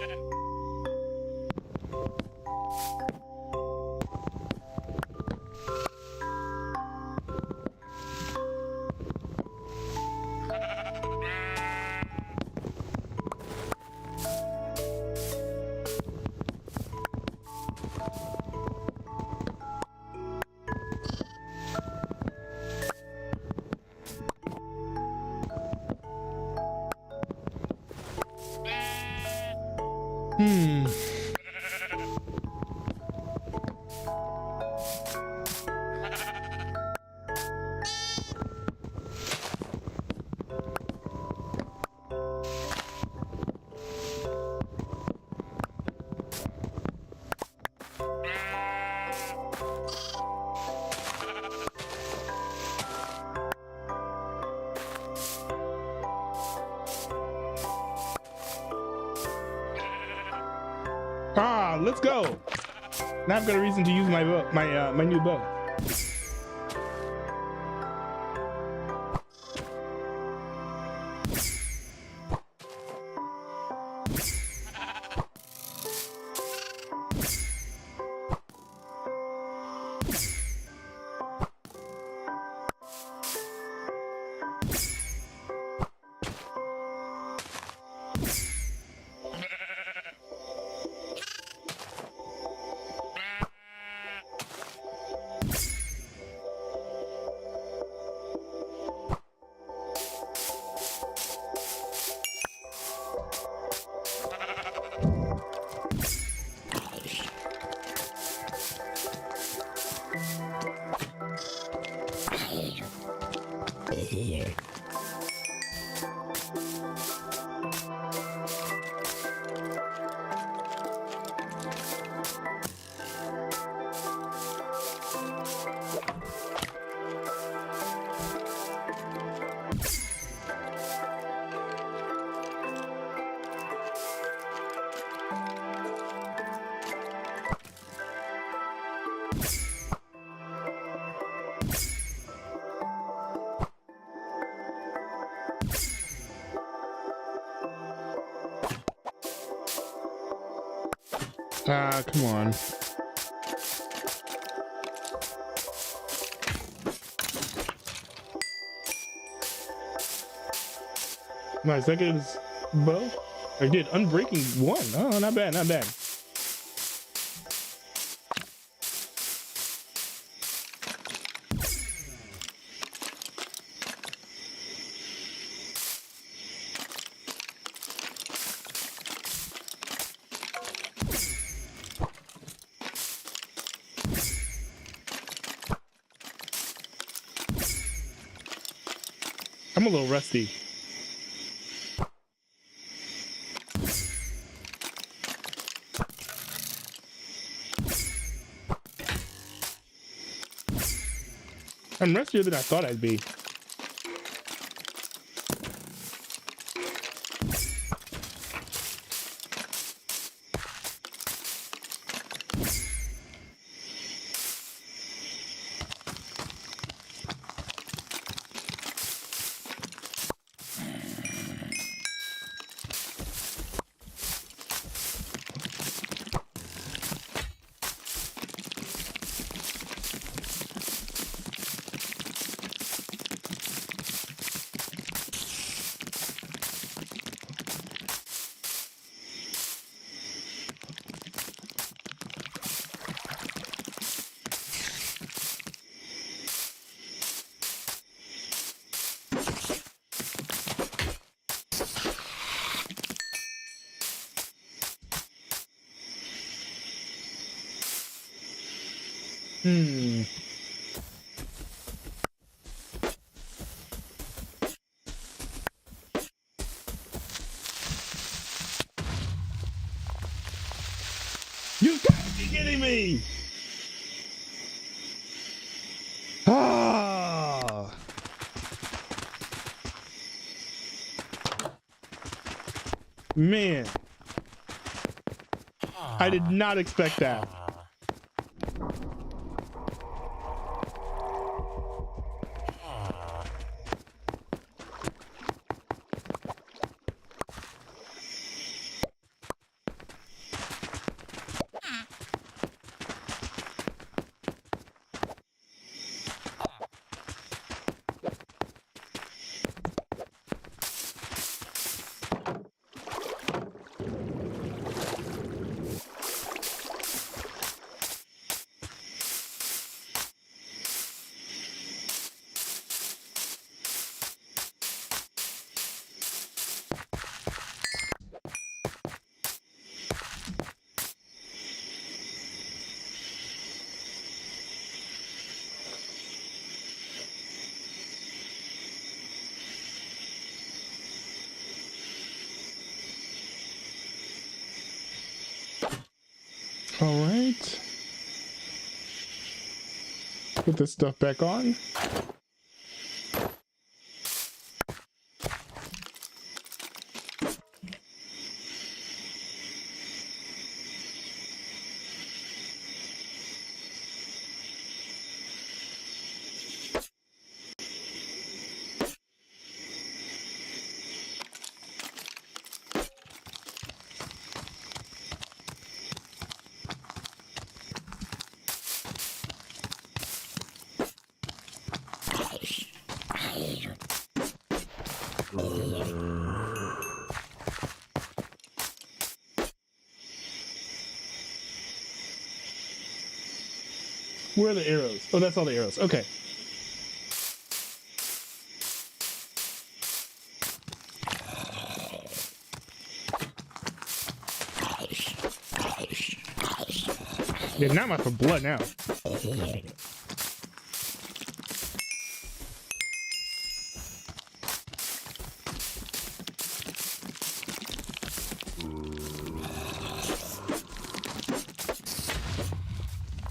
Ah, let's go. Now I've got a reason to use my bow, my new bow. Ah, come on. My second is bow. I did unbreaking 1. Oh, not bad, not bad. I'm a little rusty. I'm rustier than I thought I'd be. Hmm. You gotta be kidding me! Ah! Man. I did not expect that. All right. Put this stuff back on. Where are the arrows? Oh, that's all the arrows. Okay. Yeah, now I'm out for blood now.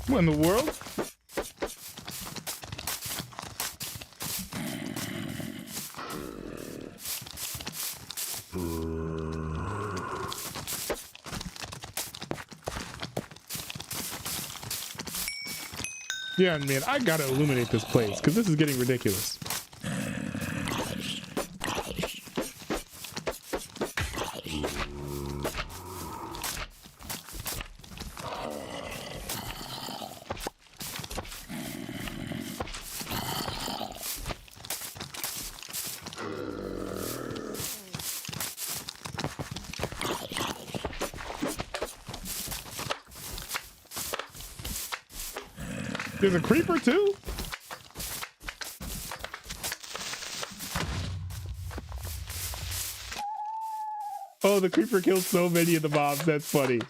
What in the world? Yeah, man, I gotta illuminate this place because this is getting ridiculous. There's a creeper too? Oh, the creeper killed so many of the mobs. That's funny.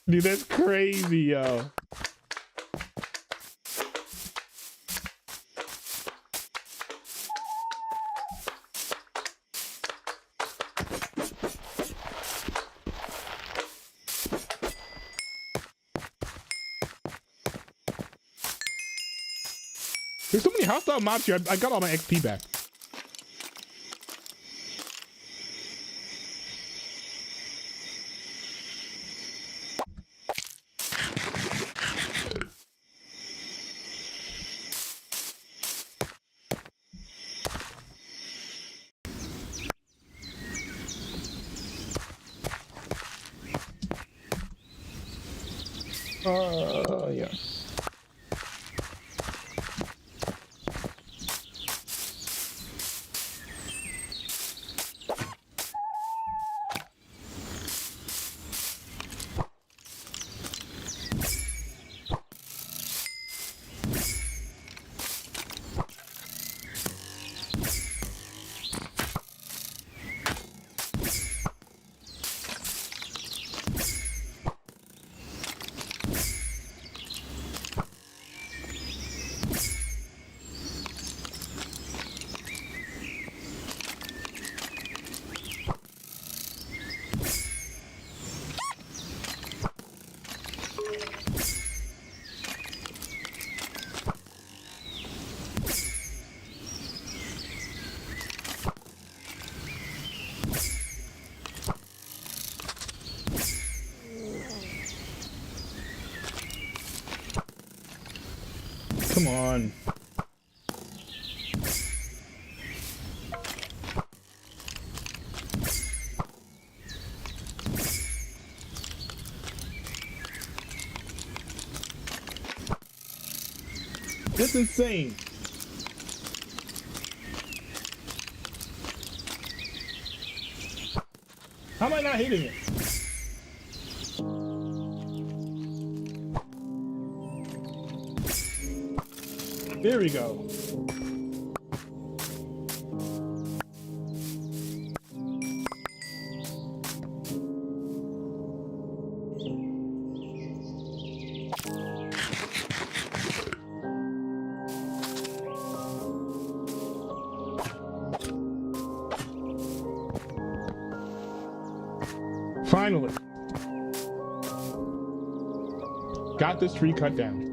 Dude, that's crazy, yo. There's so many hostile mobs here. I got all my XP back. Yeah. Come on. That's insane. How am I not hitting it? There we go. Finally. Got this tree cut down.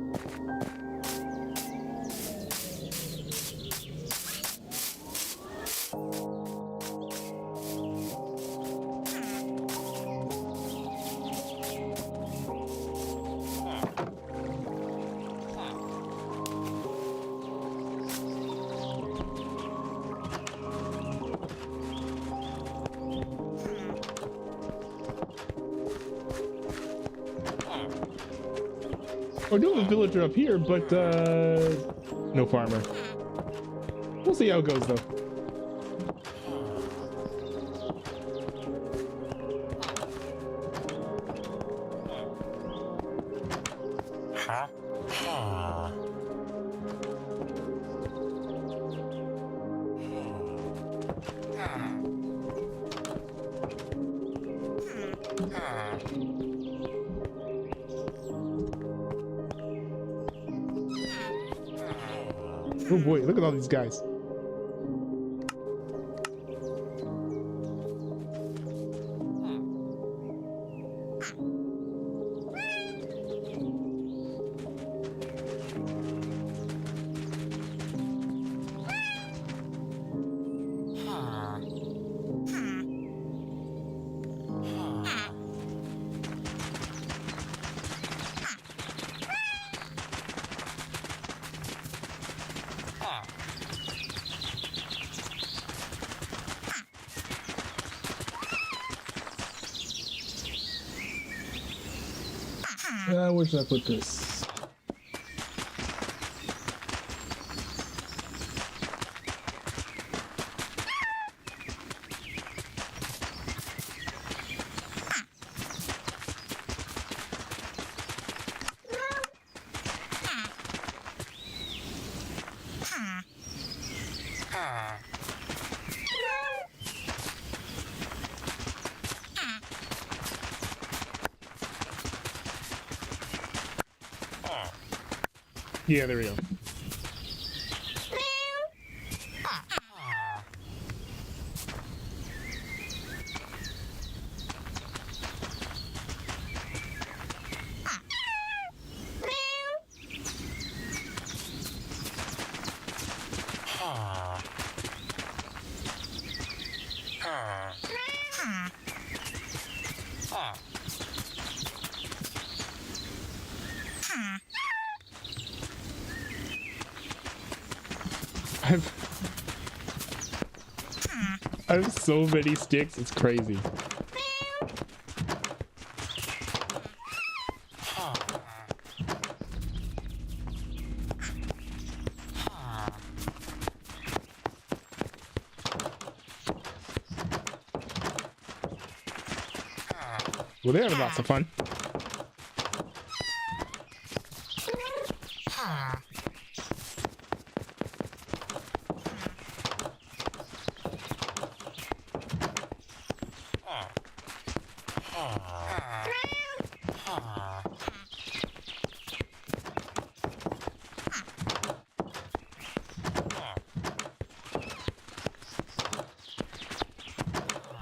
We're doing a villager up here, but no farmer. We'll see how it goes though. Oh boy, look at all these guys. Where should I put this? Yeah, there we go. I have so many sticks, it's crazy. Well, they're having lots of fun.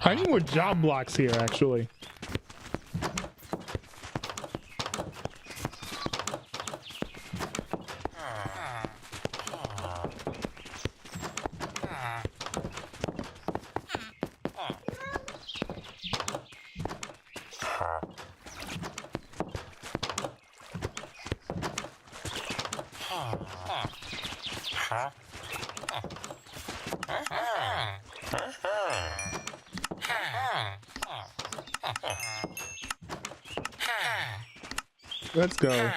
I need more job blocks here, actually. Let's go.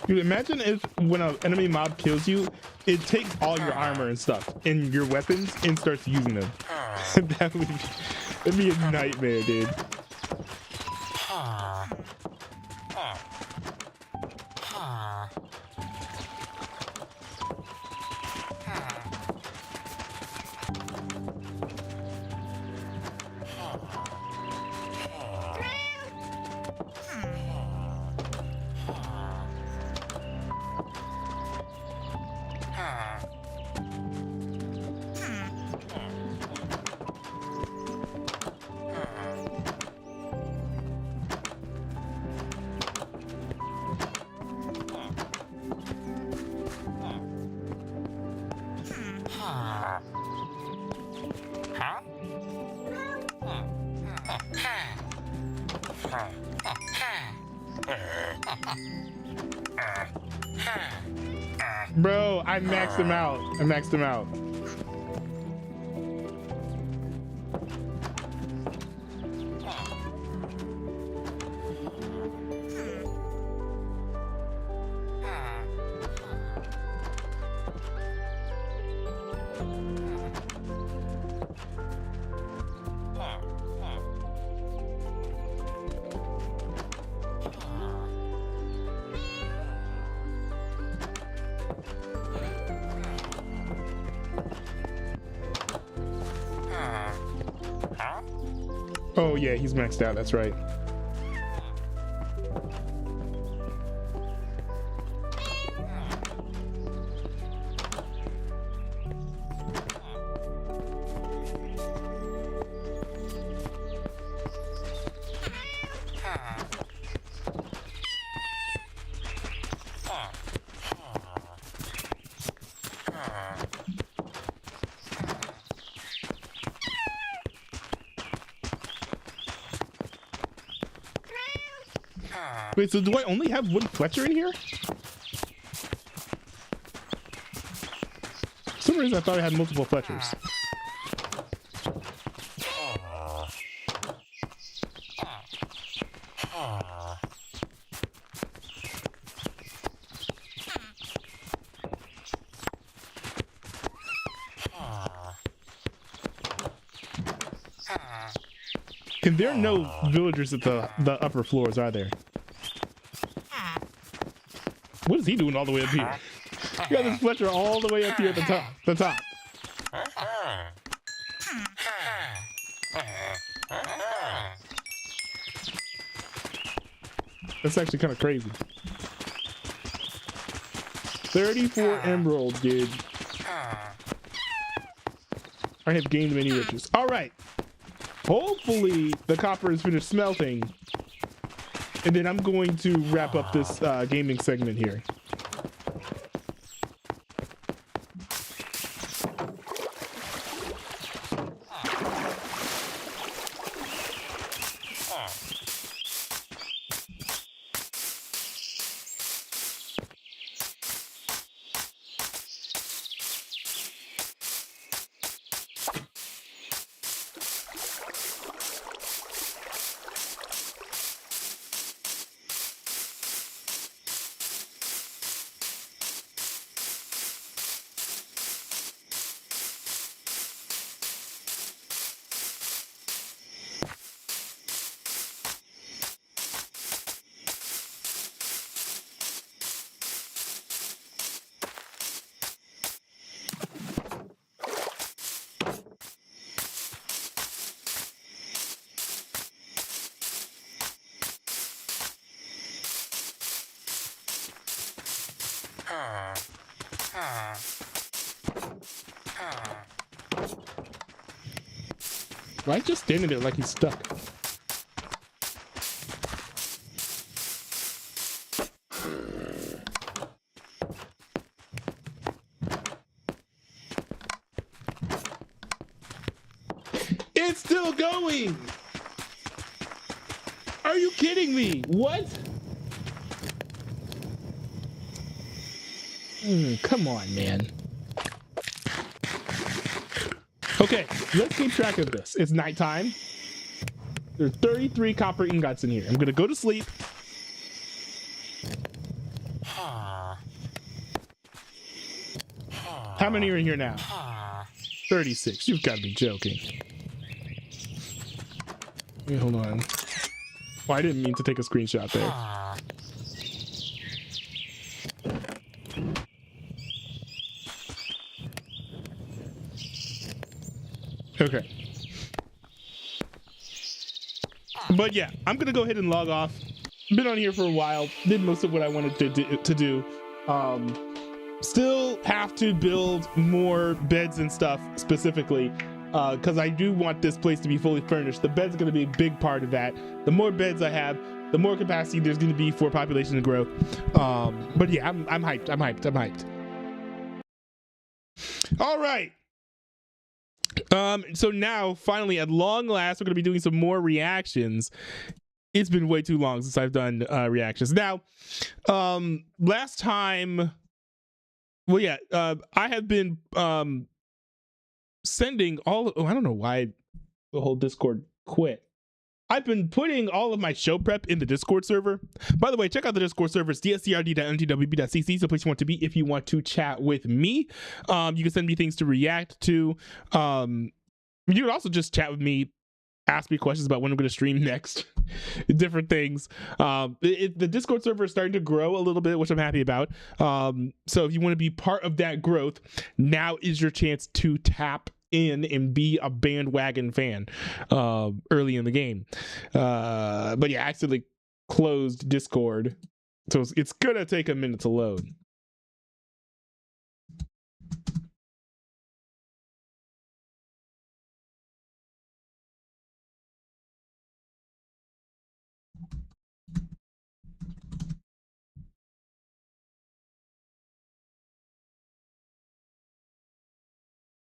Dude, imagine if when an enemy mob kills you, it takes all your armor and stuff and your weapons and starts using them. That'd be a nightmare, dude. Bro, I maxed him out. I maxed him out. Oh yeah, he's maxed out, that's right. Wait, so do I only have one Fletcher in here? For some reason I thought I had multiple Fletchers. And there are no villagers at the upper floors, are there? What is he doing all the way up here? You got this Fletcher all the way up here at the top. That's actually kind of crazy. 34 emerald, dude. I have gained many riches. All right. Hopefully the copper is finished smelting. And then I'm going to wrap up this gaming segment here. Why just standing there like he's stuck? It's still going! Are you kidding me? What? Come on, man. Okay, let's keep track of this. It's nighttime. There's 33 copper ingots in here. I'm gonna go to sleep. How many are in here now? 36. You've got to be joking. Wait, hold on. Oh, I didn't mean to take a screenshot there. Okay. But yeah, I'm gonna go ahead and log off. Been on here for a while, did most of what I wanted to do. Still have to build more beds and stuff specifically, because I do want this place to be fully furnished. The bed's gonna be a big part of that. The more beds I have, the more capacity there's gonna be for population growth. But yeah, I'm hyped. All right. So now finally at long last we're gonna be doing some more reactions. It's been way too long since I've done reactions. Now last time, well, yeah, I have been sending all, I don't know why the whole Discord quit. I've been putting all of my show prep in the Discord server. By the way, check out the Discord server. It's dscrd.mtwb.cc. It's the place you want to be if you want to chat with me. You can send me things to react to. You can also just chat with me, ask me questions about when I'm going to stream next, different things. The Discord server is starting to grow a little bit, which I'm happy about. So if you want to be part of that growth, now is your chance to tap in and be a bandwagon fan early in the game. But yeah, I accidentally closed Discord, so it's gonna take a minute to load.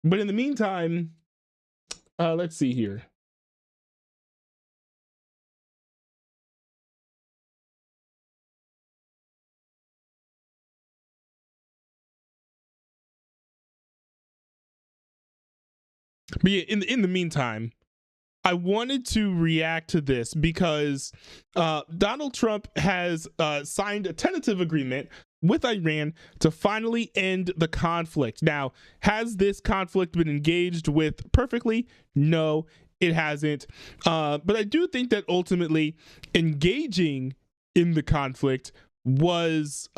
But in the meantime, let's see here. But yeah, in the meantime, I wanted to react to this because Donald Trump has signed a tentative agreement with Iran to finally end the conflict. Now, has this conflict been engaged with perfectly? No, it hasn't. But I do think that ultimately engaging in the conflict was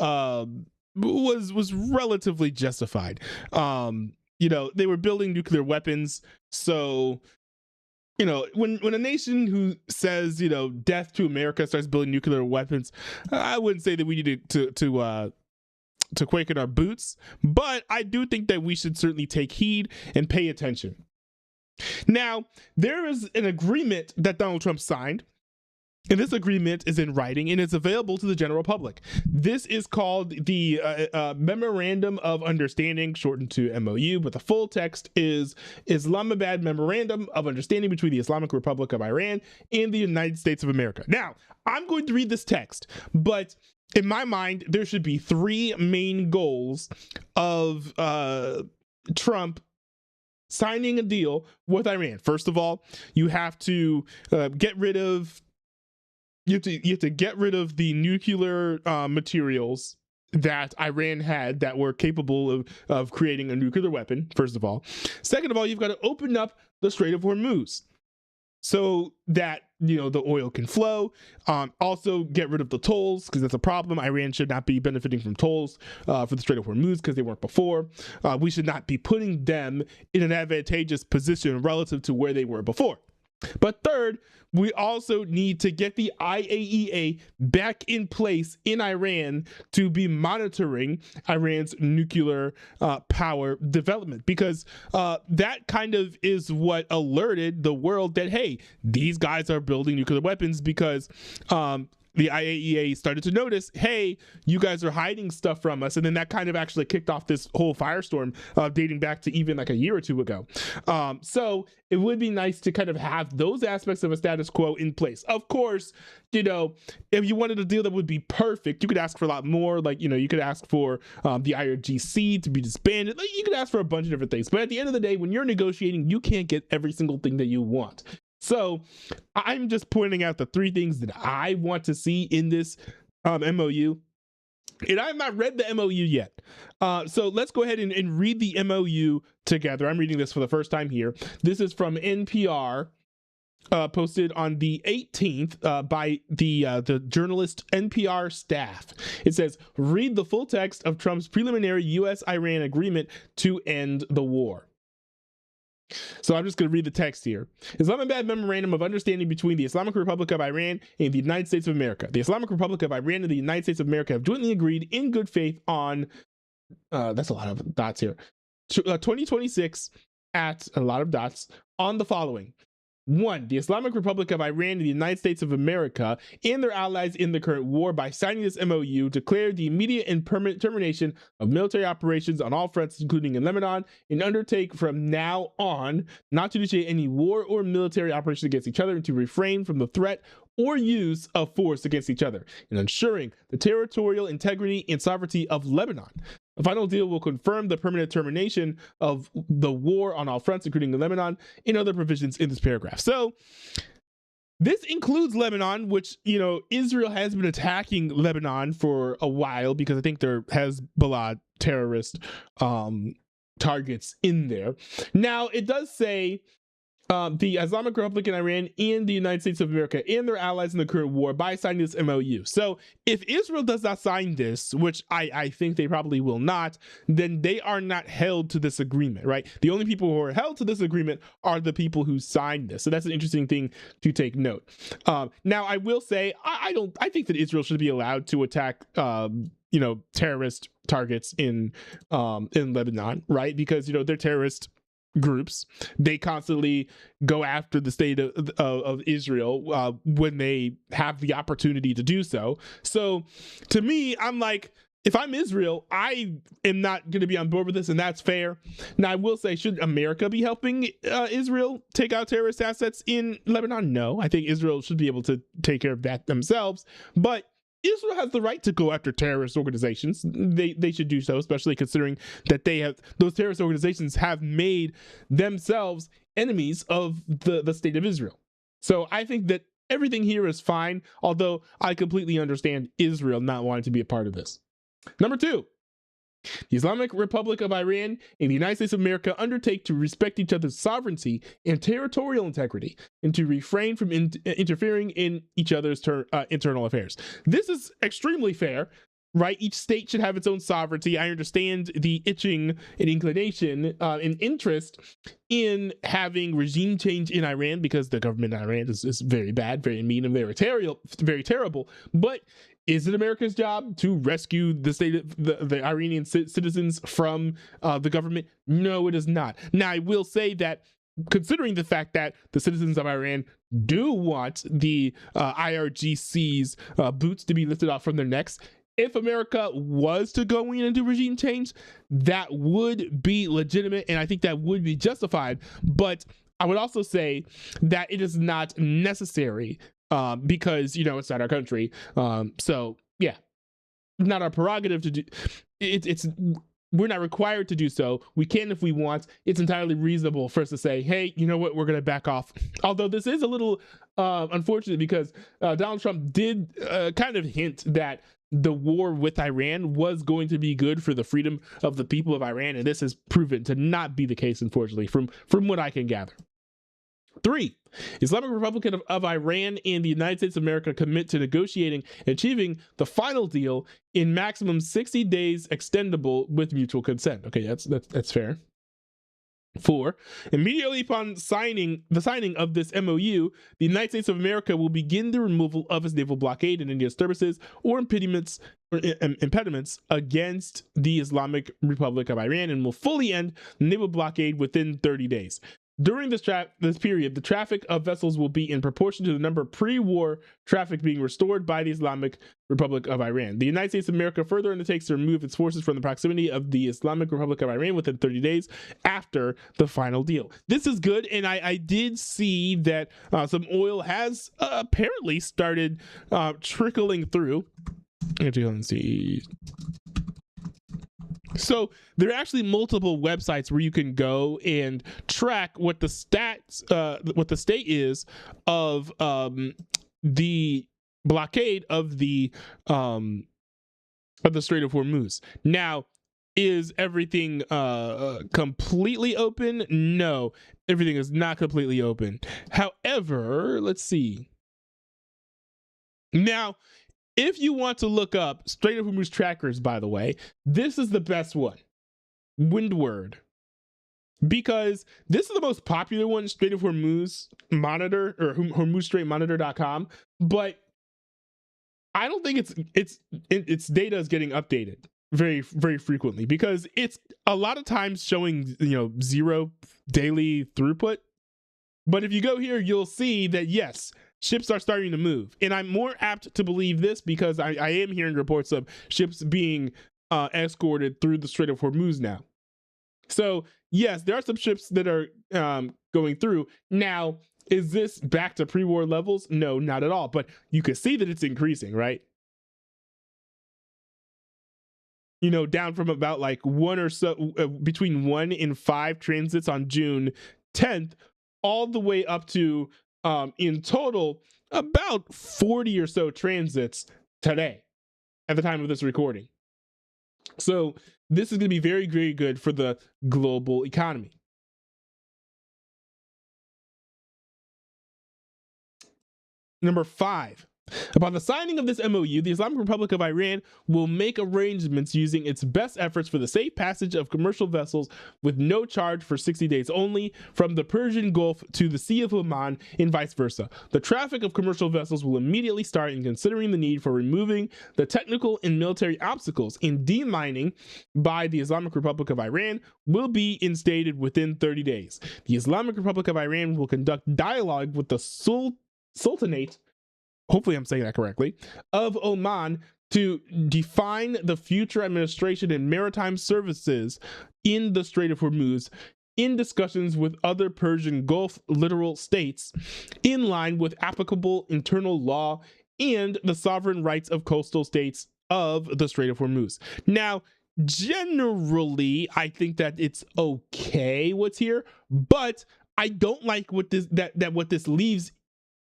relatively justified. They were building nuclear weapons, so when a nation who says death to America starts building nuclear weapons, I wouldn't say that we need to quake in our boots, but I do think that we should certainly take heed and pay attention. Now, there is an agreement that Donald Trump signed, and this agreement is in writing and it's available to the general public. This is called the Memorandum of Understanding, shortened to MOU, but the full text is Islamabad Memorandum of Understanding between the Islamic Republic of Iran and the United States of America. Now, I'm going to read this text, but in my mind, there should be three main goals of Trump signing a deal with Iran. First of all, you have to get rid of the nuclear materials that Iran had that were capable of creating a nuclear weapon, first of all. Second of all, you've got to open up the Strait of Hormuz so that the oil can flow. Also get rid of the tolls, because that's a problem. Iran should not be benefiting from tolls for the Strait of Hormuz because they weren't before. We should not be putting them in an advantageous position relative to where they were before. But third, we also need to get the IAEA back in place in Iran to be monitoring Iran's nuclear power development, because that kind of is what alerted the world that, hey, these guys are building nuclear weapons, because the IAEA started to notice, hey, you guys are hiding stuff from us. And then that kind of actually kicked off this whole firestorm dating back to even like a year or two ago. So it would be nice to kind of have those aspects of a status quo in place. Of course, if you wanted a deal that would be perfect, you could ask for a lot more. Like, you could ask for the IRGC to be disbanded. Like, you could ask for a bunch of different things. But at the end of the day, when you're negotiating, you can't get every single thing that you want. So I'm just pointing out the three things that I want to see in this MOU. And I have not read the MOU yet. So let's go ahead and read the MOU together. I'm reading this for the first time here. This is from NPR, posted on the 18th by the journalist NPR staff. It says, read the full text of Trump's preliminary U.S.-Iran agreement to end the war. So I'm just going to read the text here. Islamabad Memorandum of Understanding between the Islamic Republic of Iran and the United States of America. The Islamic Republic of Iran and the United States of America have jointly agreed in good faith on, that's a lot of dots here, 2026 at a lot of dots on the following. 1. The Islamic Republic of Iran and the United States of America and their allies in the current war, by signing this MOU, declare the immediate and permanent termination of military operations on all fronts, including in Lebanon, and undertake from now on not to initiate any war or military operations against each other, and to refrain from the threat or use of force against each other, and ensuring the territorial integrity and sovereignty of Lebanon. The final deal will confirm the permanent termination of the war on all fronts, including in Lebanon, and other provisions in this paragraph. So this includes Lebanon, which, Israel has been attacking Lebanon for a while, because I think there has Hezbollah terrorist targets in there. Now, it does say the Islamic Republic and Iran and the United States of America and their allies in the current war by signing this MOU. So if Israel does not sign this, which I think they probably will not, then they are not held to this agreement, right? The only people who are held to this agreement are the people who signed this. So that's an interesting thing to take note. Now, I will say, I think that Israel should be allowed to attack terrorist targets in Lebanon, right? Because they're terrorist groups. They constantly go after the state of Israel when they have the opportunity to do so. So to me, I'm like, if I'm Israel, I am not going to be on board with this, and that's fair. Now, I will say, should America be helping Israel take out terrorist assets in Lebanon? No, I think Israel should be able to take care of that themselves. But Israel has the right to go after terrorist organizations. They should do so, especially considering that those terrorist organizations have made themselves enemies of the state of Israel. So I think that everything here is fine, although I completely understand Israel not wanting to be a part of this. Number 2, The Islamic Republic of Iran and the United States of America undertake to respect each other's sovereignty and territorial integrity and to refrain from interfering in each other's internal affairs. This is extremely fair, right? Each state should have its own sovereignty. I understand the itching and inclination and interest in having regime change in Iran because the government in Iran is very bad, very mean, and very terrible. But is it America's job to rescue the Iranian citizens from the government? No, it is not. Now, I will say that considering the fact that the citizens of Iran do want the IRGC's boots to be lifted off from their necks, if America was to go in and do regime change, that would be legitimate, and I think that would be justified. But I would also say that it is not necessary because, it's not our country. So, yeah, not our prerogative to do. We're not required to do so. We can if we want. It's entirely reasonable for us to say, hey, you know what, we're going to back off. Although this is a little unfortunate because Donald Trump did kind of hint that the war with Iran was going to be good for the freedom of the people of Iran, and this has proven to not be the case, unfortunately, from what I can gather. 3. Islamic Republic of Iran and the United States of America commit to negotiating and achieving the final deal in maximum 60 days extendable with mutual consent. Okay, that's fair. 4. Immediately upon the signing of this MOU, the United States of America will begin the removal of its naval blockade and any disturbances or impediments against the Islamic Republic of Iran and will fully end the naval blockade within 30 days. During this period, the traffic of vessels will be in proportion to the number of pre-war traffic being restored by the Islamic Republic of Iran. The United States of America further undertakes to remove its forces from the proximity of the Islamic Republic of Iran within 30 days after the final deal. This is good, and I did see that some oil has apparently started trickling through. Let's see. So there are actually multiple websites where you can go and track what the state is of the blockade of the Strait of Hormuz. Now, is everything completely open? No, everything is not completely open. However, let's see. Now, if you want to look up Strait of Hormuz trackers, by the way, this is the best one, Windward, because this is the most popular one, Strait of Hormuz Monitor or HormuzStraitMonitor.com, but I don't think its data is getting updated very, very frequently because it's a lot of times showing 0 daily throughput. But if you go here, you'll see that yes, ships are starting to move. And I'm more apt to believe this because I am hearing reports of ships being escorted through the Strait of Hormuz now. So yes, there are some ships that are going through. Now, is this back to pre-war levels? No, not at all. But you can see that it's increasing, right? Down from about like one or so, between 1 and 5 transits on June 10th, all the way up to in total about 40 or so transits today at the time of this recording. So this is going to be very, very good for the global economy. Number 5. Upon the signing of this MOU, the Islamic Republic of Iran will make arrangements using its best efforts for the safe passage of commercial vessels with no charge for 60 days only from the Persian Gulf to the Sea of Oman and vice versa. The traffic of commercial vessels will immediately start in considering the need for removing the technical and military obstacles in demining by the Islamic Republic of Iran will be instated within 30 days. The Islamic Republic of Iran will conduct dialogue with the Sultanate, hopefully I'm saying that correctly, of Oman to define the future administration and maritime services in the Strait of Hormuz in discussions with other Persian Gulf littoral states in line with applicable internal law and the sovereign rights of coastal states of the Strait of Hormuz. Now, generally, I think that it's okay what's here, but I don't like what this leaves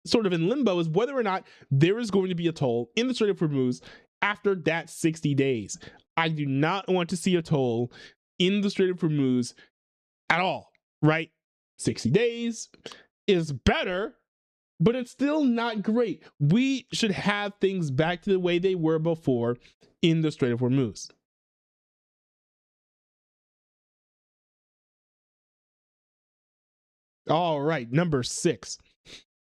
sort of in limbo is whether or not there is going to be a toll in the Strait of Hormuz after that 60 days. I do not want to see a toll in the Strait of Hormuz at all, right? 60 days is better, but it's still not great. We should have things back to the way they were before in the Strait of Hormuz. All right, number 6.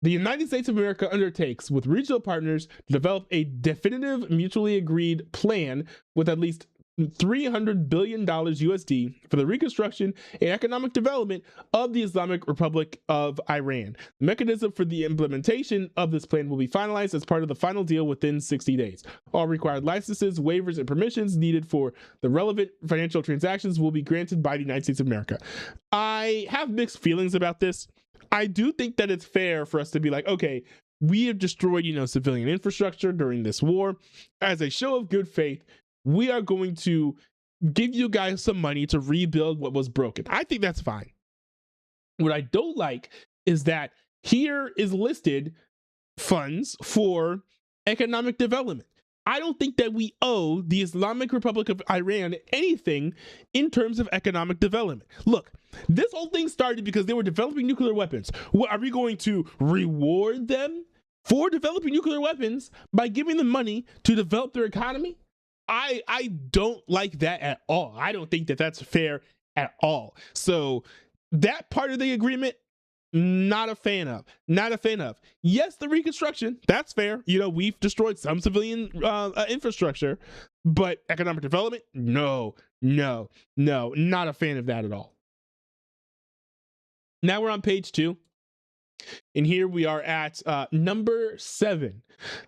The United States of America undertakes with regional partners to develop a definitive mutually agreed plan with at least $300 billion USD for the reconstruction and economic development of the Islamic Republic of Iran. The mechanism for the implementation of this plan will be finalized as part of the final deal within 60 days. All required licenses, waivers, and permissions needed for the relevant financial transactions will be granted by the United States of America. I have mixed feelings about this. I do think that it's fair for us to be like, okay, we have destroyed, civilian infrastructure during this war. As a show of good faith, we are going to give you guys some money to rebuild what was broken. I think that's fine. What I don't like is that here is listed funds for economic development. I don't think that we owe the Islamic Republic of Iran anything in terms of economic development. Look, this whole thing started because they were developing nuclear weapons. What, are we going to reward them for developing nuclear weapons by giving them money to develop their economy? I don't like that at all. I don't think that that's fair at all. So that part of the agreement, not a fan of. Yes, the reconstruction, that's fair. We've destroyed some civilian infrastructure, but economic development, no, not a fan of that at all. Now we're on page 2. And here we are at number 7.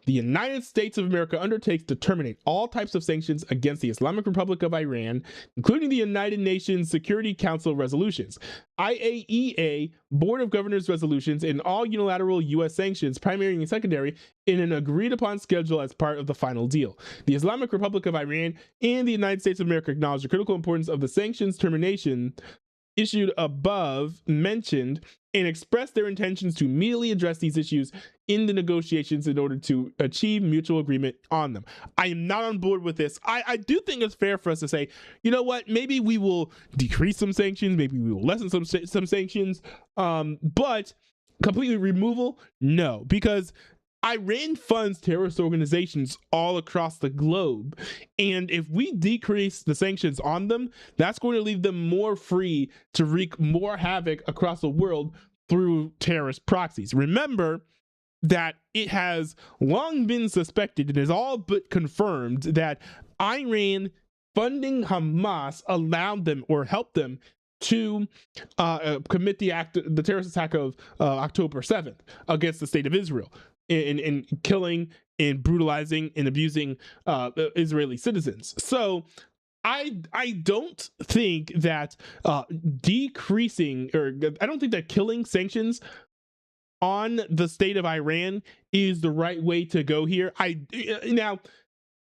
The United States of America undertakes to terminate all types of sanctions against the Islamic Republic of Iran, including the United Nations Security Council resolutions, IAEA Board of Governors resolutions, and all unilateral U.S. sanctions, primary and secondary, in an agreed-upon schedule as part of the final deal. The Islamic Republic of Iran and the United States of America acknowledge the critical importance of the sanctions termination issued above mentioned and express their intentions to immediately address these issues in the negotiations in order to achieve mutual agreement on them. I am not on board with this. I do think it's fair for us to say, you know what, maybe we will decrease some sanctions, maybe we will lessen some sanctions, but completely removal, no, because Iran funds terrorist organizations all across the globe. And if we decrease the sanctions on them, that's going to leave them more free to wreak more havoc across the world through terrorist proxies. Remember that it has long been suspected and is all but confirmed that Iran funding Hamas allowed them or helped them to commit the terrorist attack of October 7th against the state of Israel. In killing and brutalizing and abusing Israeli citizens. So I don't think that decreasing, or I don't think that killing sanctions on the state of Iran is the right way to go here. Now,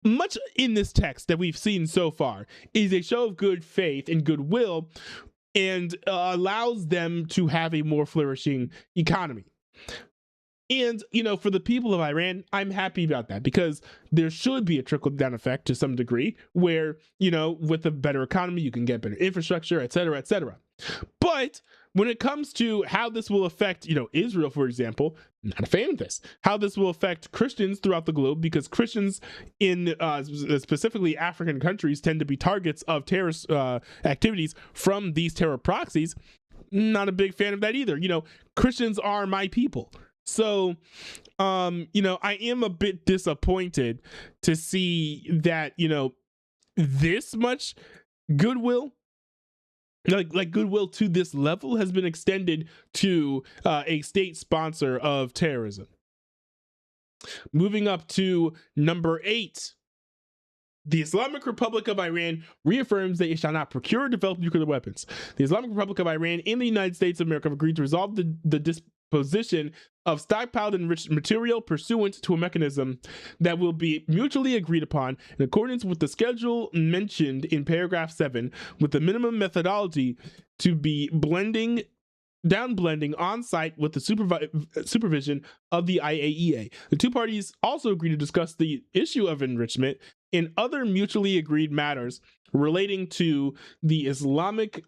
much in this text that we've seen so far is a show of good faith and goodwill and allows them to have a more flourishing economy. And, for the people of Iran, I'm happy about that because there should be a trickle-down effect to some degree where, with a better economy, you can get better infrastructure, et cetera, et cetera. But when it comes to how this will affect, Israel, for example, I'm not a fan of this. How this will affect Christians throughout the globe, because Christians in specifically African countries tend to be targets of terrorist activities from these terror proxies. Not a big fan of that either. Christians are my people. So, I am a bit disappointed to see that, this much goodwill, like goodwill to this level has been extended to a state sponsor of terrorism. Moving up to number 8. The Islamic Republic of Iran reaffirms that it shall not procure or develop nuclear weapons. The Islamic Republic of Iran and the United States of America have agreed to resolve the disposition of stockpiled enriched material pursuant to a mechanism that will be mutually agreed upon in accordance with the schedule mentioned in paragraph 7, with the minimum methodology to be blending downblending on site with the supervision of the IAEA. The two parties also agreed to discuss the issue of enrichment and other mutually agreed matters relating to the Islamic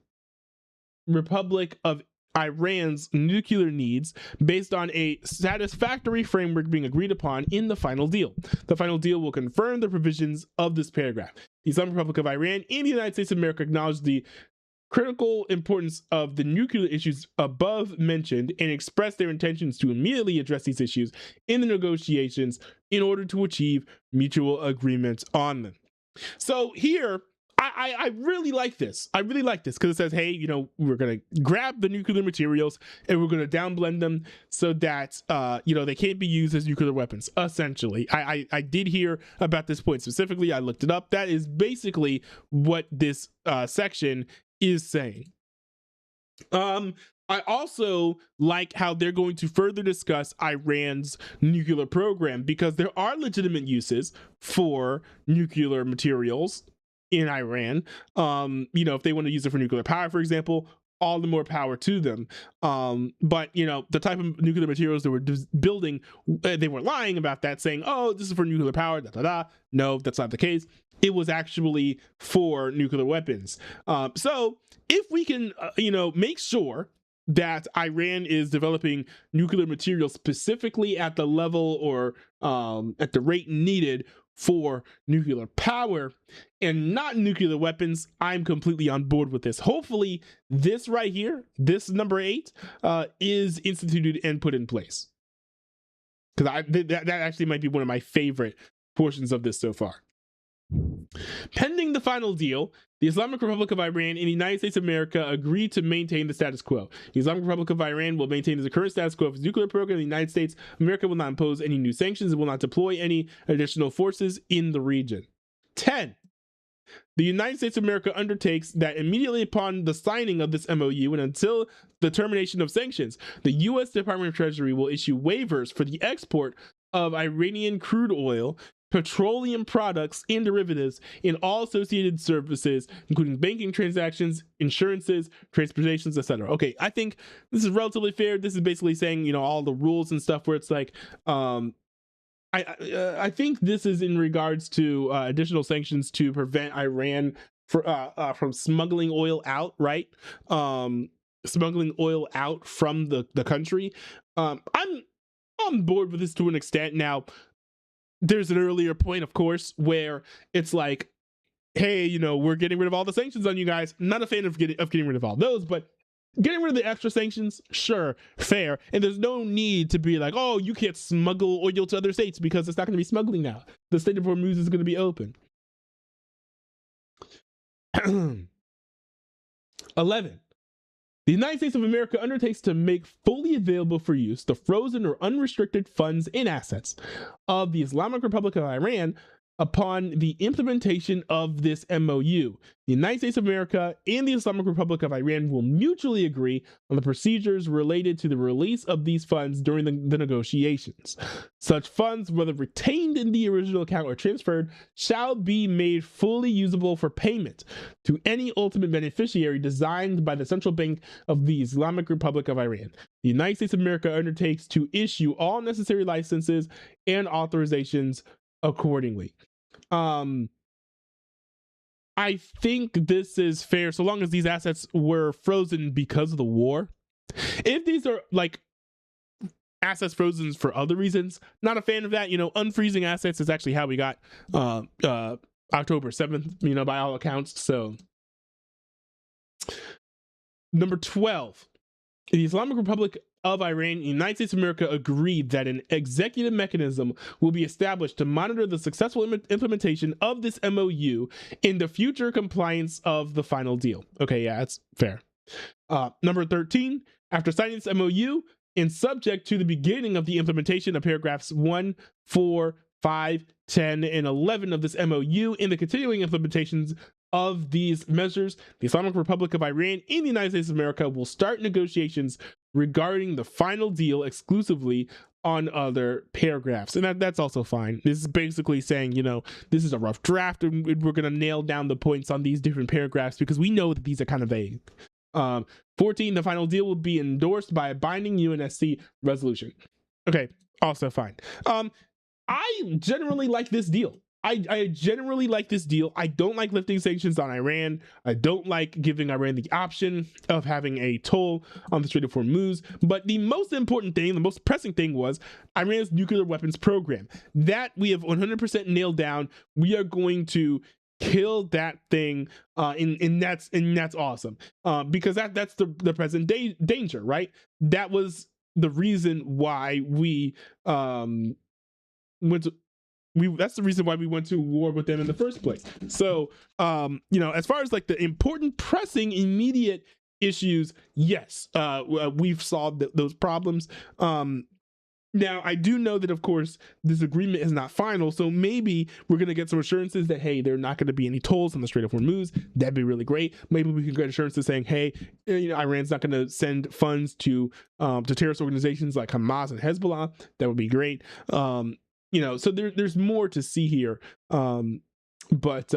Republic of Iran's nuclear needs based on a satisfactory framework being agreed upon in the final deal. The final deal will confirm the provisions of this paragraph. The Islamic Republic of Iran and the United States of America acknowledge the critical importance of the nuclear issues above mentioned and express their intentions to immediately address these issues in the negotiations in order to achieve mutual agreements on them. So here, I really like this. I really like this because it says, hey, you know, we're going to grab the nuclear materials and we're going to downblend them so that, you know, they can't be used as nuclear weapons, essentially. I did hear about this point specifically. I looked it up. That is basically what this section is saying. I also like how they're going to further discuss Iran's nuclear program because there are legitimate uses for nuclear materials in Iran. You know, if they want to use it for nuclear power, for example, all the more power to them. But you know, the type of nuclear materials they were building, they were lying about that, saying, oh, this is for nuclear power, da da da. No, that's not the case. It was actually for nuclear weapons. So if we can, you know, make sure that Iran is developing nuclear materials specifically at the level or at the rate needed for nuclear power and not nuclear weapons, I'm completely on board with this. Hopefully this right here, this number 8, is instituted and put in place. Because that actually might be one of my favorite portions of this so far. Pending the final deal, the Islamic Republic of Iran and the United States of America agreed to maintain the status quo. The Islamic Republic of Iran will maintain the current status quo of its nuclear program. The United States of America will not impose any new sanctions and will not deploy any additional forces in the region. 10. The United States of America undertakes that immediately upon the signing of this MOU and until the termination of sanctions, the U.S. Department of Treasury will issue waivers for the export of Iranian crude oil, petroleum products and derivatives, in all associated services, including banking transactions, insurances, transportations, etc. Okay, I think this is relatively fair. This is basically saying, you know, all the rules and stuff where it's like, I think this is in regards to additional sanctions to prevent Iran from smuggling oil out, right? Smuggling oil out from the country. I'm on board with this to an extent. Now, there's an earlier point, of course, where it's like, hey, you know, we're getting rid of all the sanctions on you guys. Not a fan of getting rid of all those, but getting rid of the extra sanctions, sure, fair. And there's no need to be like, oh, you can't smuggle oil to other states because it's not going to be smuggling now. The State of Hormuz is going to be open. 11. The United States of America undertakes to make fully available for use the frozen or unrestricted funds and assets of the Islamic Republic of Iran upon the implementation of this MOU. The United States of America and the Islamic Republic of Iran will mutually agree on the procedures related to the release of these funds during the negotiations. Such funds, whether retained in the original account or transferred, shall be made fully usable for payment to any ultimate beneficiary designed by the Central Bank of the Islamic Republic of Iran. The United States of America undertakes to issue all necessary licenses and authorizations accordingly. I think this is fair so long as these assets were frozen because of the war. If these are like assets frozen for other reasons, not a fan of that. You know, unfreezing assets is actually how we got October 7th, you know, by all accounts. So number 12, the Islamic Republic of Iran and the United States of America agreed that an executive mechanism will be established to monitor the successful implementation of this MOU in the future compliance of the final deal. Okay, yeah, that's fair. Number 13, after signing this MOU and subject to the beginning of the implementation of paragraphs 1, 4, 5, 10, and 11 of this MOU and the continuing implementations of these measures, the Islamic Republic of Iran and the United States of America will start negotiations regarding the final deal exclusively on other paragraphs. And that's also fine. This is basically saying, you know, this is a rough draft and we're going to nail down the points on these different paragraphs because we know that these are kind of vague. 14, the final deal will be endorsed by a binding UNSC resolution. Okay, also fine. I generally like this deal. I generally like this deal. I don't like lifting sanctions on Iran. I don't like giving Iran the option of having a toll on the Strait of Hormuz. But the most important thing, the most pressing thing was Iran's nuclear weapons program. That we have 100% nailed down. We are going to kill that thing, and that's awesome. Because that's the present danger, right? That was the reason why we that's the reason why we went to war with them in the first place. So, as far as like the important, pressing, immediate issues, yes, we've solved those problems. Now, I do know that, of course, this agreement is not final, so maybe we're going to get some assurances that, hey, there are not going to be any tolls on the Strait of Hormuz. That'd be really great. Maybe we can get assurances saying, hey, Iran's not going to send funds to terrorist organizations like Hamas and Hezbollah. That would be great. So there's more to see here. But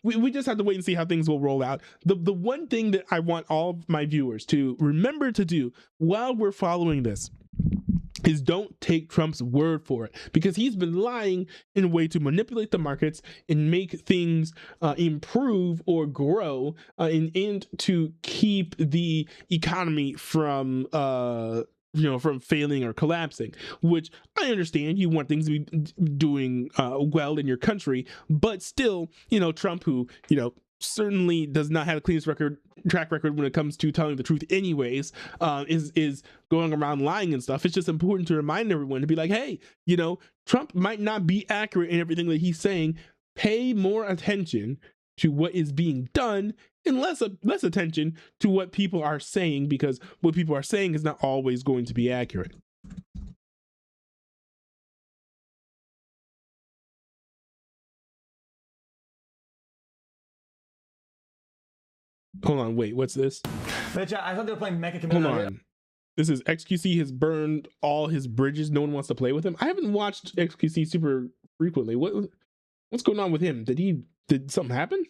we just have to wait and see how things will roll out. The one thing that I want all of my viewers to remember to do while we're following this is don't take Trump's word for it, because he's been lying in a way to manipulate the markets and make things improve or grow, and to keep the economy from failing or collapsing, which I understand. You want things to be doing well in your country, but still, Trump, who, certainly does not have the cleanest track record when it comes to telling the truth anyways, is going around lying and stuff. It's just important to remind everyone to be like, hey, Trump might not be accurate in everything that he's saying. Pay more attention to what is being done and less attention to what people are saying, because what people are saying is not always going to be accurate. Hold on, wait, what's this? Bitch, I thought they were playing Mecha Hold on. This is XQC has burned all his bridges. No one wants to play with him. I haven't watched XQC super frequently. What's going on with him? Did something happen?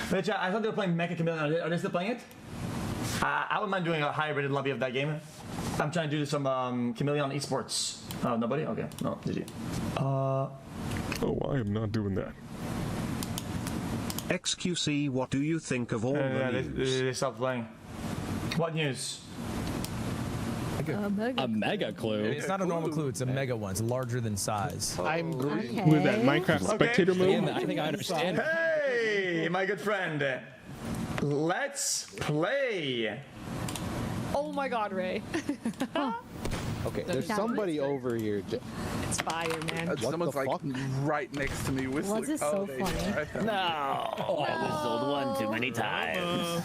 Bitch, I thought they were playing Mecha Chameleon. Are they still playing it? I wouldn't mind doing a high-rated lobby of that game. I'm trying to do some Chameleon esports. Oh, nobody? Okay, no, did you? Oh, I am not doing that. XQC, what do you think of all the news? They stopped playing. What news? A mega clue. It's not a normal clue, it's a mega one. It's larger than size. I'm with that Minecraft spectator mode. I think I understand. Hey, my good friend. Let's play. Oh my god, Ray. Okay, there's somebody over here. It's fire, man. Someone's like right next to me whistling. Was it so funny? No. Oh, this is old one too many times.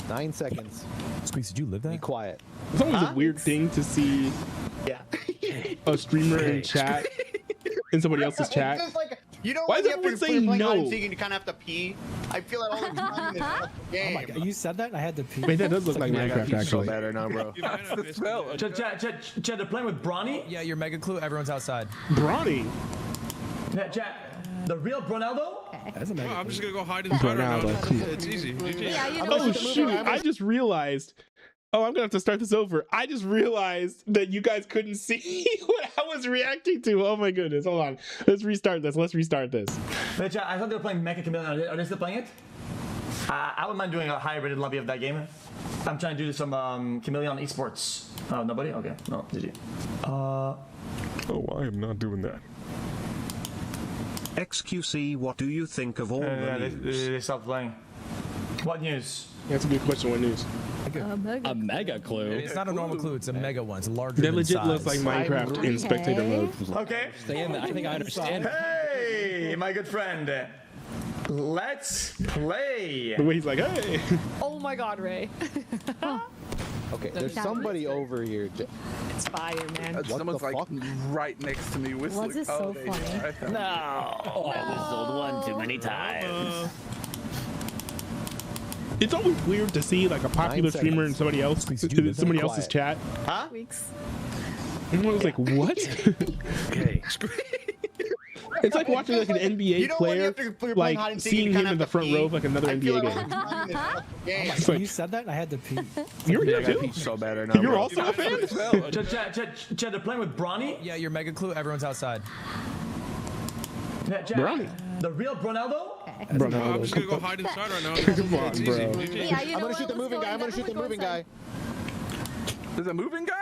9 seconds. Squeaks, did you live that? Be quiet. It's always a weird thing to see a streamer in chat, in somebody else's chat. Why is everyone saying no? So you kind of have to pee. I feel that all the time in this game. Oh my god, you said that? I had to pee. Wait, that does look like Minecraft, actually. So bad right now, bro. Chat, they're playing with Brawny? Yeah, your mega clue, everyone's outside. Brawny? Yeah, chat. The real Bronaldo? That's a mega clue. I'm just gonna go hide in the right now. It's easy. Oh shoot, I just realized. Oh, I'm gonna have to start this over. I just realized that you guys couldn't see what I was reacting to. Oh my goodness, hold on. Let's restart this. Bitch, I thought they were playing Mecha Chameleon. Are they still playing it? I wouldn't mind doing a high-rated lobby of that game. I'm trying to do some Chameleon esports. Oh, nobody? Okay, no, did you? Oh, I am not doing that. XQC, what do you think of all the news? They stopped playing. What news? That's a good question. What news? A mega clue. It's not a normal clue, it's a mega one. It's larger That than legit size. looks like Minecraft in spectator mode. Okay. I think I understand. Hey, my good friend. Let's play. The way he's like, hey. Oh my god, Ray. Okay, there's somebody over here. It's fire, man. Someone's like right next to me whistling. Was it so funny? No. Oh, this is old one too many times. It's always weird to see like a popular streamer in somebody else's chat. Huh? Everyone was like, what? Okay. It's like watching like an NBA player, like seeing him in the front row of like another NBA game. It's like, you said that, and I had to pee. You're here too. So bad right now. You're also a fan. Chad, they're playing with Bronny. Yeah, your mega clue. Everyone's outside. Yeah, Chad, Bronny. The real Ronaldo. Ronaldo. I'm just gonna go hide inside right now. Come on, It's bro. easy. Yeah, I'm gonna shoot the moving guy. I'm gonna shoot the moving guy. There's a moving guy?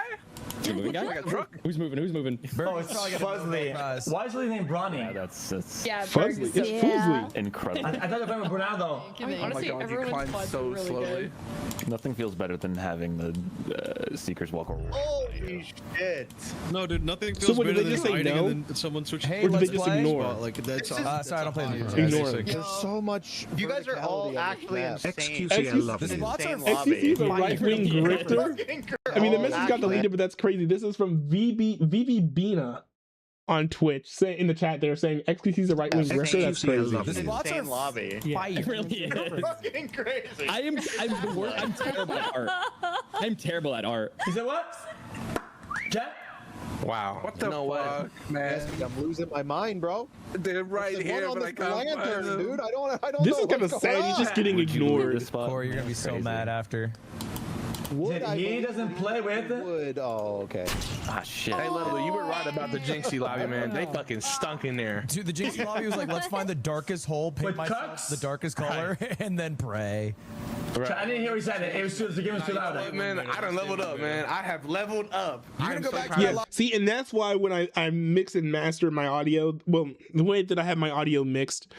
The moving guy? Like a truck? Who's moving? Who's moving? Oh, it's Fuzzly. Why is he named Bronny? Yeah, that's Yeah, Fuzzly. It's Fuzzly. incredible. I thought they were playing with Ronaldo. I mean, Oh my honestly, god, you everyone's climb quads so are really slowly. good. Nothing feels better than having the Seekers walk around. Holy shit. No, dude, nothing So feels what, did better they just than say hiding no? and then someone switches. Hey, Or did they let's just play. ignore? Well, like that's Sorry, I don't play the music. Ignore it. There's so much. You guys are all verticality on this actually map. insane. XQC, I love The you. spots are Insane lobby. XCC is a right-wing grifter. I mean, the message got deleted, but that's crazy. This is from VV Bina on Twitch. Say in the chat, they're saying XQC is a right-wing grifter. That's XQC, I crazy. love The you. spots Insane are lobby. fire. It really is. Fucking crazy. I'm the worst. I'm terrible at art. I'm terrible at art. He said what? Chad? Wow. What the No way. fuck, man? I'm losing my mind, bro. They're right There's here, one but on I this can't find lantern, them. dude. I don't This know is kind of what's sad. going He's just on. getting Would you move ignored. this spot? Corey, you're gonna be so Crazy. mad after. Would I He believe doesn't play with it. Would okay. Ah, shit. Hey, Literally, you were right about the Jinxie lobby, man. They fucking stunk in there. Dude, the Jinxie lobby was like, let's find the darkest hole, paint With myself cucks? the darkest color, and then pray. Chad, I didn't hear what he said. It was too, the game was too loud. Man, I done leveled up, man. I have leveled up. You're I gonna am go so back to proud that of Yeah, see, and that's why when I mix and master my audio, well, the way that I have my audio mixed,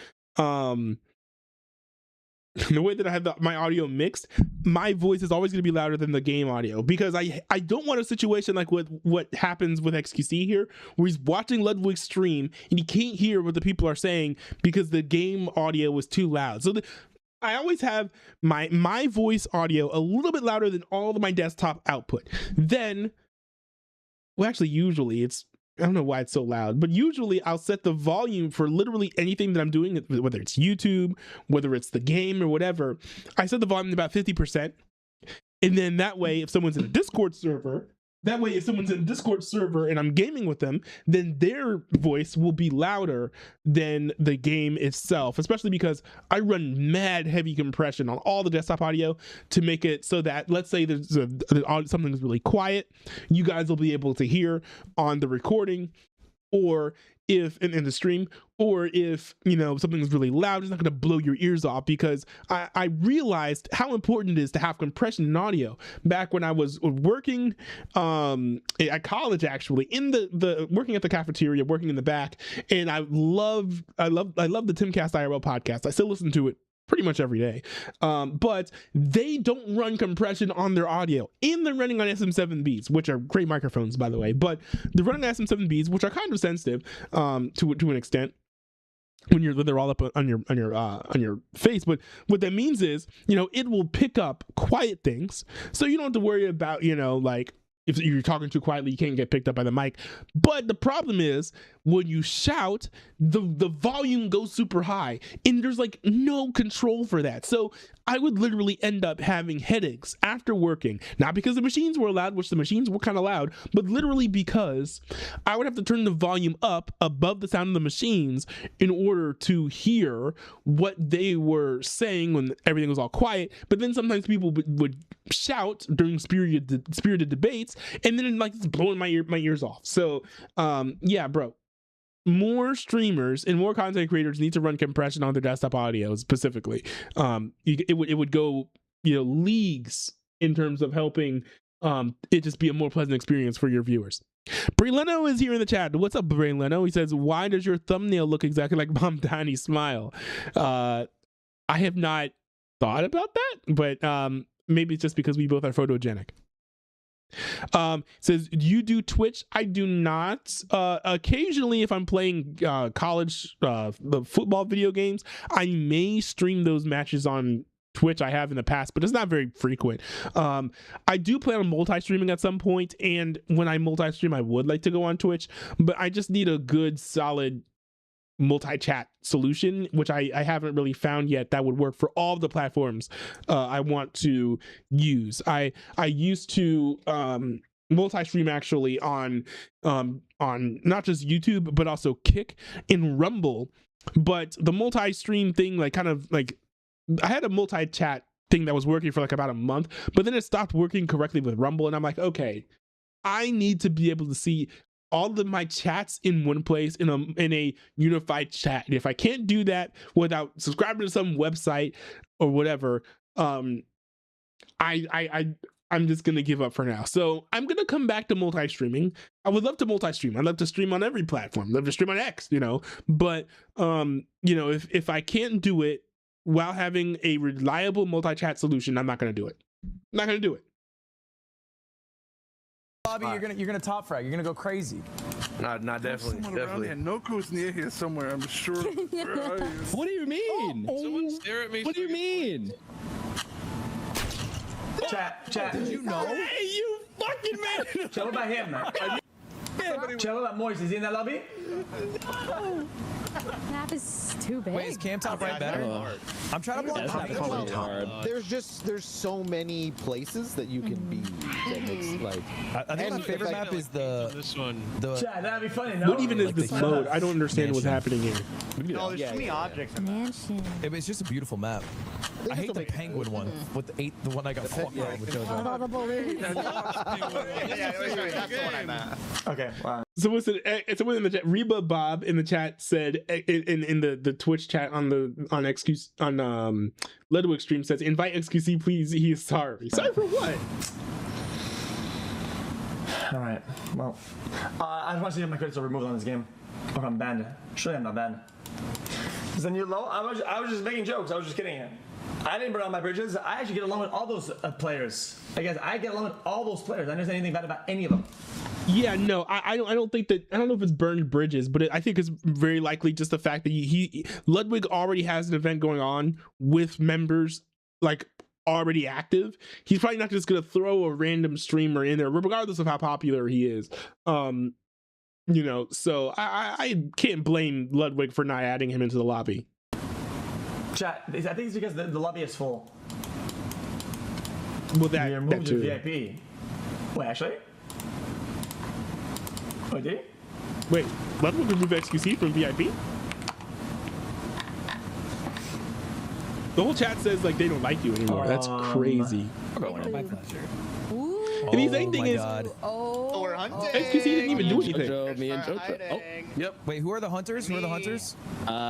the way that I have my audio mixed, my voice is always going to be louder than the game audio because I don't want a situation like what happens with XQC here, where he's watching Ludwig stream and he can't hear what the people are saying because the game audio was too loud. So I always have my voice audio a little bit louder than all of my desktop output. Then, well, actually, usually it's, I don't know why it's so loud, but usually I'll set the volume for literally anything that I'm doing, whether it's YouTube, whether it's the game or whatever. I set the volume to about 50%. And then that way, if someone's in a Discord server, and I'm gaming with them, then their voice will be louder than the game itself, especially because I run mad heavy compression on all the desktop audio to make it so that, let's say there's something that's really quiet, you guys will be able to hear on the recording, or if in the stream, or if something is really loud, it's not going to blow your ears off, because I realized how important it is to have compression in audio. Back when I was working at college, actually, in the working at the cafeteria, working in the back, and I love the Timcast IRL podcast. I still listen to it pretty much every day, but they don't run compression on their audio, and they're running on SM7Bs, which are great microphones, by the way, but they're running on SM7Bs, which are kind of sensitive to an extent when they're all up on your face. But what that means is, it will pick up quiet things, so you don't have to worry about like, if you're talking too quietly, you can't get picked up by the mic. But the problem is, when you shout, the volume goes super high, and there's like no control for that. So I would literally end up having headaches after working, not because the machines were loud, which the machines were kind of loud, but literally because I would have to turn the volume up above the sound of the machines in order to hear what they were saying when everything was all quiet. But then sometimes people would shout during spirited debates, and then like it's blowing my ears off. So yeah, bro, more streamers and more content creators need to run compression on their desktop audio specifically. It would go leagues in terms of helping it just be a more pleasant experience for your viewers. Bray Leno is here in the chat. What's up, Bray Leno? He says, why does your thumbnail look exactly like Mom Danny's smile? I have not thought about that, but maybe it's just because we both are photogenic. Says, do you do Twitch? I do not. Occasionally, if I'm playing college the football video games, I may stream those matches on Twitch. I have in the past, but it's not very frequent. I do plan on multi-streaming at some point, and when I multi-stream, I would like to go on Twitch, but I just need a good solid multi-chat solution, which I haven't really found yet that would work for all the platforms I want to use. I used to multi-stream actually on not just YouTube but also Kick and Rumble. But the multi-stream thing, like, kind of like, I had a multi-chat thing that was working for like about a month, but then it stopped working correctly with Rumble, and I'm like, okay, I need to be able to see all of my chats in one place in a unified chat. And if I can't do that without subscribing to some website or whatever, I'm just gonna give up for now. So I'm gonna come back to multi-streaming. I would love to multi-stream. I'd love to stream on every platform. I'd love to stream on X, you know. But if I can't do it while having a reliable multi-chat solution, I'm not gonna do it. I'm not gonna do it. Bobby, you're gonna top frag. You're gonna go crazy. Not definitely. Definitely. And Noko's near here somewhere, I'm sure. What do you mean? Someone stare at me. What do you mean? Chat. Did you know? Hey, you fucking man! Chat, what about him, man? Chat, what about Moise? Is he in that lobby? Map is too big. Wait, is Cam top right better? I'm trying to block top. There's so many places that you can be. That makes, like, I think my favorite map is this one. Chat, that'd be funny. No? What even is this mode? I don't understand what's happening here. No, there's too many objects. Mansion. It's just a beautiful map. I hate the penguin one with the one I got fucked on with With JoJo. all the balloons. Yeah, that's the one I meant. Okay, wow. Someone in the chat, Reba Bob in the chat said in the Twitch chat on Ludwig stream says, invite XQC please, he is sorry. Sorry for what? Alright, well, I just want to see if my credits are removed on this game. Or I'm banned. Surely I'm not banned. Is the new low? I was just making jokes. I was just kidding. I didn't burn all my bridges. I actually get along with all those players. I guess I get along with all those players. I don't understand anything bad about any of them. Yeah, no, I don't think that, I don't know if it's burned bridges, but I think it's very likely just the fact that Ludwig already has an event going on with members like already active. He's probably not just gonna throw a random streamer in there, regardless of how popular he is. So I can't blame Ludwig for not adding him into the lobby. Chat, I think it's because the lobby is full. Well, that too. VIP. Wait, actually? Wait, did he? Wait, Ludwig remove XQC from VIP? The whole chat says like they don't like you anymore. That's crazy. My pleasure. And the same thing is, we're hunting. XQC didn't even do anything. JoJo, me and JoJo. Oh, yep. Wait, who are the hunters? Who are the hunters?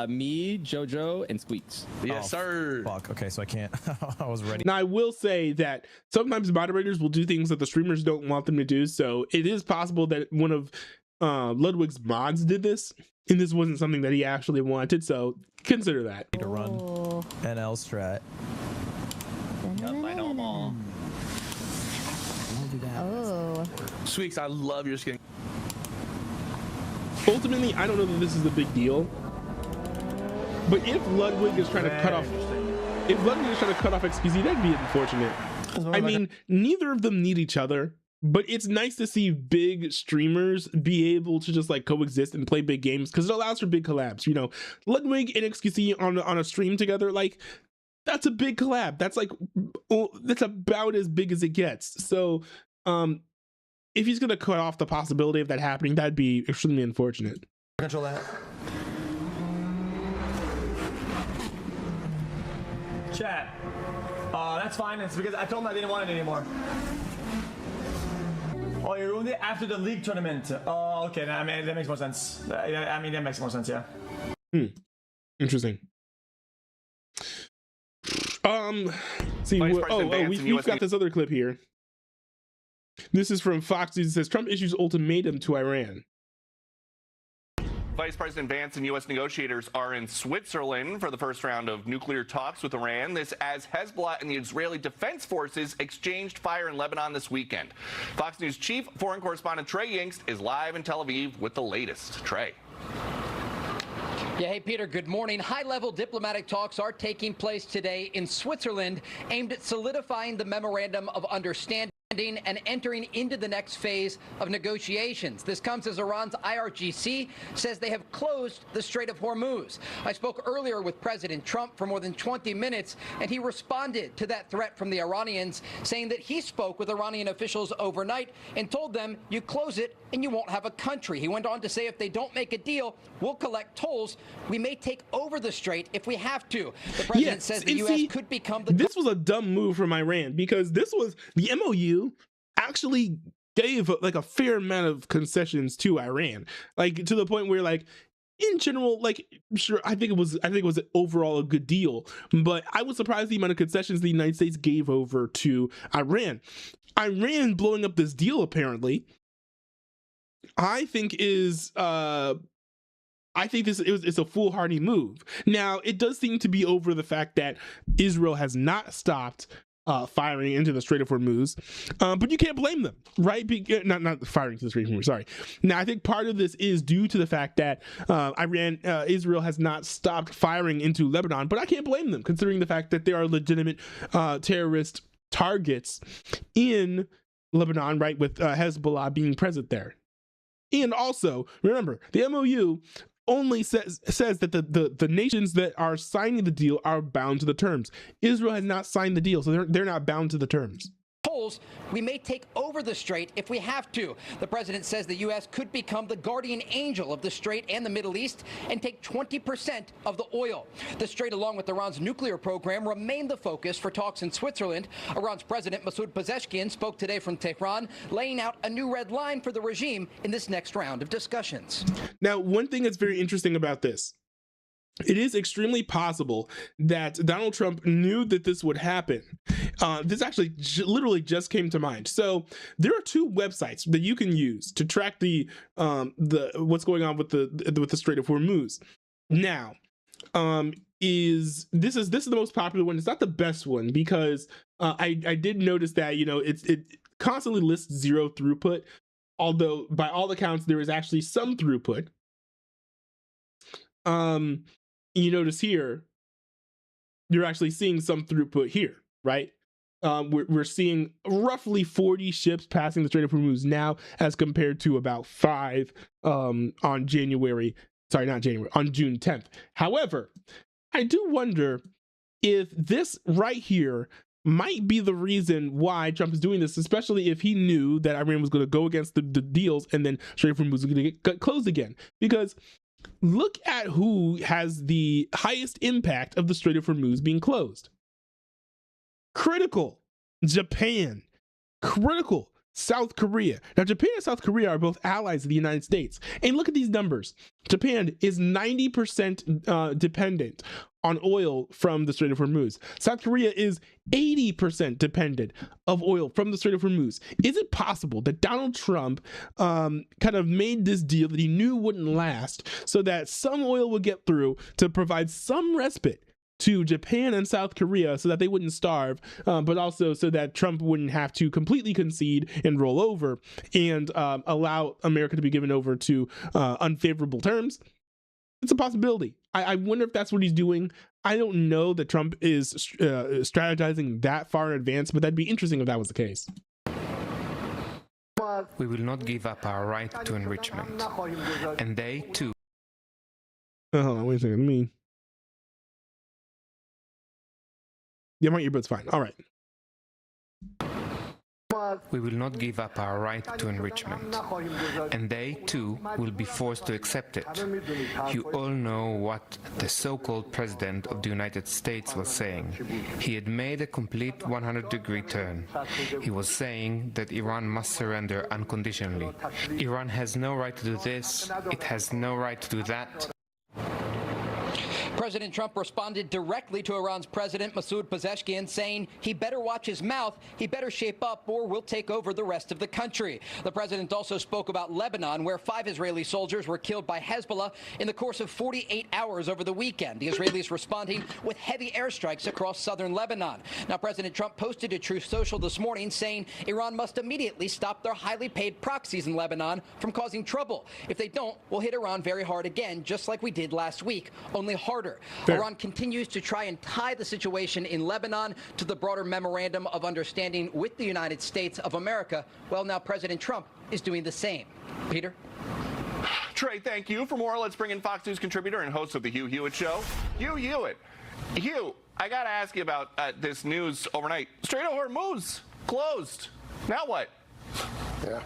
Me, JoJo, and Squeaks. Yes, sir. Fuck. Okay, so I can't. I was ready. Now I will say that sometimes moderators will do things that the streamers don't want them to do. So it is possible that one of Ludwig's mods did this, and this wasn't something that he actually wanted. So consider that. To run NL strat. Yep, I know them all. Oh. Sweeks, I love your skin. Ultimately, I don't know that this is a big deal, but if Ludwig is trying to cut off XQC, that'd be unfortunate. I mean, neither of them need each other, but it's nice to see big streamers be able to just like coexist and play big games because it allows for big collabs. You know, Ludwig and XQC on a stream together, like, that's a big collab. That's like, that's about as big as it gets. So if he's gonna cut off the possibility of that happening, that'd be extremely unfortunate. Control that. Chat. That's fine. It's because I told him I didn't want it anymore. Oh, you ruined it after the league tournament. Oh, okay. I mean, that makes more sense. I mean, that makes more sense, yeah. Interesting. See, we've got this other clip here. This is from Fox News. It says Trump issues ultimatum to Iran. Vice President Vance and U.S. negotiators are in Switzerland for the first round of nuclear talks with Iran. This as Hezbollah and the Israeli Defense Forces exchanged fire in Lebanon this weekend. Fox News chief foreign correspondent Trey Yingst is live in Tel Aviv with the latest. Trey. Yeah, hey, Peter, good morning. High-level diplomatic talks are taking place today in Switzerland aimed at solidifying the memorandum of understanding and entering into the next phase of negotiations. This comes as Iran's IRGC says they have closed the Strait of Hormuz. I spoke earlier with President Trump for more than 20 minutes, and he responded to that threat from the Iranians, saying that he spoke with Iranian officials overnight and told them, you close it and you won't have a country. He went on to say if they don't make a deal, we'll collect tolls. We may take over the strait if we have to. The president says the U.S. could become the... This was a dumb move from Iran, because this was the MOU actually gave like a fair amount of concessions to Iran, like to the point where, like, in general, like, sure, I think it was overall a good deal, but I was surprised the amount of concessions the United States gave over to Iran. Iran blowing up this deal, apparently, I think is it's a foolhardy move. Now, it does seem to be over the fact that Israel has not stopped firing into the Strait of Hormuz, but you can't blame them, right? Not firing into the Strait of Hormuz, sorry. Now, I think part of this is due to the fact that Israel has not stopped firing into Lebanon, but I can't blame them, considering the fact that there are legitimate terrorist targets in Lebanon, right, with Hezbollah being present there. And also, remember, the MOU only says that the nations that are signing the deal are bound to the terms. Israel has not signed the deal, so they're not bound to the terms. Tolls, we may take over the strait if we have to. The president says the U.S. could become the guardian angel of the strait and the Middle East and take 20% of the oil. The strait, along with Iran's nuclear program, remain the focus for talks in Switzerland. Iran's President Masoud Pezeshkian spoke today from Tehran, laying out a new red line for the regime in this next round of discussions. Now, one thing that's very interesting about this, it is extremely possible that Donald Trump knew that this would happen. This actually literally just came to mind. So there are two websites that you can use to track the what's going on with the Strait of Hormuz. Now, this is the most popular one. It's not the best one, because I did notice that, you know, it constantly lists zero throughput, although by all accounts there is actually some throughput. You notice here, you're actually seeing some throughput here, right? We're seeing roughly 40 ships passing the Strait of Hormuz now, as compared to about 5 on June 10th. However, I do wonder if this right here might be the reason why Trump is doing this, especially if he knew that Iran was going to go against the deals and then Strait of Hormuz was going to get closed again. Because look at who has the highest impact of the Strait of Hormuz being closed. Critical, Japan. Critical, South Korea. Now, Japan and South Korea are both allies of the United States. And look at these numbers. Japan is 90% dependent on oil from the Strait of Hormuz. South Korea is 80% dependent of oil from the Strait of Hormuz. Is it possible that Donald Trump kind of made this deal that he knew wouldn't last, so that some oil would get through to provide some respite to Japan and South Korea so that they wouldn't starve, but also so that Trump wouldn't have to completely concede and roll over and allow America to be given over to unfavorable terms? It's a possibility. I wonder if that's what he's doing. I don't know that Trump is strategizing that far in advance, but that'd be interesting if that was the case. We will not give up our right to enrichment. And they, too. Hold on, wait a second. Yeah, my earbud's fine. All right. We will not give up our right to enrichment. And they, too, will be forced to accept it. You all know what the so-called President of the United States was saying. He had made a complete 100-degree turn. He was saying that Iran must surrender unconditionally. Iran has no right to do this. It has no right to do that. President Trump responded directly to Iran's President Masoud Pezeshkian, saying he better watch his mouth, he better shape up, or we'll take over the rest of the country. The president also spoke about Lebanon, where 5 Israeli soldiers were killed by Hezbollah in the course of 48 hours over the weekend. The Israelis responding with heavy airstrikes across southern Lebanon. Now, President Trump posted to Truth Social this morning saying Iran must immediately stop their highly paid proxies in Lebanon from causing trouble. If they don't, we'll hit Iran very hard again, just like we did last week, only harder border. Fair. Iran continues to try and tie the situation in Lebanon to the broader memorandum of understanding with the United States of America. Well, now President Trump is doing the same. Peter? Trey, thank you. For more, let's bring in Fox News contributor and host of the Hugh Hewitt Show, Hugh Hewitt. Hugh, I got to ask you about this news overnight. Strait of Hormuz closed. Now what? Yeah.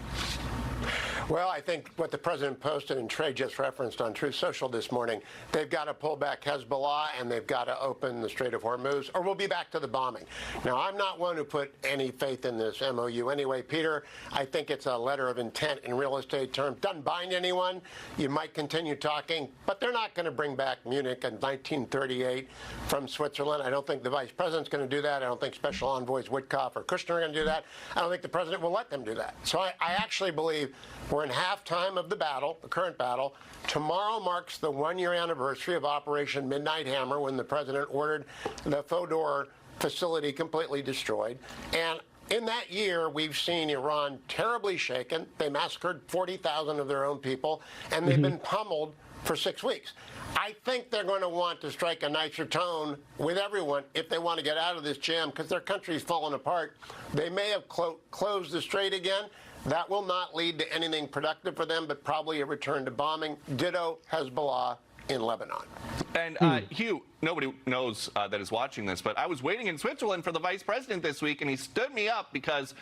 Well, I think what the president posted and Trey just referenced on Truth Social this morning, they've got to pull back Hezbollah and they've got to open the Strait of Hormuz, or we'll be back to the bombing. Now, I'm not one who put any faith in this MOU anyway, Peter. I think it's a letter of intent in real estate terms. Doesn't bind anyone. You might continue talking, but they're not going to bring back Munich in 1938 from Switzerland. I don't think the vice president's going to do that. I don't think special envoys Witkoff or Kushner are going to do that. I don't think the president will let them do that. So I actually believe we're in halftime of the battle, the current battle. Tomorrow marks the one-year anniversary of Operation Midnight Hammer, when the president ordered the Fodor facility completely destroyed. And in that year, we've seen Iran terribly shaken. They massacred 40,000 of their own people, and they've been pummeled for 6 weeks. I think they're going to want to strike a nicer tone with everyone if they want to get out of this jam, because their country's fallen apart. They may have closed the strait again. That will not lead to anything productive for them, but probably a return to bombing. Ditto Hezbollah in Lebanon. And Hugh, nobody knows that is watching this, but I was waiting in Switzerland for the vice president this week, and he stood me up because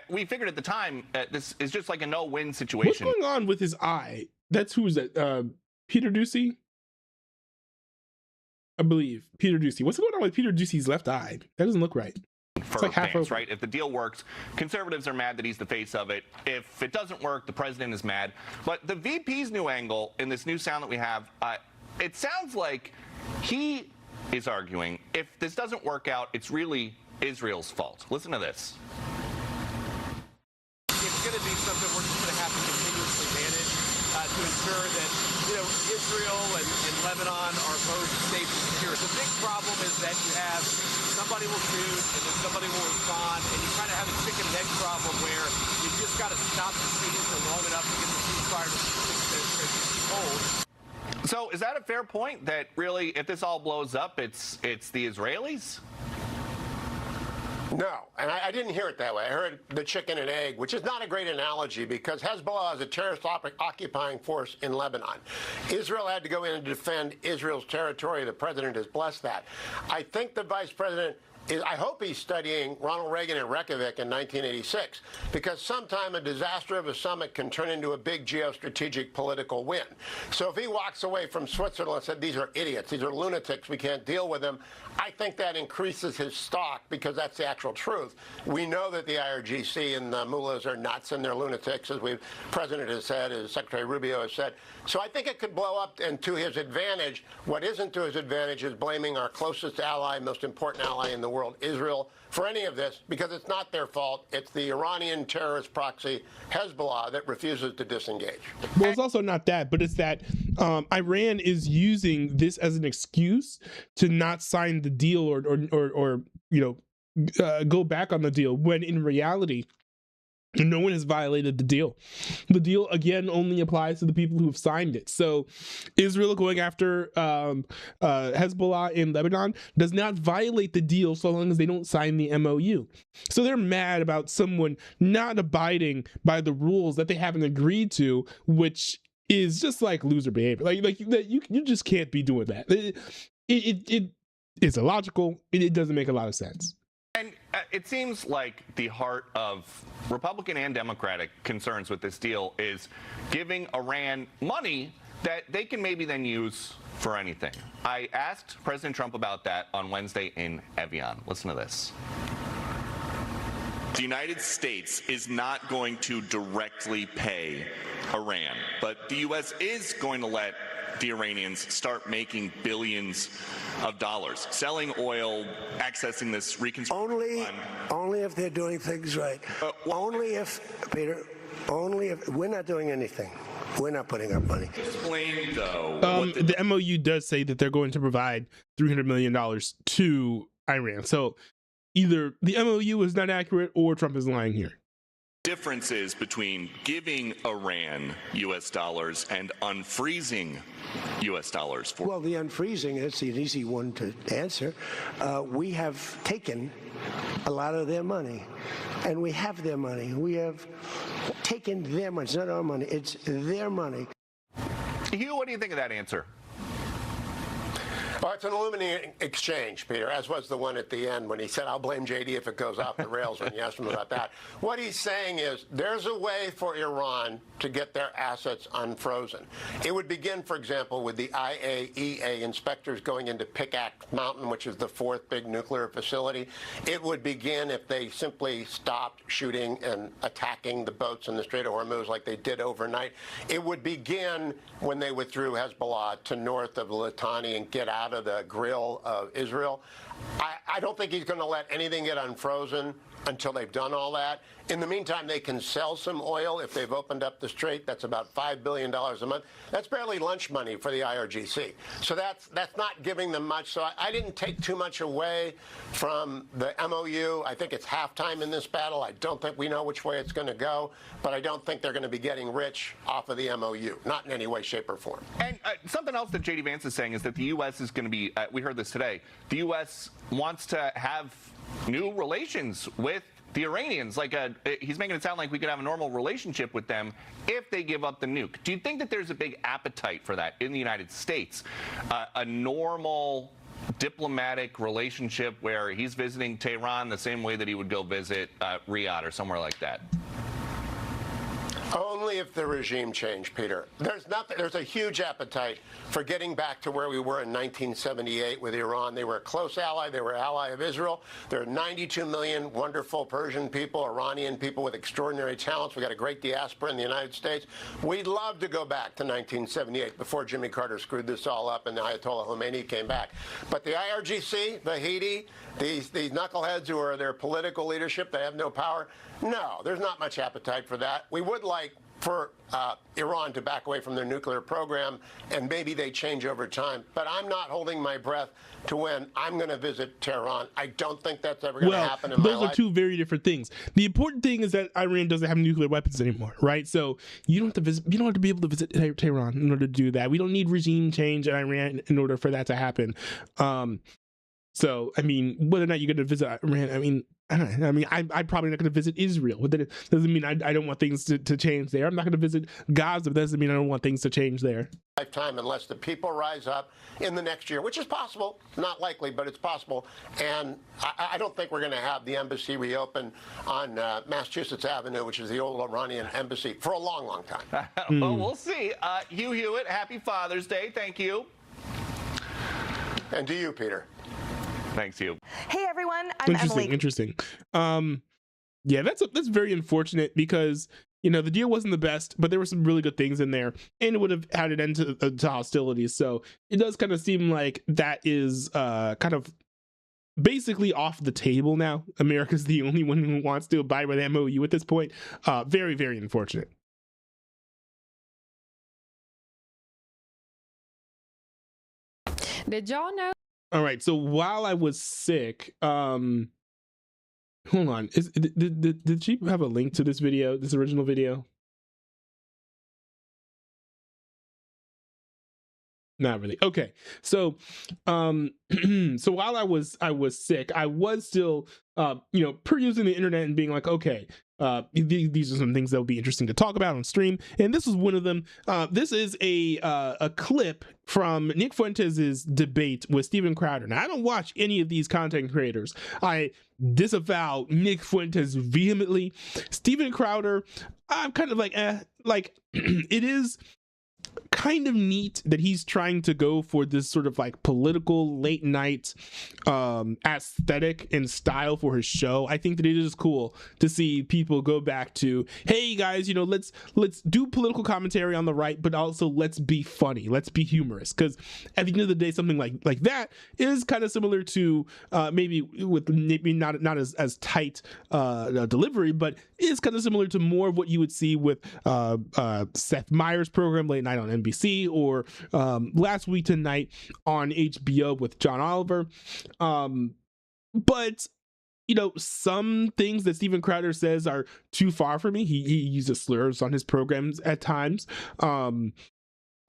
we figured at the time this is just like a no-win situation. What's going on with his eye? That's who's that? Peter Ducey? I believe. Peter Ducey. What's going on with Peter Ducey's left eye? That doesn't look right. For like fans, right? If the deal works, conservatives are mad that he's the face of it. If it doesn't work, the president is mad. But the VP's new angle in this new sound that we have, it sounds like he is arguing if this doesn't work out, it's really Israel's fault. Listen to this. It's going to be something we're just going to have to continuously manage to ensure that, Israel and Lebanon are both safe and secure. The big problem is that you have somebody will shoot and then somebody will respond, and you kind of have a chicken and egg problem where you just got to stop the siege for long enough to get the ceasefire to hold. So is that a fair point, that really, if this all blows up, it's the Israelis? No, and I didn't hear it that way. I heard the chicken and egg, which is not a great analogy, because Hezbollah is a terrorist occupying force in Lebanon. Israel had to go in and defend Israel's territory. The president has blessed that. I think the vice president I hope he's studying Ronald Reagan in Reykjavik in 1986, because sometime a disaster of a summit can turn into a big geostrategic political win. So if he walks away from Switzerland and said, these are idiots, these are lunatics, we can't deal with them, I think that increases his stock, because that's the actual truth. We know that the IRGC and the mullahs are nuts and they're lunatics, as the president has said, as Secretary Rubio has said. So I think it could blow up, and to his advantage. What isn't to his advantage is blaming our closest ally, most important ally in the world, Israel, for any of this, because it's not their fault. It's the Iranian terrorist proxy, Hezbollah, that refuses to disengage. Well, it's also not that, but it's that Iran is using this as an excuse to not sign the deal or go back on the deal, when in reality, no one has violated the deal. The deal, again, only applies to the people who have signed it. So Israel going after Hezbollah in Lebanon does not violate the deal so long as they don't sign the MOU. So they're mad about someone not abiding by the rules that they haven't agreed to, which is just like loser behavior. Like you just can't be doing that. It is illogical. It doesn't make a lot of sense. And it seems like the heart of Republican and Democratic concerns with this deal is giving Iran money that they can maybe then use for anything. I asked President Trump about that on Wednesday in Evian. Listen to this. The United States is not going to directly pay Iran, but the U.S. is going to let the Iranians start making billions of dollars, selling oil, accessing this reconstruction fund. Only if they're doing things right. Only if, Peter, we're not doing anything. We're not putting up money. Explain, though. The MOU does say that they're going to provide $300 million to Iran. So either the MOU is not accurate or Trump is lying here. difference is between giving Iran U.S. dollars and unfreezing U.S. dollars for. Well, the unfreezing, it's an easy one to answer. We have taken a lot of their money, and we have their money. We have taken their money. It's not our money, it's their money. Hugh, what do you think of that answer? Well, it's an illuminating exchange, Peter, as was the one at the end when he said, I'll blame JD if it goes off the rails when you asked him about that. What he's saying is there's a way for Iran to get their assets unfrozen. It would begin, for example, with the IAEA inspectors going into Pickaxe Mountain, which is the fourth big nuclear facility. It would begin if they simply stopped shooting and attacking the boats in the Strait of Hormuz like they did overnight. It would begin when they withdrew Hezbollah to north of Litani and get out of the grill of Israel. I don't think he's going to let anything get unfrozen until they've done all that. In the meantime, they can sell some oil if they've opened up the strait. That's about $5 billion a month. That's barely lunch money for the IRGC. So that's not giving them much. So I didn't take too much away from the MOU. I think it's halftime in this battle. I don't think we know which way it's going to go, but I don't think they're going to be getting rich off of the MOU, not in any way, shape, or form. And something else that J.D. Vance is saying is that the U.S. is going to be, we heard this today, the U.S. wants to have new relations with the Iranians. Like he's making it sound like we could have a normal relationship with them if they give up the nuke. Do you think that there's a big appetite for that in the United States? A normal diplomatic relationship where he's visiting Tehran the same way that he would go visit Riyadh or somewhere like that? Only if the regime change, Peter. There's a huge appetite for getting back to where we were in 1978 with Iran. They were a close ally. They were an ally of Israel. There are 92 million wonderful Persian people, Iranian people with extraordinary talents. We got a great diaspora in the United States. We'd love to go back to 1978 before Jimmy Carter screwed this all up and the Ayatollah Khomeini came back. But the IRGC, the Haiti, these knuckleheads who are their political leadership, they have no power. No, there's not much appetite for that. We would like for Iran to back away from their nuclear program, and maybe they change over time. But I'm not holding my breath to when I'm going to visit Tehran. I don't think that's ever going to happen in my life. Those are two very different things. The important thing is that Iran doesn't have nuclear weapons anymore, right? So you don't have to visit. You don't have to be able to visit Tehran in order to do that. We don't need regime change in Iran in order for that to happen. So I mean, whether or not you're going to visit Iran, I mean, I'm probably not going to visit Israel. But that doesn't mean I don't want things to change there. I'm not going to visit Gaza. But that doesn't mean I don't want things to change there. Lifetime, unless the people rise up in the next year, which is possible, not likely, but it's possible. And I don't think we're going to have the embassy reopen on Massachusetts Avenue, which is the old Iranian embassy, for a long, long time. Well, we'll see. Hugh Hewitt, happy Father's Day. Thank you. And to you, Peter. Thanks, Hugh. Hey, everyone. I'm Emily. Interesting. Yeah, that's very unfortunate because, you know, the deal wasn't the best, but there were some really good things in there, and it would have had an end to hostilities. So it does kind of seem like that is kind of basically off the table now. America's the only one who wants to abide by the MOU at this point. Very, very unfortunate. Did y'all know? All right, so while I was sick, hold on, did she have a link to this video, this original video? Not really. Okay, so so while I was sick, I was still perusing the internet and being like, okay, these are some things that would be interesting to talk about on stream, and this was one of them. This is a clip from Nick Fuentes' debate with Steven Crowder. Now, I don't watch any of these content creators. I disavow Nick Fuentes vehemently. Steven Crowder, I'm kind of like, it is kind of neat that he's trying to go for this sort of like political late night aesthetic and style for his show. I think that it is cool to see people go back to, hey guys, let's do political commentary on the right, but also let's be funny, let's be humorous, because at the end of the day, something like that is kind of similar to maybe not as tight delivery, but is kind of similar to more of what you would see with Seth Meyers' program Late Night on NBC, or Last Week Tonight on HBO with John Oliver. But some things that Steven Crowder says are too far for me. He uses slurs on his programs at times.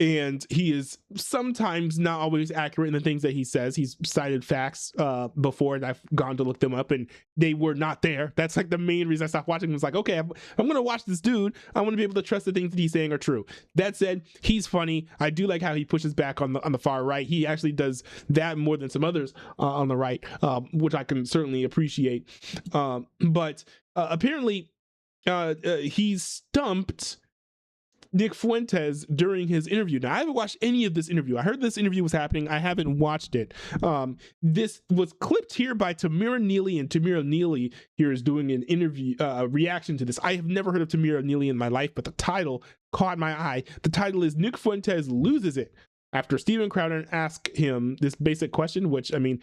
And he is sometimes not always accurate in the things that he says. He's cited facts before, and I've gone to look them up, and they were not there. That's like the main reason I stopped watching him. It's like, okay, I'm going to watch this dude. I want to be able to trust the things that he's saying are true. That said, he's funny. I do like how he pushes back on the far right. He actually does that more than some others on the right, which I can certainly appreciate. But apparently, he's stumped Nick Fuentes during his interview. Now, I haven't watched any of this interview. I heard this interview was happening. I haven't watched it. This was clipped here by Tamira Neely, and Tamira Neely here is doing an interview reaction to this. I have never heard of Tamira Neely in my life, but the title caught my eye. The title is Nick Fuentes Loses It After Steven Crowder asked him this basic question, which, I mean,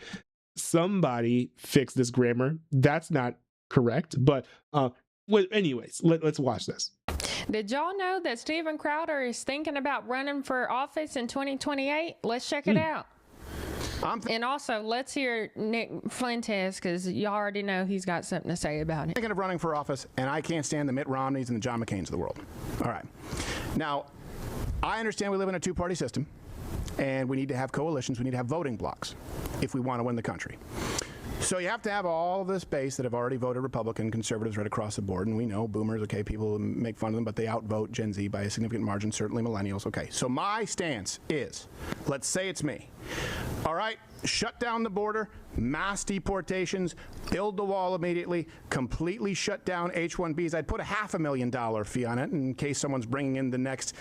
somebody fix this grammar. That's not correct. But anyways, let's watch this. Did y'all know that Steven Crowder is thinking about running for office in 2028? Let's check it out. And also, let's hear Nick Fuentes, because y'all already know he's got something to say about it. Thinking of running for office, and I can't stand the Mitt Romneys and the John McCains of the world. All right. Now, I understand we live in a two-party system, and we need to have coalitions. We need to have voting blocks if we want to win the country. So you have to have all this base that have already voted Republican, conservatives right across the board, and we know boomers, okay, people make fun of them, but they outvote Gen Z by a significant margin, certainly millennials, okay. So my stance is, let's say it's me, all right, shut down the border, mass deportations, build the wall immediately, completely shut down H-1Bs. I'd put a $500,000 fee on it in case someone's bringing in the next.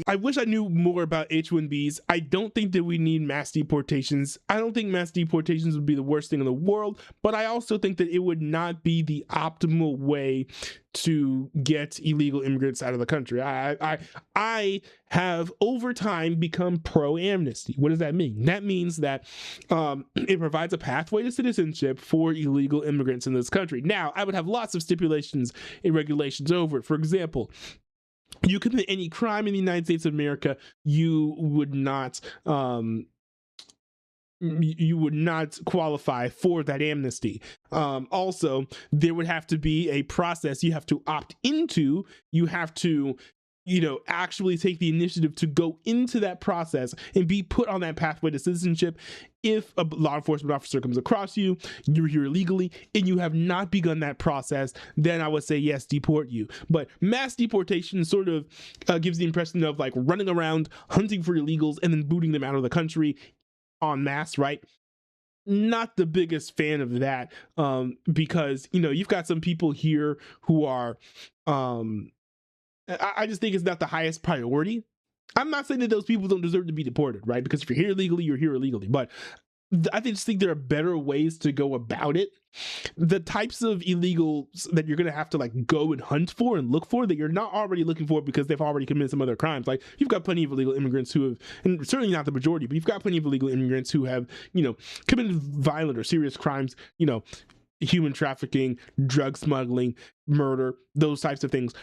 I wish I knew more about H-1Bs. I don't think that we need mass deportations. I don't think mass deportations would be the worst thing in the world, but I also think that it would not be the optimal way to get illegal immigrants out of the country. I have over time become pro-amnesty. What does that mean? That means that it provides a pathway to citizenship for illegal immigrants in this country. Now, I would have lots of stipulations and regulations over it. For example, you commit any crime in the United States of America, you would not qualify for that amnesty. Also, there would have to be a process you have to opt into. You have to, actually take the initiative to go into that process and be put on that pathway to citizenship. If a law enforcement officer comes across you, you're here illegally, and you have not begun that process, then I would say, yes, deport you. But mass deportation sort of gives the impression of like running around, hunting for illegals, and then booting them out of the country en masse, right? Not the biggest fan of that, because you've got some people here who are I just think it's not the highest priority. I'm not saying that those people don't deserve to be deported, right? Because if you're here illegally, you're here illegally. But I just think there are better ways to go about it. The types of illegals that you're going to have to like go and hunt for and look for that you're not already looking for because they've already committed some other crimes. Like you've got plenty of illegal immigrants who have, and certainly not the majority, but you've got plenty of illegal immigrants who have, committed violent or serious crimes, human trafficking, drug smuggling, murder, those types of things.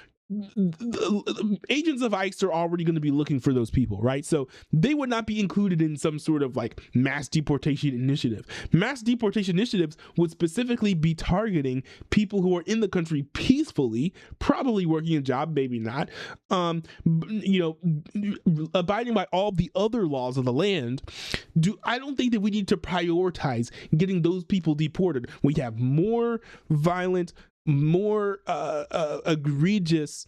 Agents of ICE are already going to be looking for those people, right? So they would not be included in some sort of like mass deportation initiative. Mass deportation initiatives would specifically be targeting people who are in the country peacefully, probably working a job, maybe not, abiding by all the other laws of the land. I don't think that we need to prioritize getting those people deported. We have more violent, more egregious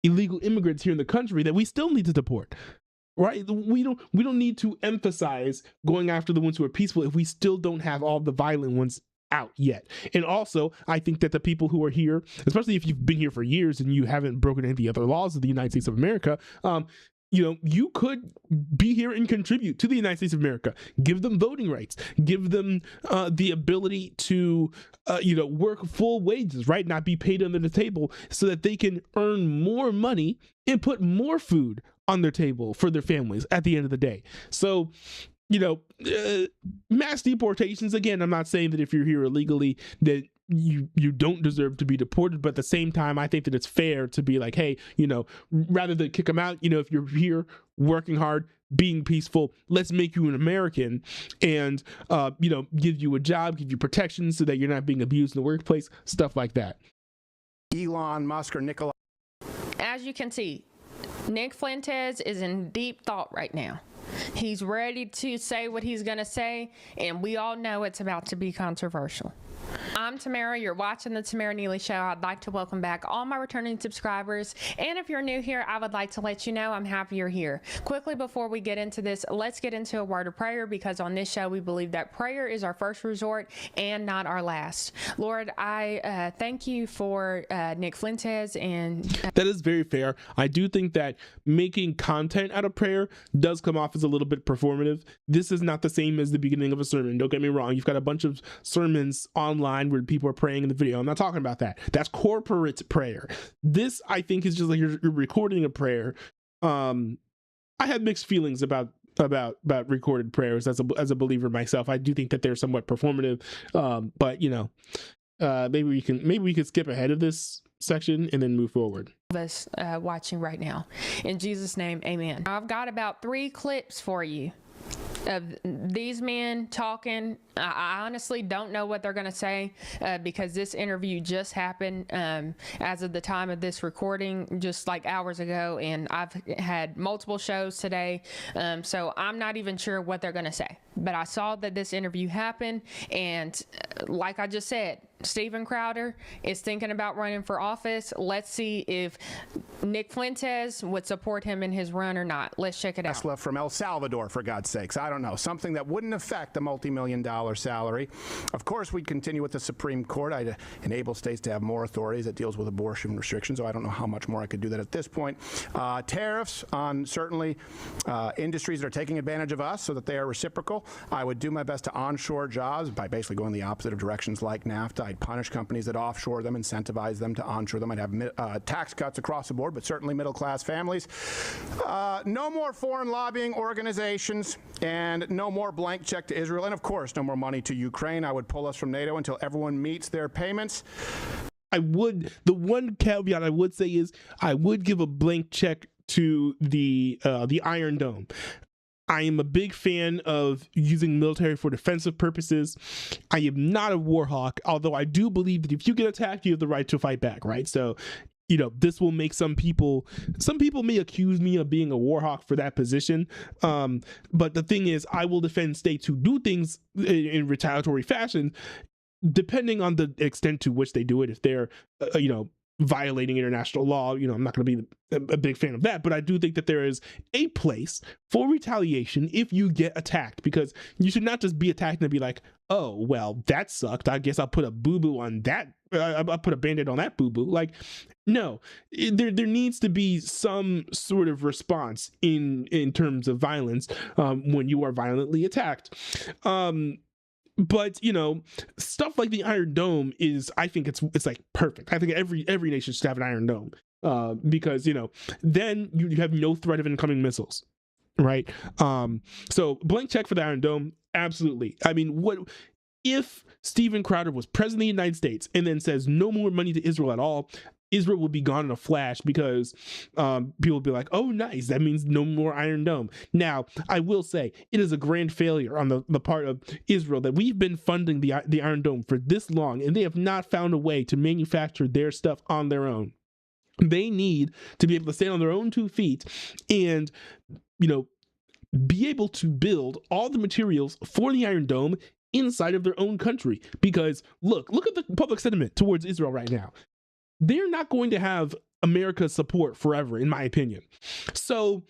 illegal immigrants here in the country that we still need to deport, right? We don't need to emphasize going after the ones who are peaceful if we still don't have all the violent ones out yet. And also, I think that the people who are here, especially if you've been here for years and you haven't broken any of the other laws of the United States of America, you could be here and contribute to the United States of America. Give them voting rights. Give them the ability to, work full wages, right? Not be paid under the table so that they can earn more money and put more food on their table for their families at the end of the day. So, mass deportations, again, I'm not saying that if you're here illegally that you don't deserve to be deported, but at the same time, I think that it's fair to be like, hey, rather than kick them out, if you're here working hard, being peaceful. Let's make you an American and, give you a job, give you protection so that you're not being abused in the workplace, stuff like that. Elon Musk or Nikolai. As you can see, Nick Fuentes is in deep thought right now. He's ready to say what he's going to say, and we all know it's about to be controversial. I'm Tamara. You're watching the Tamara Neely Show. I'd like to welcome back all my returning subscribers. And if you're new here, I would like to let you know I'm happy you're here. Quickly, before we get into this, let's get into a word of prayer, because on this show, we believe that prayer is our first resort and not our last. Lord, I thank you for Nick Fuentes. And that is very fair. I do think that making content out of prayer does come off as a little bit performative. This is not the same as the beginning of a sermon. Don't get me wrong. You've got a bunch of sermons online where people are praying in the video. I'm not talking about that. That's corporate prayer. This, I think, is just like you're recording a prayer. I have mixed feelings about recorded prayers as a believer myself. I do think that they're somewhat performative, but maybe we can skip ahead of this section and then move forward. Us watching right now, in Jesus' name, amen. I've got about 3 clips for you of these men talking. I honestly don't know what they're going to say because this interview just happened as of the time of this recording, just like hours ago, and I've had multiple shows today, so I'm not even sure what they're going to say. But I saw that this interview happened, and like I just said, Steven Crowder is thinking about running for office. Let's see if Nick Fuentes would support him in his run or not. Let's check it out. Tesla from El Salvador, for God's sakes. I don't know. Something that wouldn't affect a multi-million-dollar salary. Of course, we'd continue with the Supreme Court. I'd enable states to have more authorities that deals with abortion restrictions, so I don't know how much more I could do that at this point. Tariffs on certainly industries that are taking advantage of us so that they are reciprocal. I would do my best to onshore jobs by basically going the opposite of directions like NAFTA. I'd punish companies that offshore them, incentivize them to onshore them. I'd have tax cuts across the board, but certainly middle-class families. No more foreign lobbying organizations, and no more blank check to Israel, and of course, no more money to Ukraine. I would pull us from NATO until everyone meets their payments. The one caveat I would say is I would give a blank check to the Iron Dome. I am a big fan of using military for defensive purposes. I am not a war hawk, although I do believe that if you get attacked, you have the right to fight back, right? So, this will make some people may accuse me of being a war hawk for that position. But the thing is, I will defend states who do things in retaliatory fashion, depending on the extent to which they do it. If they're, violating international law, I'm not going to be a big fan of that, but I do think that there is a place for retaliation if you get attacked, because you should not just be attacked and be like, oh, well, that sucked. I guess I'll put a boo-boo on that. I'll put a Band-Aid on that boo-boo. Like, no, there needs to be some sort of response in terms of violence when you are violently attacked. But stuff like the Iron Dome is, I think it's like perfect. I think every nation should have an Iron Dome because then you have no threat of incoming missiles, right? So blank check for the Iron Dome, absolutely. I mean, what if Steven Crowder was president of the United States and then says no more money to Israel at all? Israel will be gone in a flash because people will be like, oh, nice. That means no more Iron Dome. Now, I will say it is a grand failure on the part of Israel that we've been funding the Iron Dome for this long, and they have not found a way to manufacture their stuff on their own. They need to be able to stand on their own 2 feet and, be able to build all the materials for the Iron Dome inside of their own country. Because look at the public sentiment towards Israel right now. They're not going to have America's support forever, in my opinion. So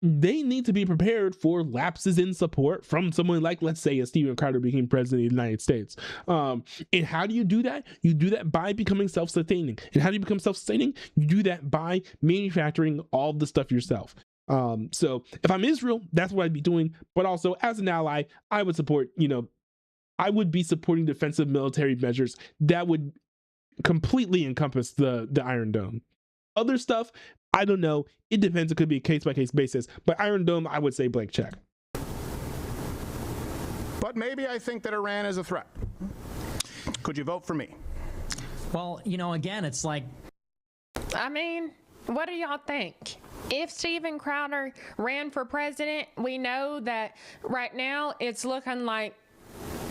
they need to be prepared for lapses in support from someone like, let's say, as Steven Crowder became president of the United States. And how do you do that? You do that by becoming self-sustaining. And how do you become self-sustaining? You do that by manufacturing all the stuff yourself. So if I'm Israel, that's what I'd be doing. But also, as an ally, I would support, I would be supporting defensive military measures that would completely encompass the Iron Dome. Other stuff, I don't know. It depends. It could be a case-by-case basis. But Iron Dome, I would say blank check. But maybe I think that Iran is a threat. Could you vote for me? Well, again, it's like... I mean, what do y'all think? If Steven Crowder ran for president, we know that right now it's looking like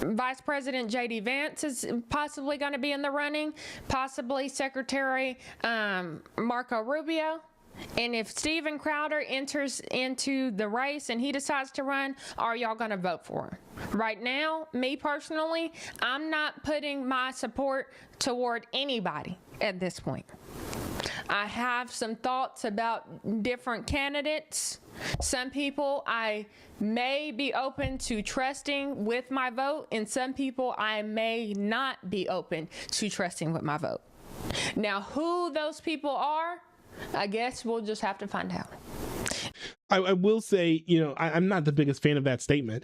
Vice President J.D. Vance is possibly going to be in the running, possibly Secretary Marco Rubio. And if Steven Crowder enters into the race and he decides to run, are y'all going to vote for him? Right now, me personally, I'm not putting my support toward anybody at this point. I have some thoughts about different candidates. Some people I may be open to trusting with my vote, and some people I may not be open to trusting with my vote. Now, who those people are, I guess we'll just have to find out. I will say, I'm not the biggest fan of that statement,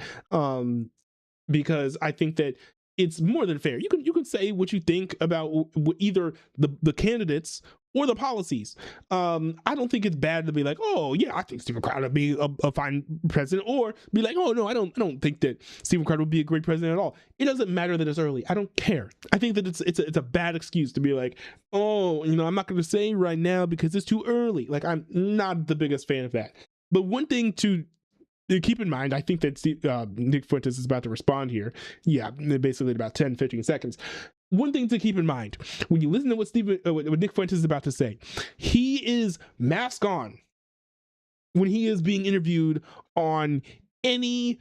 because I think that it's more than fair. You can say what you think about either the candidates or the policies. I don't think it's bad to be like, oh yeah, I think Steven Crowder would be a fine president, or be like, oh no, I don't think that Steven Crowder would be a great president at all. It doesn't matter that it's early. I don't care. I think that it's a bad excuse to be like, oh, I'm not going to say right now because it's too early. Like, I'm not the biggest fan of that. But one thing to keep in mind, I think that Nick Fuentes is about to respond here. Yeah, basically in about 10, 15 seconds. One thing to keep in mind, when you listen to what Nick Fuentes is about to say, he is mask on when he is being interviewed on any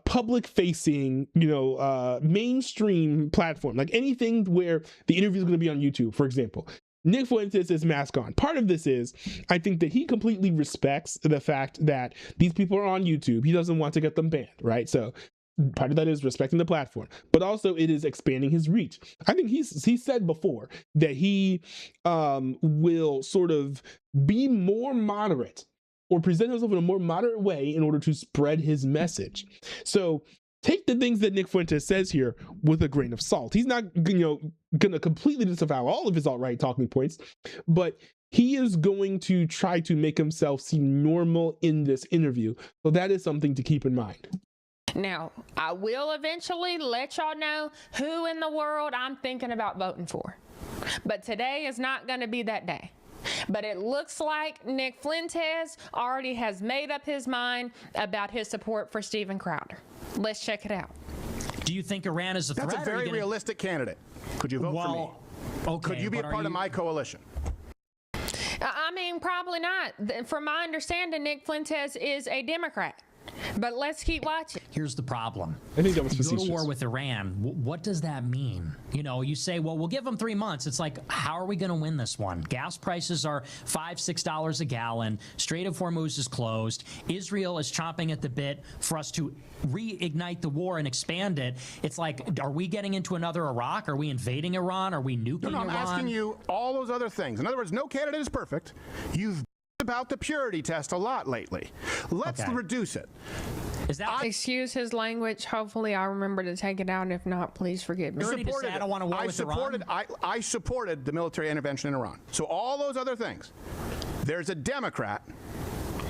public facing, mainstream platform, like anything where the interview is going to be on YouTube, for example. Nick Fuentes is mask on. Part of this is, I think that he completely respects the fact that these people are on YouTube. He doesn't want to get them banned, right? So part of that is respecting the platform, but also it is expanding his reach. I think he said before that he will sort of be more moderate or present himself in a more moderate way in order to spread his message. So take the things that Nick Fuentes says here with a grain of salt. He's not, going to completely disavow all of his alt-right talking points, but he is going to try to make himself seem normal in this interview. So that is something to keep in mind. Now, I will eventually let y'all know who in the world I'm thinking about voting for. But today is not going to be that day. But it looks like Nick Fuentes already has made up his mind about his support for Steven Crowder. Let's check it out. Do you think Iran is a threat? That's a very realistic candidate. Could you vote for me? Okay, could you be a part of my coalition? I mean, probably not. From my understanding, Nick Fuentes is a Democrat. But let's keep watching. Here's the problem. I think that was facetious. You go to war with Iran. What does that mean? You say, well, we'll give them 3 months. It's like, how are we going to win this one? Gas prices are $5, $6 a gallon. Strait of Hormuz is closed. Israel is chomping at the bit for us to reignite the war and expand it. It's like, are we getting into another Iraq? Are we invading Iran? Are we nuking Iran? I'm asking you all those other things. In other words, no candidate is perfect. You've about the purity test a lot lately. Let's reduce it. Is that excuse his language? Hopefully I'll remember to take it out. If not, please forgive me. I don't want to war with Iran. I supported the military intervention in Iran. So all those other things. There's a Democrat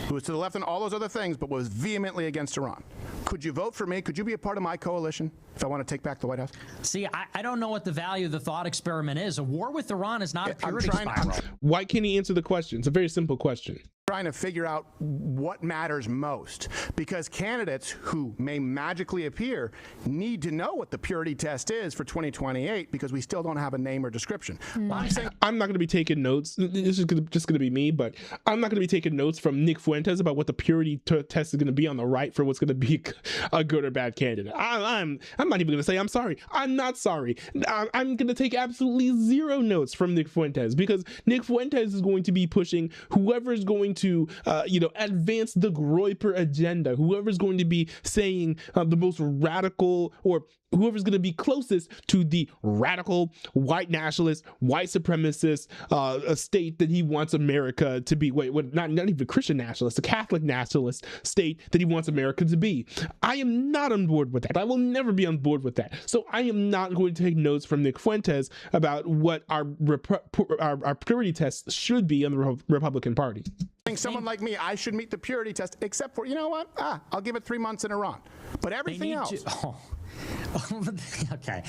who was to the left on all those other things, but was vehemently against Iran. Could you vote for me? Could you be a part of my coalition if I want to take back the White House? See, I don't know what the value of the thought experiment is. A war with Iran is not a purity spiral. Why can't he answer the question? It's a very simple question. Trying to figure out what matters most, because candidates who may magically appear need to know what the purity test is for 2028, because we still don't have a name or description. I'm not going to be taking notes. This is just going to be me, but I'm not going to be taking notes from Nick Fuentes about what the purity test is going to be on the right for what's going to be a good or bad candidate. I'm not even going to say I'm sorry. I'm not sorry. I'm going to take absolutely zero notes from Nick Fuentes, because Nick Fuentes is going to be pushing whoever is going to advance the Groyper agenda, whoever's going to be saying the most radical, or whoever's going to be closest to the radical white nationalist, white supremacist state that he wants America to be. Not even Christian nationalist, a Catholic nationalist state that he wants America to be. I am not on board with that. I will never be on board with that. So I am not going to take notes from Nick Fuentes about what our purity test should be in the Republican Party. Someone like me, I should meet the purity test, except for, I'll give it 3 months in Iran. But everything else. Okay.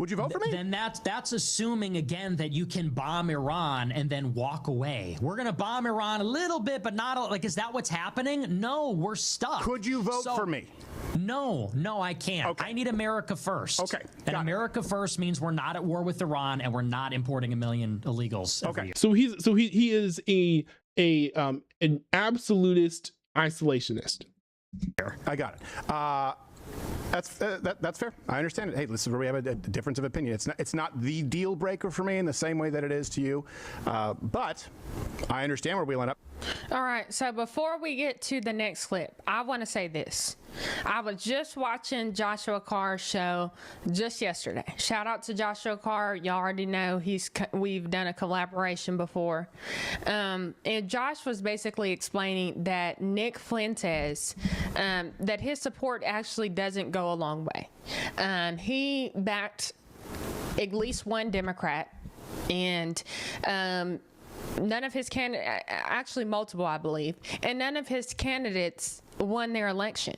Would you vote for me? Then that's assuming again that you can bomb Iran and then walk away. We're gonna bomb Iran a little bit, but not like. Is that what's happening? No, we're stuck. Could you vote for me? No, I can't. Okay. I need America first. Okay. And America first means we're not at war with Iran and we're not importing 1 million illegals every year. So he is an absolutist isolationist. I got it. That's fair. I understand it. Hey, this is where we have a difference of opinion. It's not the deal breaker for me in the same way that it is to you, but I understand where we end up. All right, so before we get to the next clip, I want to say this. I was just watching Joshua Carr's show just yesterday. Shout out to Joshua Carr. Y'all already know we've done a collaboration before. And Josh was basically explaining that Nick Fuentes, that his support actually doesn't go a long way. He backed at least one Democrat, and none of his actually multiple, I believe, and none of his candidates won their election.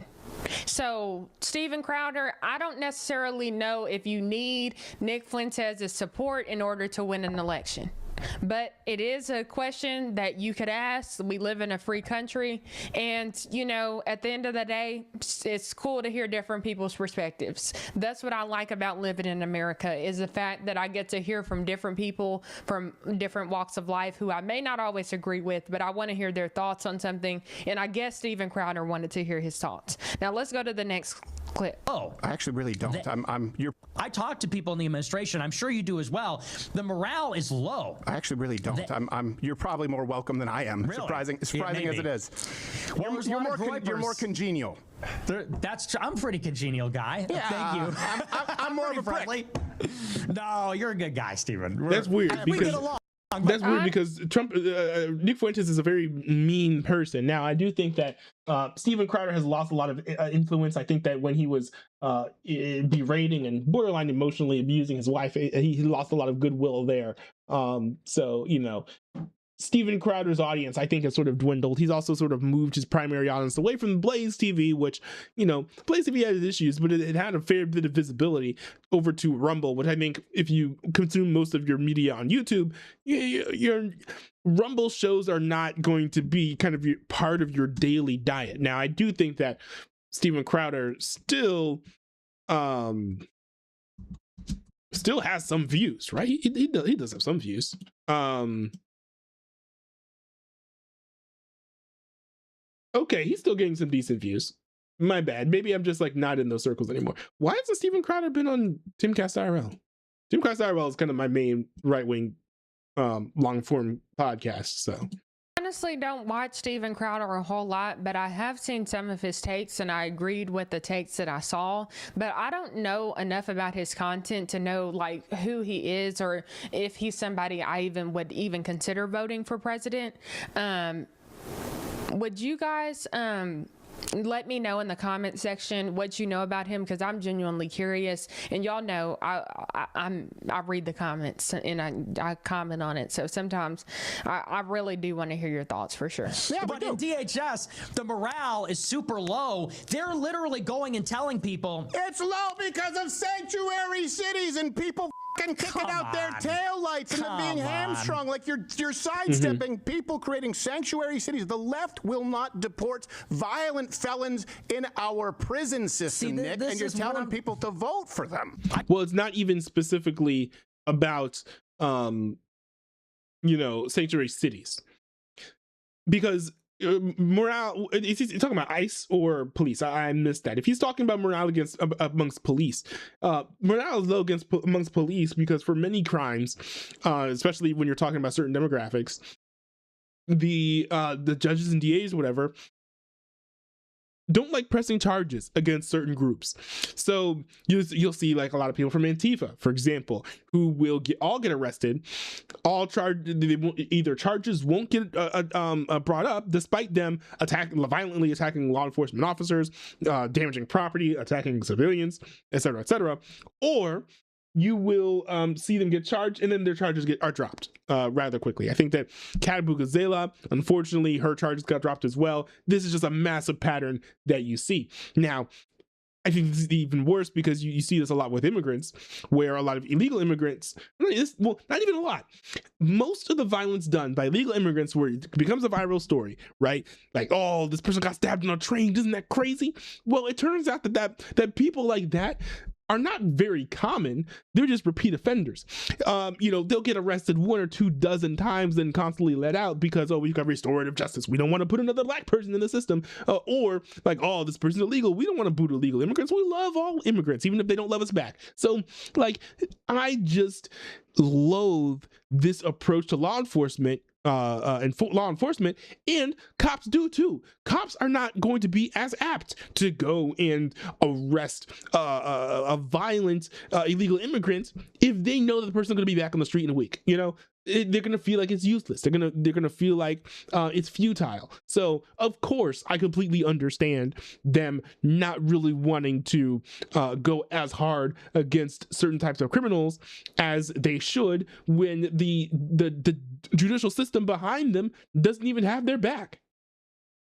So, Steven Crowder, I don't necessarily know if you need Nick Fuentes' support in order to win an election. But it is a question that you could ask. We live in a free country. And, you know, at the end of the day, it's cool to hear different people's perspectives. That's what I like about living in America, is the fact that I get to hear from different people from different walks of life who I may not always agree with, but I want to hear their thoughts on something. And I guess Steven Crowder wanted to hear his thoughts. Now, let's go to the next clip. Oh, I actually really don't. I talk to people in the administration. I'm sure you do as well. The morale is low. I actually really don't. You're probably more welcome than I am. Really? Surprising as it is. You're more congenial. I'm a pretty congenial guy. Yeah, Thank you. I'm more of a friendly. No, you're a good guy, Steven. That's weird because Trump, Nick Fuentes is a very mean person. Now, I do think that Steven Crowder has lost a lot of influence. I think that when he was berating and borderline emotionally abusing his wife, he lost a lot of goodwill there. So, you know, Steven Crowder's audience, I think, has sort of dwindled. He's also sort of moved his primary audience away from Blaze TV, which, you know, Blaze TV has issues, but it had a fair bit of visibility, over to Rumble, which I think if you consume most of your media on YouTube, your Rumble shows are not going to be kind of part of your daily diet. Now, I do think that Steven Crowder still has some views, right? He does have some views. Okay, he's still getting some decent views. My bad. Maybe I'm just like not in those circles anymore. Why hasn't Steven Crowder been on Timcast IRL? Timcast IRL is kind of my main right-wing long-form podcast, so. Honestly, don't watch Steven Crowder a whole lot, but I have seen some of his takes and I agreed with the takes that I saw, but I don't know enough about his content to know like who he is or if he's somebody I would even consider voting for president. Would you guys let me know in the comment section what you know about him, because I'm genuinely curious, and y'all know I read the comments and I comment on it, so sometimes I really do want to hear your thoughts for sure. Yeah, but in DHS the morale is super low. They're literally going and telling people it's low because of sanctuary cities and people kicking out their taillights and them being hamstrung. Like you're sidestepping people creating sanctuary cities. The left will not deport violent felons in our prison system, Nick, and you're telling people to vote for them. Well, it's not even specifically about sanctuary cities, because morale, is he talking about ICE or police? I missed that. If he's talking about morale amongst police, morale is low amongst police because for many crimes, especially when you're talking about certain demographics, the judges and DAs, whatever, don't like pressing charges against certain groups. So you'll see like a lot of people from Antifa, for example, who will all get arrested. Either charges won't get brought up despite them violently attacking law enforcement officers, damaging property, attacking civilians, etc., or you will see them get charged and then their charges are dropped rather quickly. I think that Katabugazela, unfortunately, her charges got dropped as well. This is just a massive pattern that you see. Now, I think this is even worse because you see this a lot with immigrants, where a lot of illegal immigrants, well, not even a lot. Most of the violence done by illegal immigrants, where it becomes a viral story, right? Like, oh, this person got stabbed on a train. Isn't that crazy? Well, it turns out that people like that are not very common. They're just repeat offenders. They'll get arrested 1 or 2 dozen times, then constantly let out because, oh, we've got restorative justice. We don't want to put another black person in the system. Or like, oh, this person's illegal. We don't want to boot illegal immigrants. We love all immigrants, even if they don't love us back. So, like, I just loathe this approach to law enforcement. Law enforcement, and cops do too. Cops are not going to be as apt to go and arrest a violent illegal immigrant if they know that the person's going to be back on the street in a week. They're gonna feel like it's useless. They're gonna feel like it's futile. So of course, I completely understand them not really wanting to go as hard against certain types of criminals as they should when the judicial system behind them doesn't even have their back.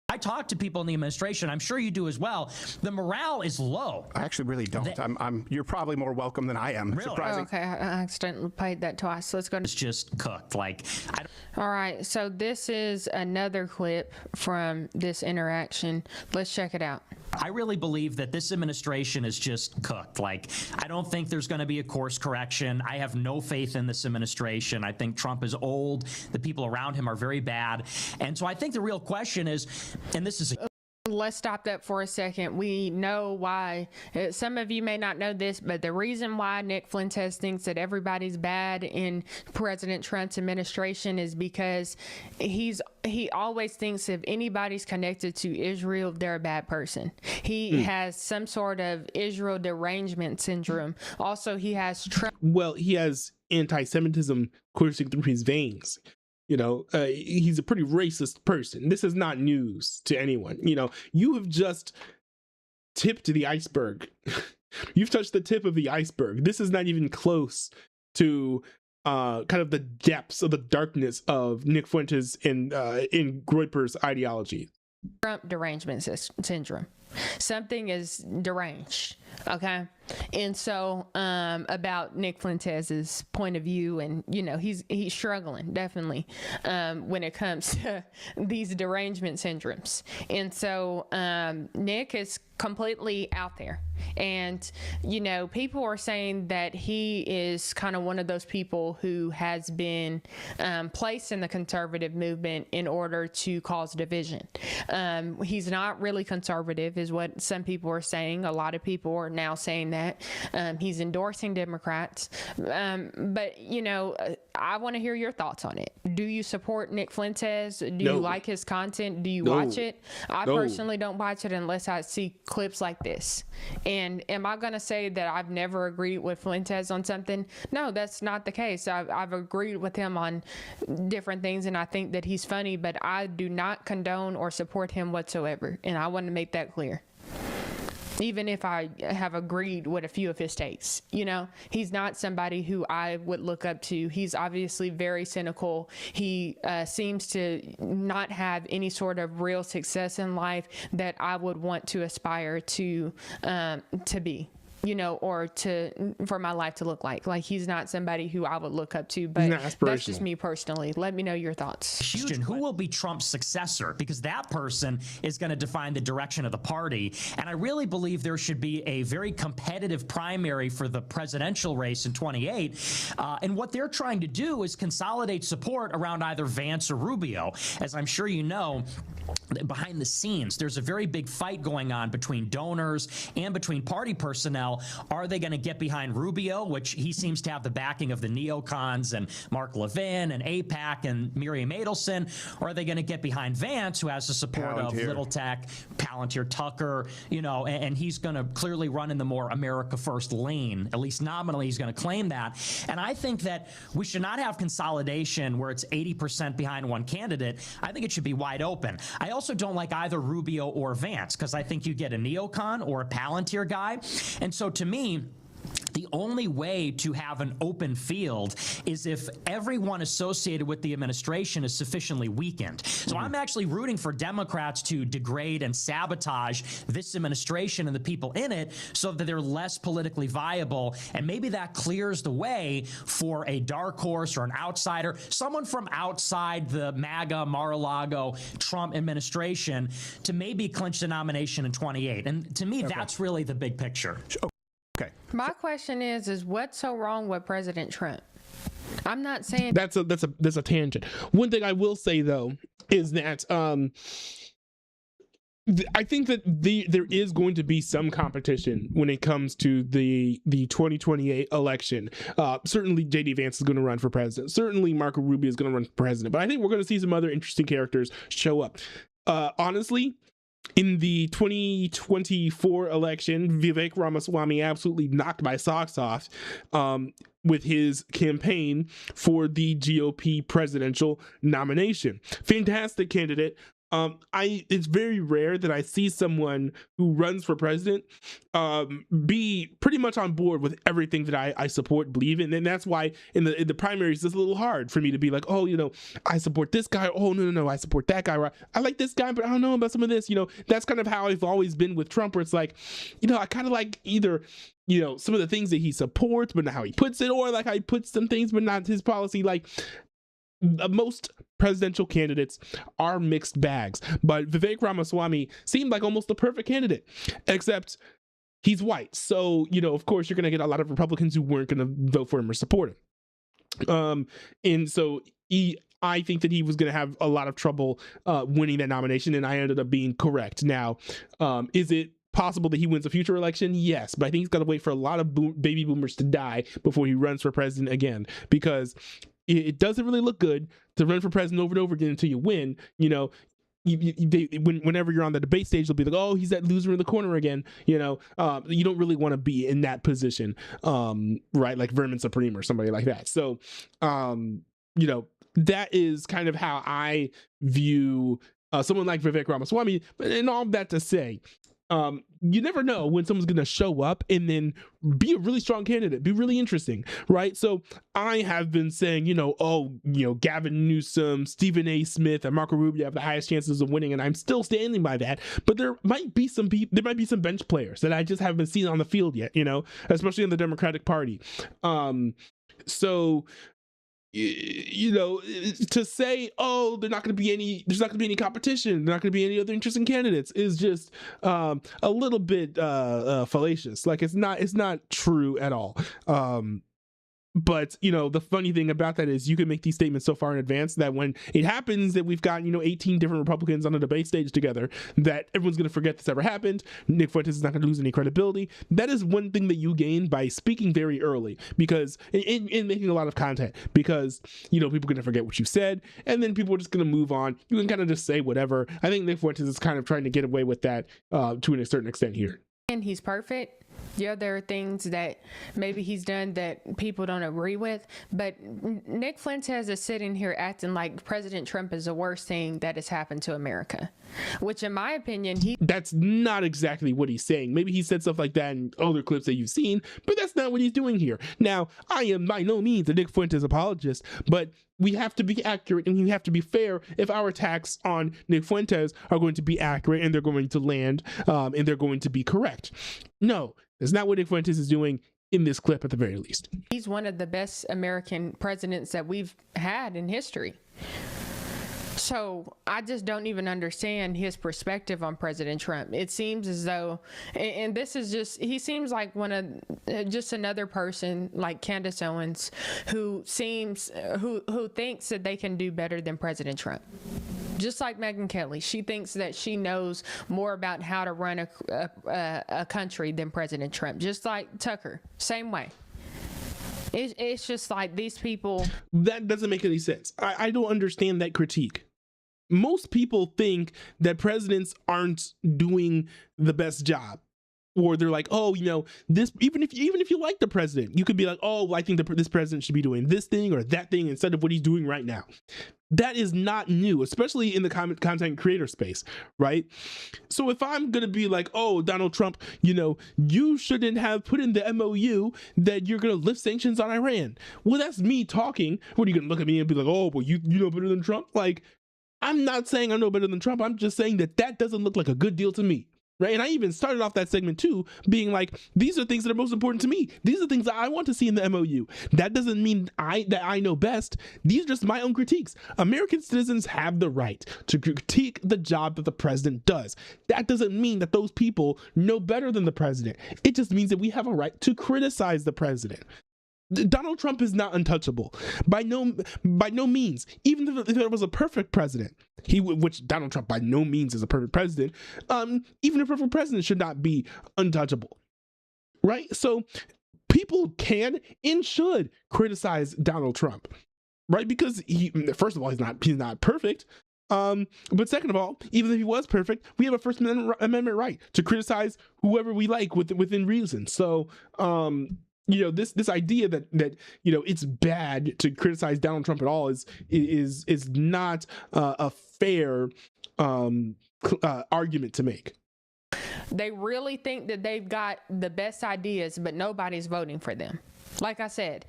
I talk to people in the administration. I'm sure you do as well. The morale is low. I actually really don't. You're probably more welcome than I am. Really? Surprising. Okay, I accidentally played that twice. Let's go. It's just cooked. All right, so this is another clip from this interaction. Let's check it out. I really believe that this administration is just cooked. I don't think there's going to be a course correction. I have no faith in this administration. I think Trump is old. The people around him are very bad. And so I think the real question is, and this is Let's stop that for a second. We know why. Some of you may not know this, but the reason why Nick Fuentes thinks that everybody's bad in President Trump's administration is because he always thinks if anybody's connected to Israel, they're a bad person. He has some sort of Israel derangement syndrome. Also, he has he has anti-Semitism coursing through his veins. He's a pretty racist person. This is not news to anyone. You have just tipped the iceberg. You've touched the tip of the iceberg. This is not even close to kind of the depths of the darkness of Nick Fuentes and in Groyper's ideology. Trump derangement syndrome. Something is deranged. Okay. And so about Nick Fuentes' point of view, and he's struggling definitely when it comes to these derangement syndromes. And so Nick is completely out there, and people are saying that he is kind of one of those people who has been placed in the conservative movement in order to cause division. He's not really conservative is what some people are saying. A lot of people are now saying that he's endorsing Democrats, but I want to hear your thoughts on it. Do you support Nick Fuentes? Do you like his content? Do you watch it? I personally don't watch it unless I see clips like this. And am I going to say that I've never agreed with Fuentes on something? No, that's not the case. I've agreed with him on different things, and I think that he's funny, but I do not condone or support him whatsoever, and I want to make that clear. Even if I have agreed with a few of his takes, he's not somebody who I would look up to. He's obviously very cynical. He seems to not have any sort of real success in life that I would want to aspire to be. Or for my life to look like. He's not somebody who I would look up to, but that's just me personally. Let me know your thoughts. Who will be Trump's successor? Because that person is going to define the direction of the party. And I really believe there should be a very competitive primary for the presidential race in 28. And what they're trying to do is consolidate support around either Vance or Rubio. As I'm sure you know, behind the scenes, there's a very big fight going on between donors and between party personnel. Are they going to get behind Rubio, which he seems to have the backing of the neocons and Mark Levin and AIPAC and Miriam Adelson? Or are they going to get behind Vance, who has the support of Little Tech, Palantir Tucker, and he's going to clearly run in the more America First lane. At least nominally, he's going to claim that. And I think that we should not have consolidation where it's 80% behind one candidate. I think it should be wide open. I also don't like either Rubio or Vance because I think you get a neocon or a Palantir guy. And so to me, The only way to have an open field is if everyone associated with the administration is sufficiently weakened. So I'm actually rooting for Democrats to degrade and sabotage this administration and the people in it so that they're less politically viable. And maybe that clears the way for a dark horse or an outsider, someone from outside the MAGA, Mar-a-Lago, Trump administration to maybe clinch the nomination in 28. And to me, that's really the big picture. Okay. My question is what's so wrong with President Trump? I'm not saying that's a tangent. One thing I will say though is that I think that there is going to be some competition when it comes to the 2028 election. Certainly JD Vance is going to run for president. Certainly Marco Rubio is going to run for president. But I think we're going to see some other interesting characters show up. Honestly, in the 2024 election, Vivek Ramaswamy absolutely knocked my socks off with his campaign for the GOP presidential nomination. Fantastic candidate. It's very rare that I see someone who runs for president be pretty much on board with everything that I support, believe in. And that's why in the primaries, it's a little hard for me to be like, oh, I support this guy. Oh, no, I support that guy. I like this guy, but I don't know about some of this. That's kind of how I've always been with Trump, where it's like, I kind of like either some of the things that he supports, but not how he puts it, or like how he puts some things, but not his policy. Like, most presidential candidates are mixed bags, but Vivek Ramaswamy seemed like almost the perfect candidate, except he's white. So, of course, you're going to get a lot of Republicans who weren't going to vote for him or support him. And so I think that he was going to have a lot of trouble winning that nomination, and I ended up being correct. Now, is it possible that he wins a future election? Yes, but I think he's got to wait for a lot of baby boomers to die before he runs for president again, because it doesn't really look good to run for president over and over again until you win. Whenever you're on the debate stage, they'll be like, oh, he's that loser in the corner again. You don't really want to be in that position, right? Like Vermin Supreme or somebody like that. So, that is kind of how I view someone like Vivek Ramaswamy. And all that to say, you never know when someone's going to show up and then be a really strong candidate, be really interesting, right? So I have been saying, Gavin Newsom, Stephen A. Smith, and Marco Rubio have the highest chances of winning, and I'm still standing by that. But there might be some bench players that I just haven't seen on the field yet, especially in the Democratic Party. So to say, oh, there's not going to be any competition, there's not going to be any other interesting candidates is just a little bit fallacious. Like it's not true at all. But the funny thing about that is you can make these statements so far in advance that when it happens that we've got 18 different Republicans on a debate stage together, that everyone's going to forget this ever happened. Nick Fuentes is not going to lose any credibility. That is one thing that you gain by speaking very early, because in making a lot of content, because people are going to forget what you said, and then people are just going to move on. You can kind of just say whatever. I think Nick Fuentes is kind of trying to get away with that to a certain extent here. And he's perfect. Yeah, there are things that maybe he's done that people don't agree with, but Nick Fuentes is sitting here acting like President Trump is the worst thing that has happened to America, which in my opinion, that's not exactly what he's saying. Maybe he said stuff like that in other clips that you've seen, but that's not what he's doing here. Now, I am by no means a Nick Fuentes apologist, but we have to be accurate and we have to be fair if our attacks on Nick Fuentes are going to be accurate and they're going to land and they're going to be correct. No, that's not what Nick Fuentes is doing in this clip at the very least. He's one of the best American presidents that we've had in history. So I just don't even understand his perspective on President Trump. It seems as though, and this is just, he seems like just another person like Candace Owens who thinks that they can do better than President Trump. Just like Megyn Kelly, she thinks that she knows more about how to run a country than President Trump. Just like Tucker, same way. It's just like these people. That doesn't make any sense. I don't understand that critique. Most people think that presidents aren't doing the best job. or they're like, oh, you know, this, even if you like the president, you could be like, oh, I think this president should be doing this thing or that thing instead of what he's doing right now. That is not new, especially in the content creator space, right? So if I'm gonna be like, oh, Donald Trump, you know, you shouldn't have put in the MOU that you're gonna lift sanctions on Iran. Well, that's me talking. What are you gonna look at me and be like, oh, well, you know better than Trump? Like, I'm not saying I know better than Trump. I'm just saying that doesn't look like a good deal to me. Right. And I even started off that segment too, being like, these are things that are most important to me. These are things that I want to see in the MOU. That doesn't mean that I know best. These are just my own critiques. American citizens have the right to critique the job that the president does. That doesn't mean that those people know better than the president. It just means that we have a right to criticize the president. Donald Trump is not untouchable by no means. Even if there was a perfect president, which Donald Trump by no means is a perfect president, even a perfect president should not be untouchable, right? So people can and should criticize Donald Trump, right? Because first of all, he's not perfect. But second of all, even if he was perfect, we have a First Amendment right to criticize whoever we like within reason. So, you know, this idea that you know it's bad to criticize Donald Trump at all is not a fair argument to make. They really think that they've got the best ideas, but nobody's voting for them. Like I said,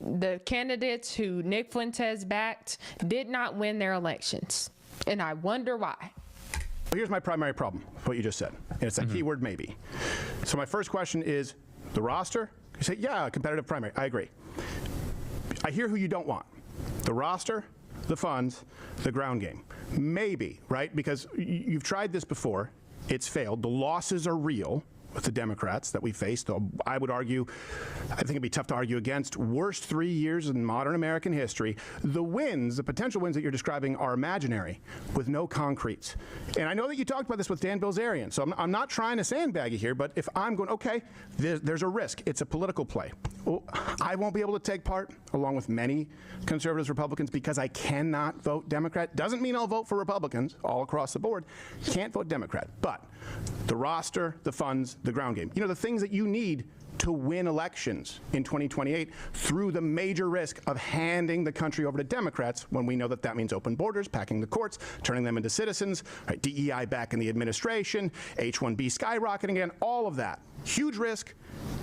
the candidates who Nick Fuentes backed did not win their elections, and I wonder why. Well, here's my primary problem with what you just said, and it's that keyword maybe. So my first question is the roster. You say, yeah, competitive primary. I agree. I hear who you don't want. The roster, the funds, the ground game. Maybe, right? Because you've tried this before. It's failed. The losses are real with the Democrats that we faced. I would argue, I think it'd be tough to argue against, worst 3 years in modern American history. The wins, the potential wins that you're describing are imaginary with no concretes. And I know that you talked about this with Dan Bilzerian, so I'm not trying to sandbag you here, but if I'm going, okay, there's a risk. It's a political play. Well, I won't be able to take part, along with many conservatives, Republicans, because I cannot vote Democrat. Doesn't mean I'll vote for Republicans all across the board. Can't vote Democrat. But the roster, the funds, the ground game. You know, the things that you need to win elections in 2028 through the major risk of handing the country over to Democrats when we know that means open borders, packing the courts, turning them into citizens, right, DEI back in the administration, H-1B skyrocketing again, all of that. Huge risk,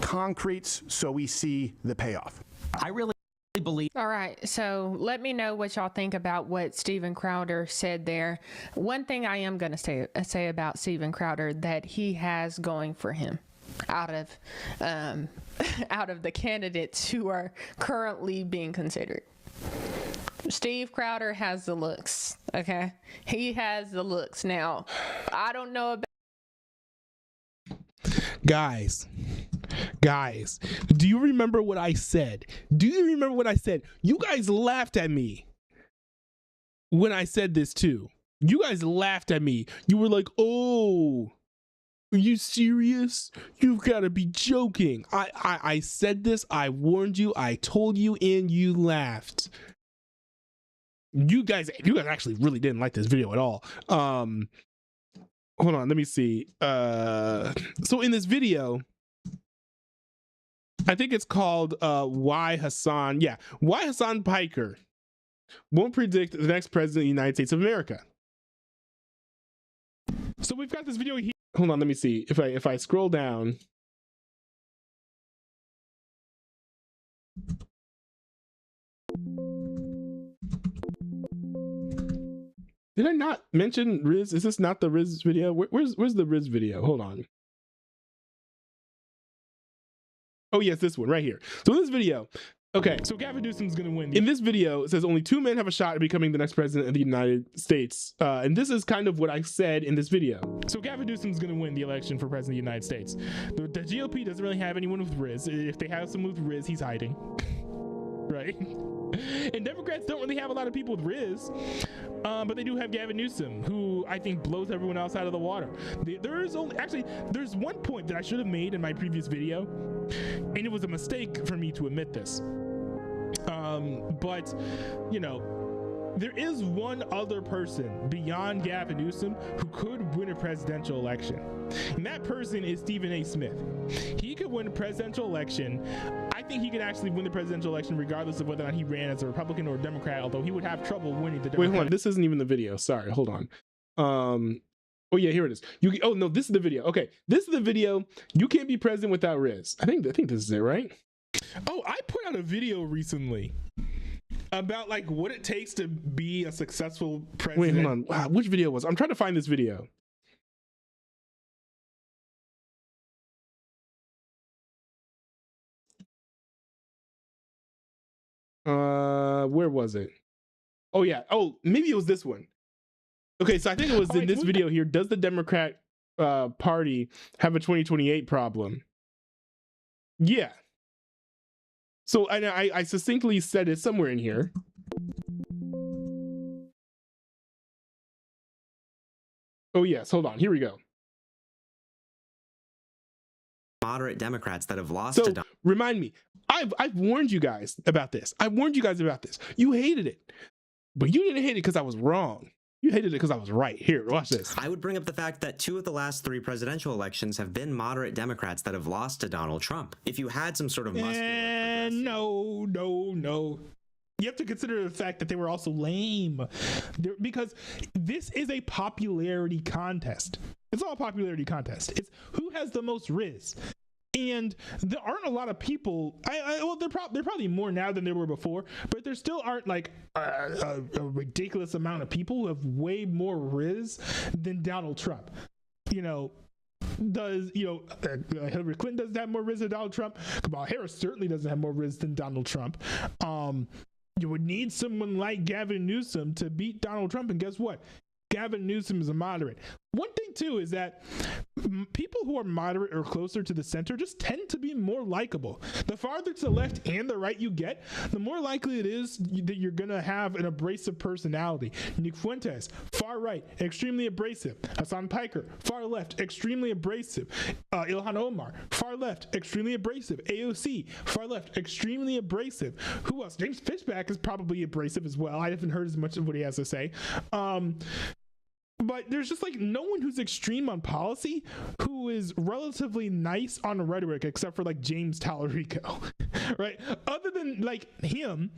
concretes, so we see the payoff. I really believe. All right, so let me know what y'all think about what Steven Crowder said there. One thing I am going to say about Steven Crowder that he has going for him out of the candidates who are currently being considered. Steve Crowder has the looks, okay? He has the looks. Now, I don't know about Guys, do you remember what I said? You guys laughed at me when I said this too. You guys laughed at me. You were like, oh, are you serious? You've got to be joking. I said this, I warned you, I told you, and you laughed. You guys actually really didn't like this video at all. Hold on, let me see. So in this video, I think it's called Why Hassan Piker won't predict the next president of the United States of America. So we've got this video here. Hold on, let me see. If I scroll down. Did I not mention Riz? Is this not the Riz video? Where's the Riz video? Hold on. Oh yes, this one right here. So in this video, okay, so Gavin Newsom's gonna win. In this video, it says only 2 men have a shot at becoming the next president of the United States. And this is kind of what I said in this video. So Gavin Newsom's gonna win the election for president of the United States. The GOP doesn't really have anyone with Riz. If they have someone with Riz, he's hiding. Right? And Democrats don't really have a lot of people with Riz, but they do have Gavin Newsom, who I think blows everyone else out of the water. There's one point that I should have made in my previous video, and it was a mistake for me to admit this. But you know, there is one other person beyond Gavin Newsom who could win a presidential election. And that person is Stephen A. Smith. He could win a presidential election. I think he could actually win the presidential election regardless of whether or not he ran as a Republican or a Democrat, although he would have trouble winning the Democrat. Wait, hold on. This isn't even the video. Sorry, hold on. Oh yeah, here it is. Oh no, this is the video. Okay, this is the video. You can't be president without Riz. I think this is it, right? Oh, I put out a video recently about like what it takes to be a successful president. Wait, hold on. Wow, which video was? I'm trying to find this video. Where was it? Oh yeah. Oh, maybe it was this one. Okay, so I think it was in this video here. Does the Democrat Party have a 2028 problem? Yeah. So I succinctly said it somewhere in here. Oh yes, hold on. Here we go. Moderate Democrats that have lost to remind me. I've warned you guys about this. I warned you guys about this. You hated it, but you didn't hate it because I was wrong. You hated it because I was right. Here, watch this. I would bring up the fact that 2 of the last 3 presidential elections have been moderate Democrats that have lost to Donald Trump. If you had some sort of muscular no. You have to consider the fact that they were also lame. Because this is a popularity contest. It's all a popularity contest. It's who has the most Riz. And there aren't a lot of people. Well, they're probably more now than there were before, but there still aren't like a ridiculous amount of people who have way more Riz than Donald Trump. Hillary Clinton doesn't have more Riz than Donald Trump. Kamala Harris certainly doesn't have more Riz than Donald Trump. You would need someone like Gavin Newsom to beat Donald Trump, and guess what? Gavin Newsom is a moderate. One thing too is that people who are moderate or closer to the center just tend to be more likable. The farther to the left and the right you get, the more likely it is that you're gonna have an abrasive personality. Nick Fuentes, far right, extremely abrasive. Hassan Piker, far left, extremely abrasive. Ilhan Omar, far left, extremely abrasive. AOC, far left, extremely abrasive. Who else? James Fishback is probably abrasive as well. I haven't heard as much of what he has to say. But there's just like no one who's extreme on policy who is relatively nice on rhetoric, except for like James Tallarico, right? Other than like him,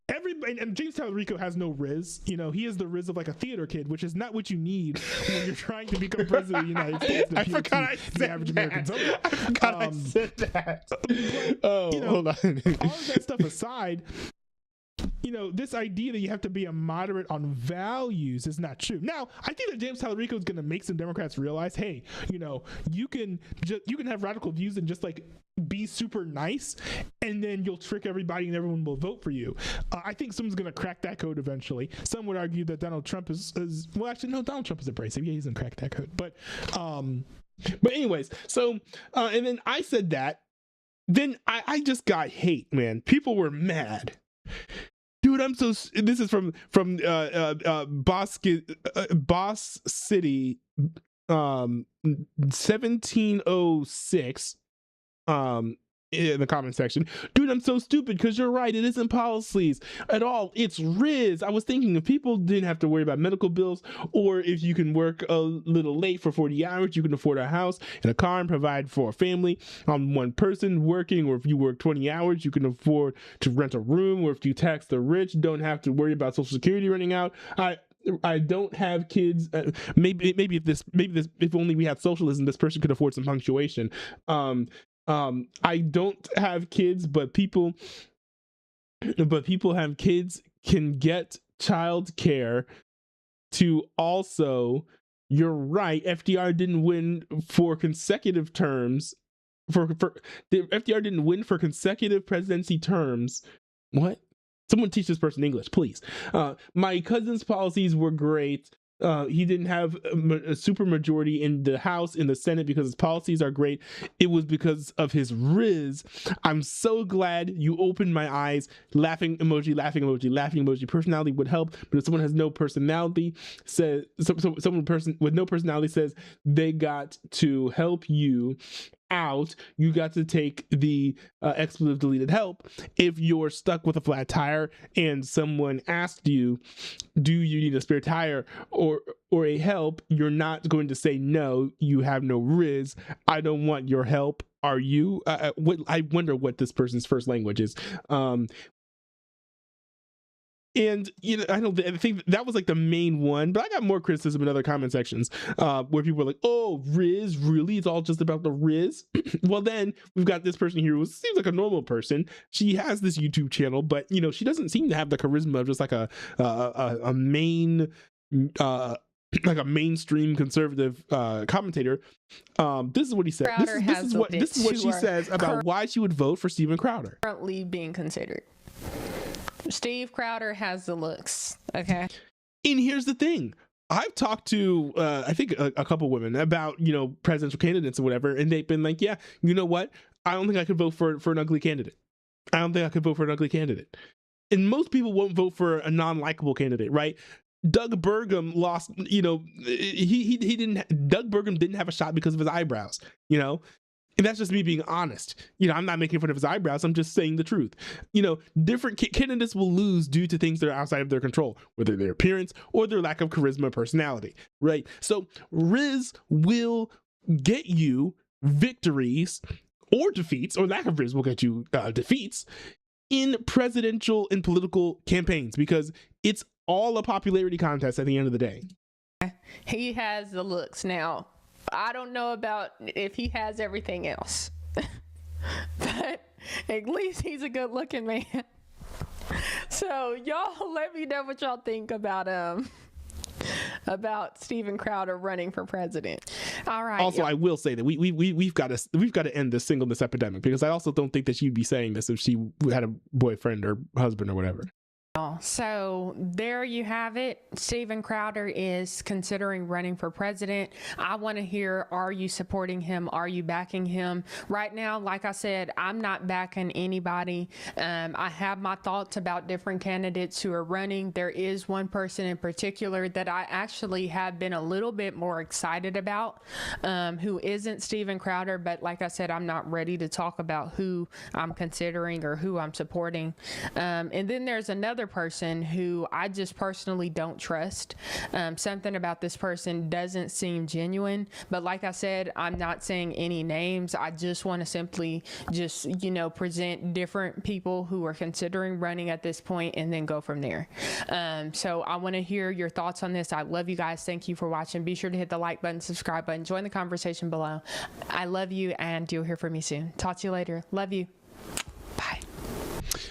and James Tallarico has no Riz. He is the Riz of like a theater kid, which is not what you need when you're trying to become president of the United States. I forgot I said the average American voter. I forgot I said that. Hold on. All of that stuff aside, this idea that you have to be a moderate on values is not true. Now, I think that James Tallarico is going to make some Democrats realize, hey, you can have radical views and just like be super nice, and then you'll trick everybody and everyone will vote for you. I think someone's going to crack that code eventually. Some would argue that Donald Trump is well, actually, no, Donald Trump is abrasive. Yeah, he's going to crack that code. But anyways, so and then I said that. Then I just got hate, man. People were mad. Dude, I'm so. This is from Boss City, 1706. In the comment section, dude, I'm so stupid because you're right. It isn't policies at all. It's Riz. I was thinking if people didn't have to worry about medical bills, or if you can work a little late for 40 hours, you can afford a house and a car and provide for a family on one person working, or if you work 20 hours, you can afford to rent a room, or if you tax the rich, don't have to worry about Social Security running out. I don't have kids. Maybe if only we had socialism, this person could afford some punctuation. I don't have kids, but people have kids can get child care to also. You're right. FDR didn't win for consecutive terms. FDR didn't win for consecutive presidency terms. What? Someone teach this person English, please. My cousin's policies were great. He didn't have a super majority in the House, in the Senate, because his policies are great. It was because of his Riz. I'm so glad you opened my eyes. Laughing emoji, laughing emoji, laughing emoji. Personality would help, but if someone has no personality, someone with no personality says they got to help you out, you got to take the expletive deleted help. If you're stuck with a flat tire and someone asked you, do you need a spare tire or a help, you're not going to say no, you have no riz, I don't want your help, are you? I wonder what this person's first language is. And I think that was like the main one, but I got more criticism in other comment sections where people were like, "Oh, Riz, really? It's all just about the Riz?" Well, then we've got this person here who seems like a normal person. She has this YouTube channel, but she doesn't seem to have the charisma of just like a main like a mainstream conservative commentator. This is what he said. This is what she says about why she would vote for Steven Crowder. Currently being considered. Steve Crowder has the looks, okay? And here's the thing. I've talked to, I think, a couple women about, presidential candidates or whatever, and they've been like, yeah, you know what? I don't think I could vote for an ugly candidate. I don't think I could vote for an ugly candidate. And most people won't vote for a non-likable candidate, right? Doug Burgum lost, he didn't, Doug Burgum didn't have a shot because of his eyebrows, And that's just me being honest. I'm not making fun of his eyebrows. I'm just saying the truth. Different candidates will lose due to things that are outside of their control, whether their appearance or their lack of charisma or personality, right? So Riz will get you victories or defeats, or lack of Riz will get you defeats in presidential and political campaigns, because it's all a popularity contest at the end of the day. He has the looks now. I don't know about if he has everything else, but at least he's a good looking man. So y'all let me know what y'all think about Steven Crowder running for president. All right. Also, I will say that we've got to end this singleness epidemic, because I also don't think that she'd be saying this if she had a boyfriend or husband or whatever. So there you have it. Steven Crowder is considering running for president. I want to hear, are you supporting him? Are you backing him? Right now, like I said, I'm not backing anybody. I have my thoughts about different candidates who are running. There is one person in particular that I actually have been a little bit more excited about, who isn't Steven Crowder, but like I said, I'm not ready to talk about who I'm considering or who I'm supporting. And then there's another person who I just personally don't trust. Something about this person doesn't seem genuine, but like I said, I'm not saying any names. I just want to simply just present different people who are considering running at this point and then go from there. So I want to hear your thoughts on this. I love you guys. Thank you for watching. Be sure to hit the like button, subscribe button, join the conversation below. I love you, and you'll hear from me soon. Talk to you later. Love you. Bye.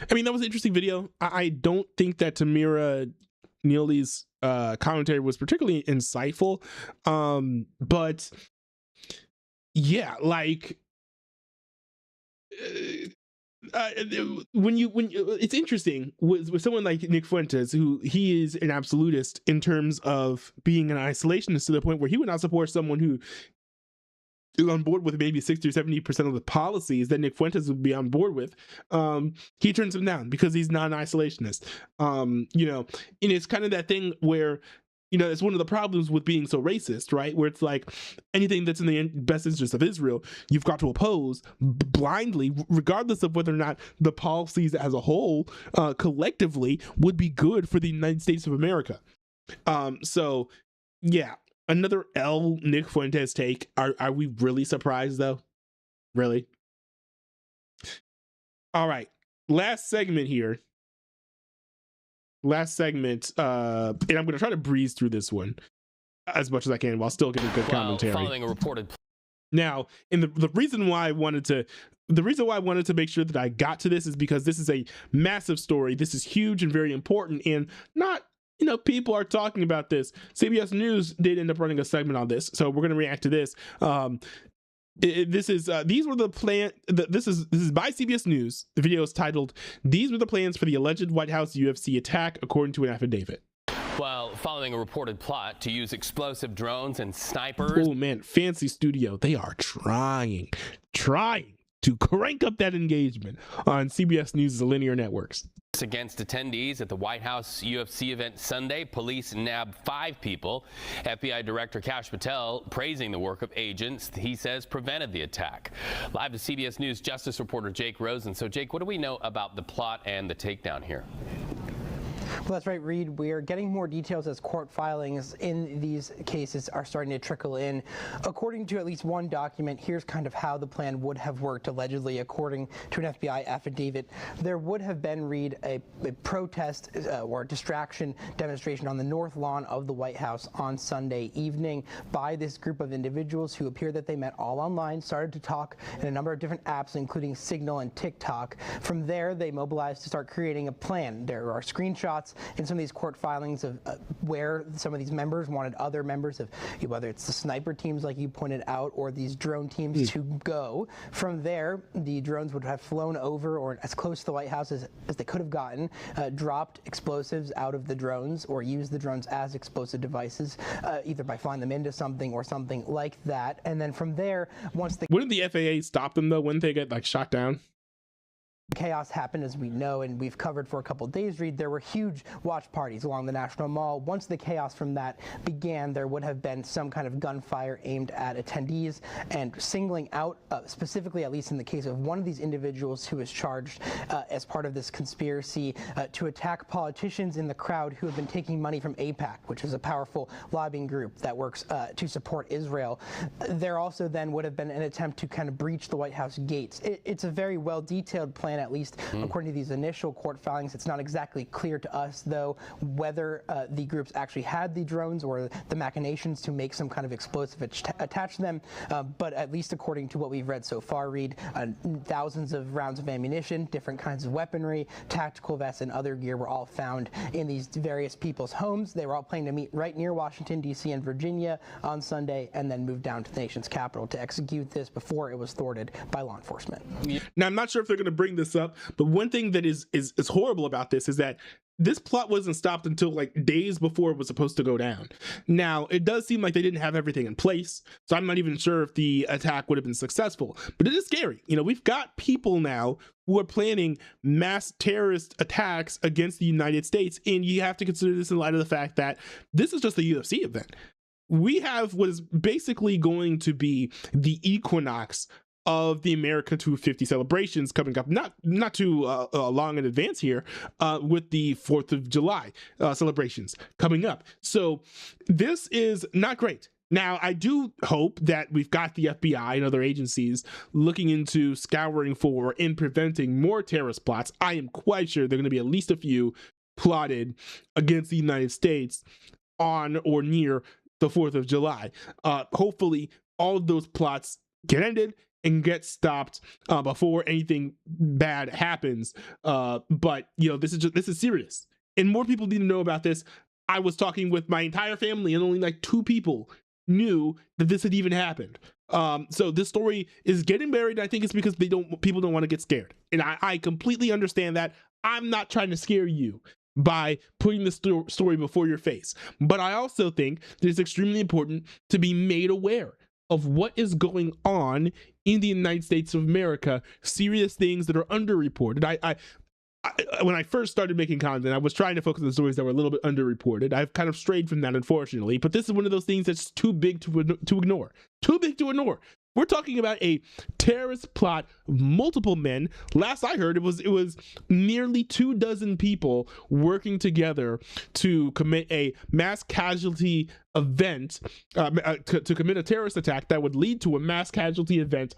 I mean, that was an interesting video. I don't think that Tamira Neely's commentary was particularly insightful. But yeah, like when it's interesting with someone like Nick Fuentes, who he is an absolutist in terms of being an isolationist to the point where he would not support someone who is on board with maybe 60 or 70% of the policies that Nick Fuentes would be on board with. He turns them down because he's not an isolationist. And it's kind of that thing where, it's one of the problems with being so racist, right? Where it's like anything that's in the best interest of Israel, you've got to oppose blindly, regardless of whether or not the policies as a whole, collectively, would be good for the United States of America. So, yeah. Another L Nick Fuentes take. Are we really surprised though? Really? All right. Last segment here. And I'm going to try to breeze through this one as much as I can while still getting good commentary. Following a reported. Now, and the reason why I wanted to make sure that I got to this is because this is a massive story. This is huge and very important, and not people are talking about this. CBS News did end up running a segment on this, so we're going to react to this. This is by CBS News. The video is titled, "These were the plans for the alleged White House UFC attack, according to an affidavit." Well, following a reported plot to use explosive drones and snipers. Oh man, fancy studio. They are trying to crank up that engagement on CBS News' linear networks. Against attendees at the White House UFC event Sunday, police nabbed 5 people. FBI Director Kash Patel praising the work of agents he says prevented the attack. Live to CBS News Justice reporter Jake Rosen. So Jake, what do we know about the plot and the takedown here? Well, that's right, Reed. We are getting more details as court filings in these cases are starting to trickle in. According to at least one document, here's kind of how the plan would have worked, allegedly, according to an FBI affidavit. There would have been, Reed, a protest or distraction demonstration on the north lawn of the White House on Sunday evening by this group of individuals who appeared that they met all online, started to talk in a number of different apps, including Signal and TikTok. From there, they mobilized to start creating a plan. There are screenshots in some of these court filings of where some of these members wanted other members of, whether it's the sniper teams like you pointed out or these drone teams to go. From there, the drones would have flown over or as close to the White House as they could have gotten, dropped explosives out of the drones or used the drones as explosive devices, either by flying them into something or something like that. And then from there, once the Wouldn't the FAA stop them though when they get like shot down? chaos happened, as we know, and we've covered for a couple of days, Reed, there were huge watch parties along the National Mall. Once the chaos from that began, there would have been some kind of gunfire aimed at attendees and singling out, specifically, at least in the case of one of these individuals who was charged as part of this conspiracy to attack politicians in the crowd who have been taking money from AIPAC, which is a powerful lobbying group that works to support Israel. There also then would have been an attempt to kind of breach the White House gates. It's a very well-detailed plan, at least according to these initial court filings. It's not exactly clear to us, though, whether the groups actually had the drones or the machinations to make some kind of explosive attached to them. But at least according to what we've read so far, Reed, thousands of rounds of ammunition, different kinds of weaponry, tactical vests, and other gear were all found in these various people's homes. They were all planning to meet right near Washington, D.C. and Virginia on Sunday and then move down to the nation's capital to execute this before it was thwarted by law enforcement. Now, I'm not sure if they're going to bring this up, but one thing that is horrible about this is that this plot wasn't stopped until like days before it was supposed to go down. Now, it does seem like they didn't have everything in place, so I'm not even sure if the attack would have been successful, but it is scary. We've got people now who are planning mass terrorist attacks against the United States, and you have to consider this in light of the fact that this is just a UFC event. We have what is basically going to be the equinox of the America 250 celebrations coming up, not too long in advance here, with the 4th of July celebrations coming up. So this is not great. Now, I do hope that we've got the FBI and other agencies looking into scouring for and preventing more terrorist plots. I am quite sure there are going to be at least a few plotted against the United States on or near the 4th of July. Hopefully, all of those plots get ended and get stopped before anything bad happens. But this is serious, and more people need to know about this. I was talking with my entire family, and only like 2 people knew that this had even happened. So this story is getting buried. I think it's because people don't want to get scared, and I completely understand that. I'm not trying to scare you by putting the story before your face, but I also think that it's extremely important to be made aware of what is going on in the United States of America, serious things that are underreported. When I first started making content, I was trying to focus on stories that were a little bit underreported. I've kind of strayed from that, unfortunately, but this is one of those things that's too big to ignore. Too big to ignore. We're talking about a terrorist plot of multiple men. Last I heard, it was nearly 24 people working together to commit a mass casualty event, to commit a terrorist attack that would lead to a mass casualty event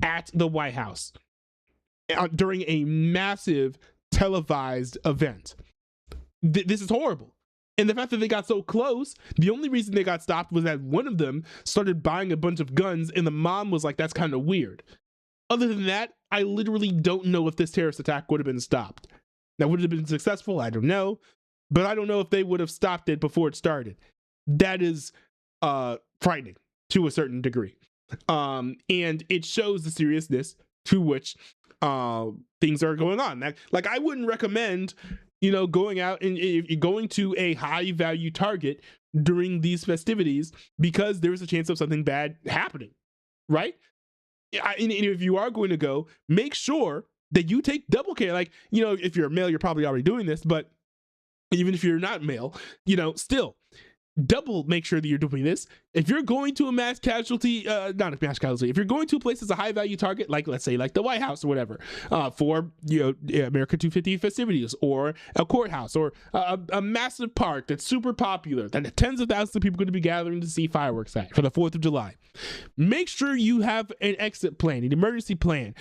at the White House during a massive televised event. This is horrible. And the fact that they got so close, the only reason they got stopped was that one of them started buying a bunch of guns, and the mom was like, that's kind of weird. Other than that, I literally don't know if this terrorist attack would have been stopped. Now, would it have been successful? I don't know. But I don't know if they would have stopped it before it started. That is frightening to a certain degree. And it shows the seriousness to which things are going on. Like, I wouldn't recommend going out and going to a high value target during these festivities because there's a chance of something bad happening, right? and if you are going to go, make sure that you take double care. Like, if you're a male, you're probably already doing this, but even if you're not male, still double make sure that you're doing this. If you're going to a mass casualty, not a mass casualty, if you're going to a place that's a high value target, like let's say like the White House or whatever, for America 250 festivities, or a courthouse, or a massive park that's super popular that tens of thousands of people are going to be gathering to see fireworks at for the 4th of July, make sure you have an exit plan, an emergency plan.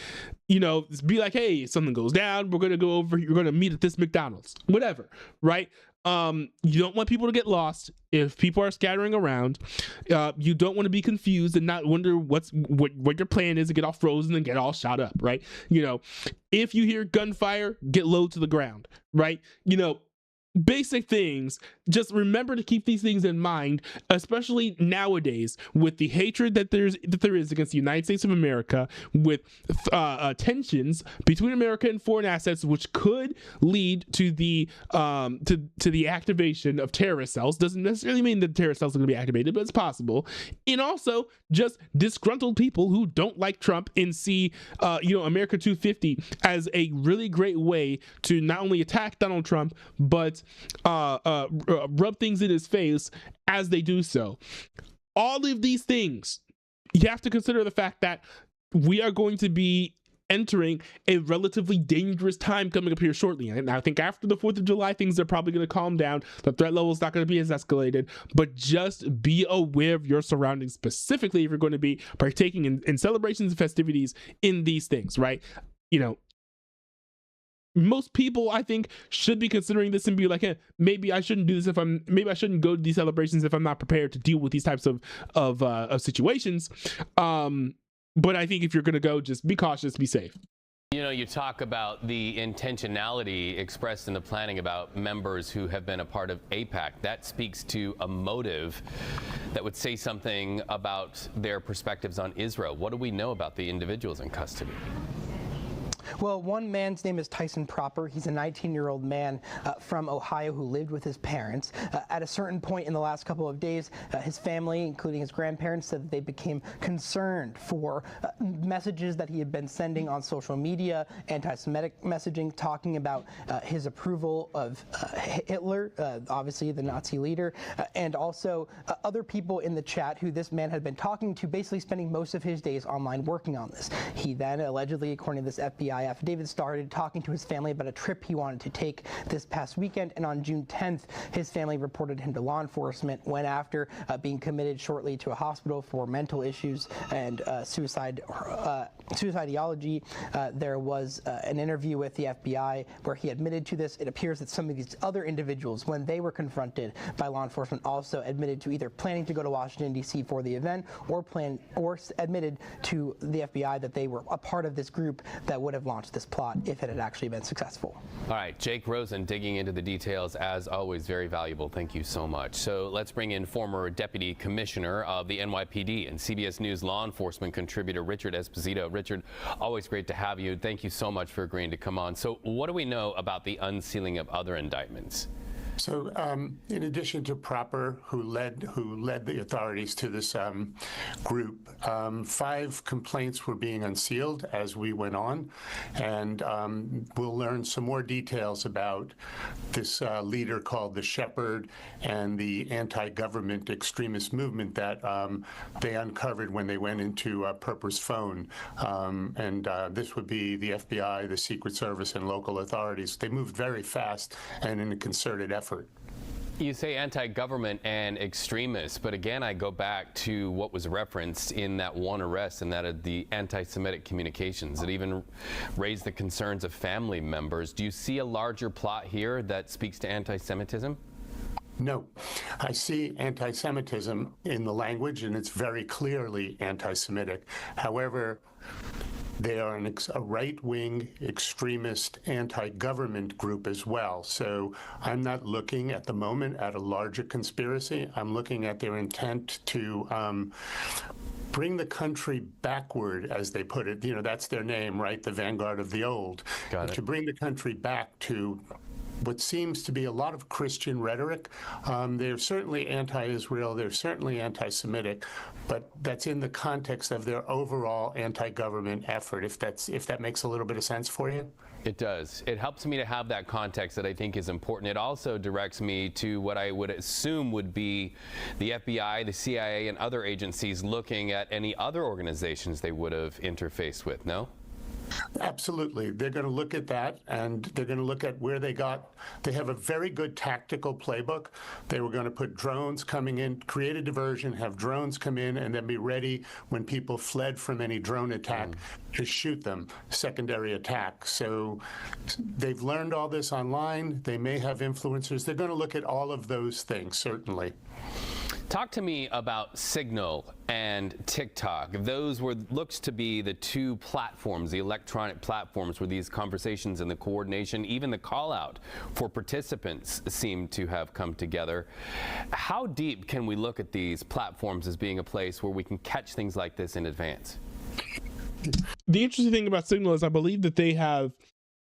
Be like, hey, if something goes down, we're going to go over, you're going to meet at this McDonald's, whatever, right? You don't want people to get lost if people are scattering around. You don't want to be confused and not wonder what your plan is, to get all frozen and get all shot up, right? If you hear gunfire, get low to the ground, right? Basic things. Just remember to keep these things in mind, especially nowadays with the hatred that there is against the United States of America, with tensions between America and foreign assets, which could lead to the to the activation of terrorist cells. Doesn't necessarily mean that terrorist cells are going to be activated, but it's possible. And also just disgruntled people who don't like Trump and see America 250 as a really great way to not only attack Donald Trump, but rub things in his face as they do so. All of these things, you have to consider the fact that we are going to be entering a relatively dangerous time coming up here shortly. And I think after the 4th of July, things are probably going to calm down. The threat level is not going to be as escalated, but just be aware of your surroundings, specifically if you're going to be partaking in celebrations and festivities in these things, right? Most people, I think, should be considering this and be like, hey, maybe I shouldn't do this maybe I shouldn't go to these celebrations if I'm not prepared to deal with these types of situations. But I think if you're going to go, just be cautious, be safe. You talk about the intentionality expressed in the planning about members who have been a part of AIPAC. That speaks to a motive that would say something about their perspectives on Israel. What do we know about the individuals in custody? Well, one man's name is Tyson Proper. He's a 19-year-old man from Ohio who lived with his parents. At a certain point in the last couple of days, his family, including his grandparents, said that they became concerned for messages that he had been sending on social media, anti-Semitic messaging, talking about his approval of Hitler, obviously the Nazi leader, and also other people in the chat who this man had been talking to, basically spending most of his days online working on this. He then allegedly, according to this FBI affidavit, started talking to his family about a trip he wanted to take this past weekend, and on June 10th, his family reported him to law enforcement when, after being committed shortly to a hospital for mental issues and suicidology, there was an interview with the FBI where he admitted to this. It appears that some of these other individuals, when they were confronted by law enforcement, also admitted to either planning to go to Washington, D.C. for the event, or admitted to the FBI that they were a part of this group that would have launched this plot if it had actually been successful. All right, Jake Rosen digging into the details, as always, very valuable. Thank you so much. So let's bring in former Deputy Commissioner of the NYPD and CBS News law enforcement contributor Richard Esposito. Richard, always great to have you. Thank you so much for agreeing to come on. So what do we know about the unsealing of other indictments? So, in addition to Proper, who led the authorities to this group, 5 complaints were being unsealed as we went on, and we'll learn some more details about this leader called the Shepherd and the anti-government extremist movement that they uncovered when they went into Proper's phone. This would be the FBI, the Secret Service, and local authorities. They moved very fast and in a concerted effort. You say anti-government and extremists, but again, I go back to what was referenced in that one arrest, and that of the anti-Semitic communications. It even raised the concerns of family members. Do you see a larger plot here that speaks to anti-Semitism? No. I see anti-Semitism in the language, and it's very clearly anti-Semitic. However, they are a right-wing extremist anti-government group as well. So I'm not looking at the moment at a larger conspiracy. I'm looking at their intent to bring the country backward, as they put it. That's their name, right? The vanguard of the old. Got it. To bring the country back to what seems to be a lot of Christian rhetoric. They're certainly anti-Israel, they're certainly anti-Semitic, but that's in the context of their overall anti-government effort, if that makes a little bit of sense for you. It does. It helps me to have that context that I think is important. It also directs me to what I would assume would be the FBI, the CIA, and other agencies looking at any other organizations they would have interfaced with, no? Absolutely. They're going to look at that, and they're going to look at where they have a very good tactical playbook. They were going to put drones coming in, create a diversion, have drones come in, and then be ready when people fled from any drone attack to shoot them, secondary attack. So they've learned all this online. They may have influencers. They're going to look at all of those things, certainly. Talk to me about Signal and TikTok. Those looks to be the two platforms, the electronic platforms where these conversations and the coordination, even the call out for participants seem to have come together. How deep can we look at these platforms as being a place where we can catch things like this in advance? The interesting thing about Signal is I believe that they have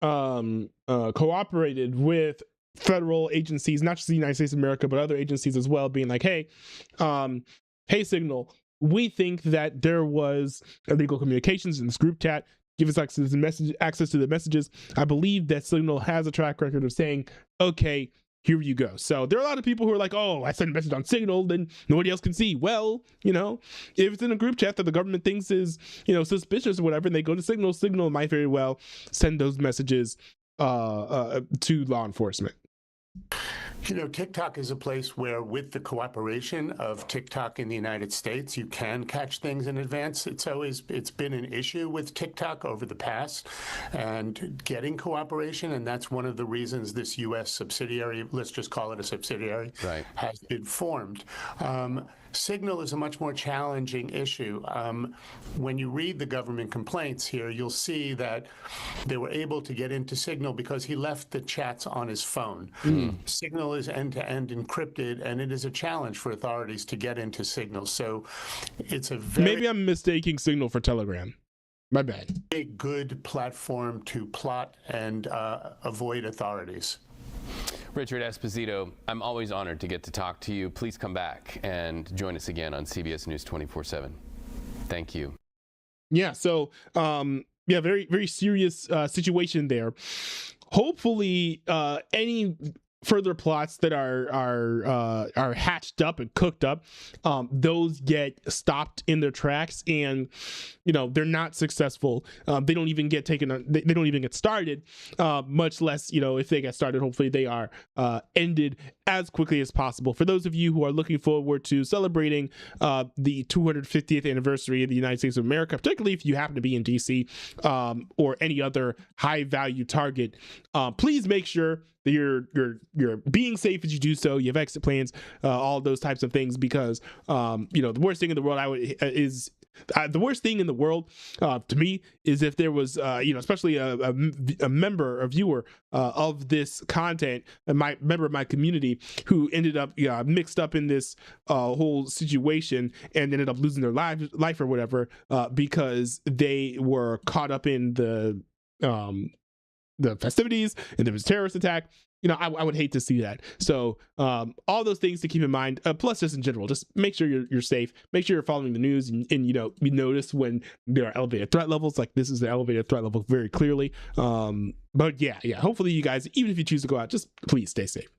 cooperated with federal agencies, not just the United States of America, but other agencies as well, being like, hey, Signal, we think that there was illegal communications in this group chat. Give us access to the messages. I believe that Signal has a track record of saying, okay, here you go. So there are a lot of people who are like, oh, I sent a message on Signal, then nobody else can see. Well, if it's in a group chat that the government thinks is, suspicious or whatever, and they go to Signal, Signal might very well send those messages to law enforcement. TikTok is a place where, with the cooperation of TikTok in the United States, you can catch things in advance. It's been an issue with TikTok over the past and getting cooperation, and that's one of the reasons this U.S. subsidiary, let's just call it a subsidiary, has been formed. Signal is a much more challenging issue. When you read the government complaints here, you'll see that they were able to get into Signal because he left the chats on his phone. Signal is end-to-end encrypted, and it is a challenge for authorities to get into Signal. So it's a Maybe I'm mistaking Signal for Telegram. My bad. A good platform to plot and avoid authorities. Richard Esposito, I'm always honored to get to talk to you. Please come back and join us again on CBS News 24/7. Thank you. Yeah, so very, very serious situation there. Hopefully, any further plots that are hatched up and cooked up, those get stopped in their tracks, and they're not successful. They don't even get taken. They don't even get started. Much less, if they get started, hopefully they are ended as quickly as possible. For those of you who are looking forward to celebrating the 250th anniversary of the United States of America, particularly if you happen to be in DC or any other high value target, please make sure that you're being safe as you do so. You have exit plans, all those types of things, because the worst thing in the world the worst thing in the world to me is if there was especially a member, a viewer of this content, a member of my community who ended up mixed up in this whole situation and ended up losing their life or whatever because they were caught up in the festivities and there was a terrorist attack. I would hate to see that. So all those things to keep in mind, plus just in general, just make sure you're safe, make sure you're following the news, and you notice when there are elevated threat levels, like this is an elevated threat level very clearly. But yeah, hopefully you guys, even if you choose to go out, just please stay safe.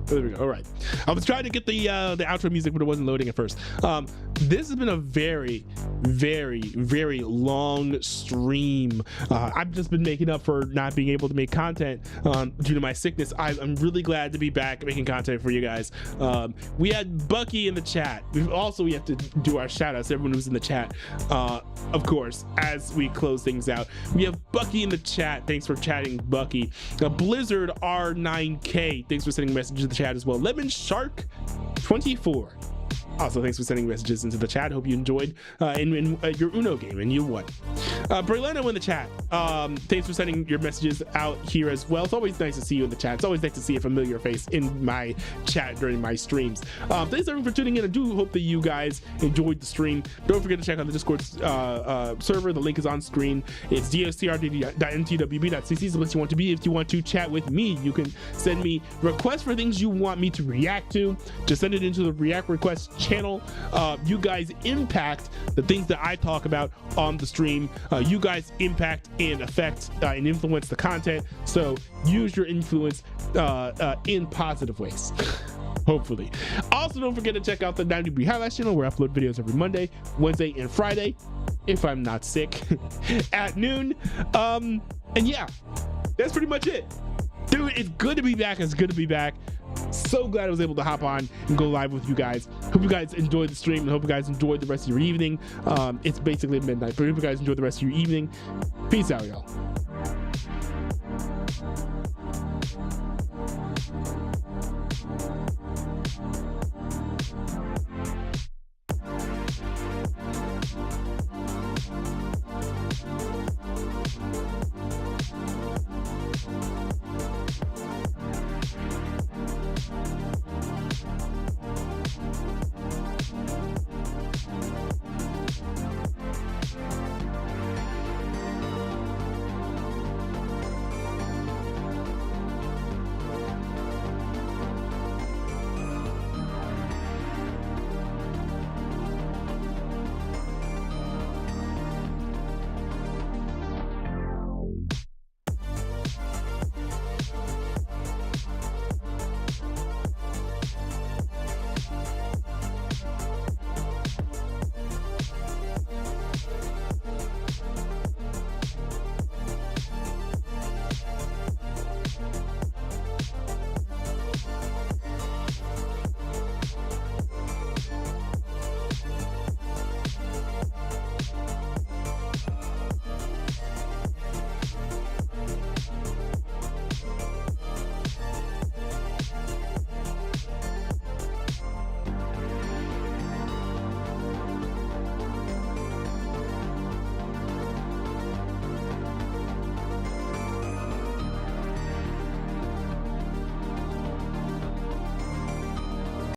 There we go. All right. I was trying to get the outro music, but it wasn't loading at first. This has been a very, very, very long stream. I've just been making up for not being able to make content due to my sickness. I'm really glad to be back making content for you guys. We had Bucky in the chat. We have to do our shout outs to everyone who's in the chat. Of course, as we close things out, we have Bucky in the chat. Thanks for chatting, Bucky. Blizzard R9K. Thanks for sending messages in the chat as well. Lemon Shark 24. Also, thanks for sending messages into the chat. Hope you enjoyed in your Uno game and you won. Berlino in the chat. Thanks for sending your messages out here as well. It's always nice to see you in the chat. It's always nice to see a familiar face in my chat during my streams. Thanks everyone for tuning in. I do hope that you guys enjoyed the stream. Don't forget to check out the Discord server. The link is on screen. It's dostrd.ntwb.cc. So you want to be. If you want to chat with me, you can send me requests for things you want me to react to. Just send it into the React Request channel. You guys impact the things that I talk about on the stream. You guys impact and affect and influence the content. So use your influence in positive ways. Hopefully. Also, don't forget to check out the 9db Highlights channel where I upload videos every Monday, Wednesday, and Friday, if I'm not sick, at noon. And yeah, that's pretty much it. Dude, it's good to be back. It's good to be back. So glad I was able to hop on and go live with you guys. Hope you guys enjoyed the stream and hope you guys enjoyed the rest of your evening. It's basically midnight, but hope you guys enjoyed the rest of your evening. Peace out, y'all.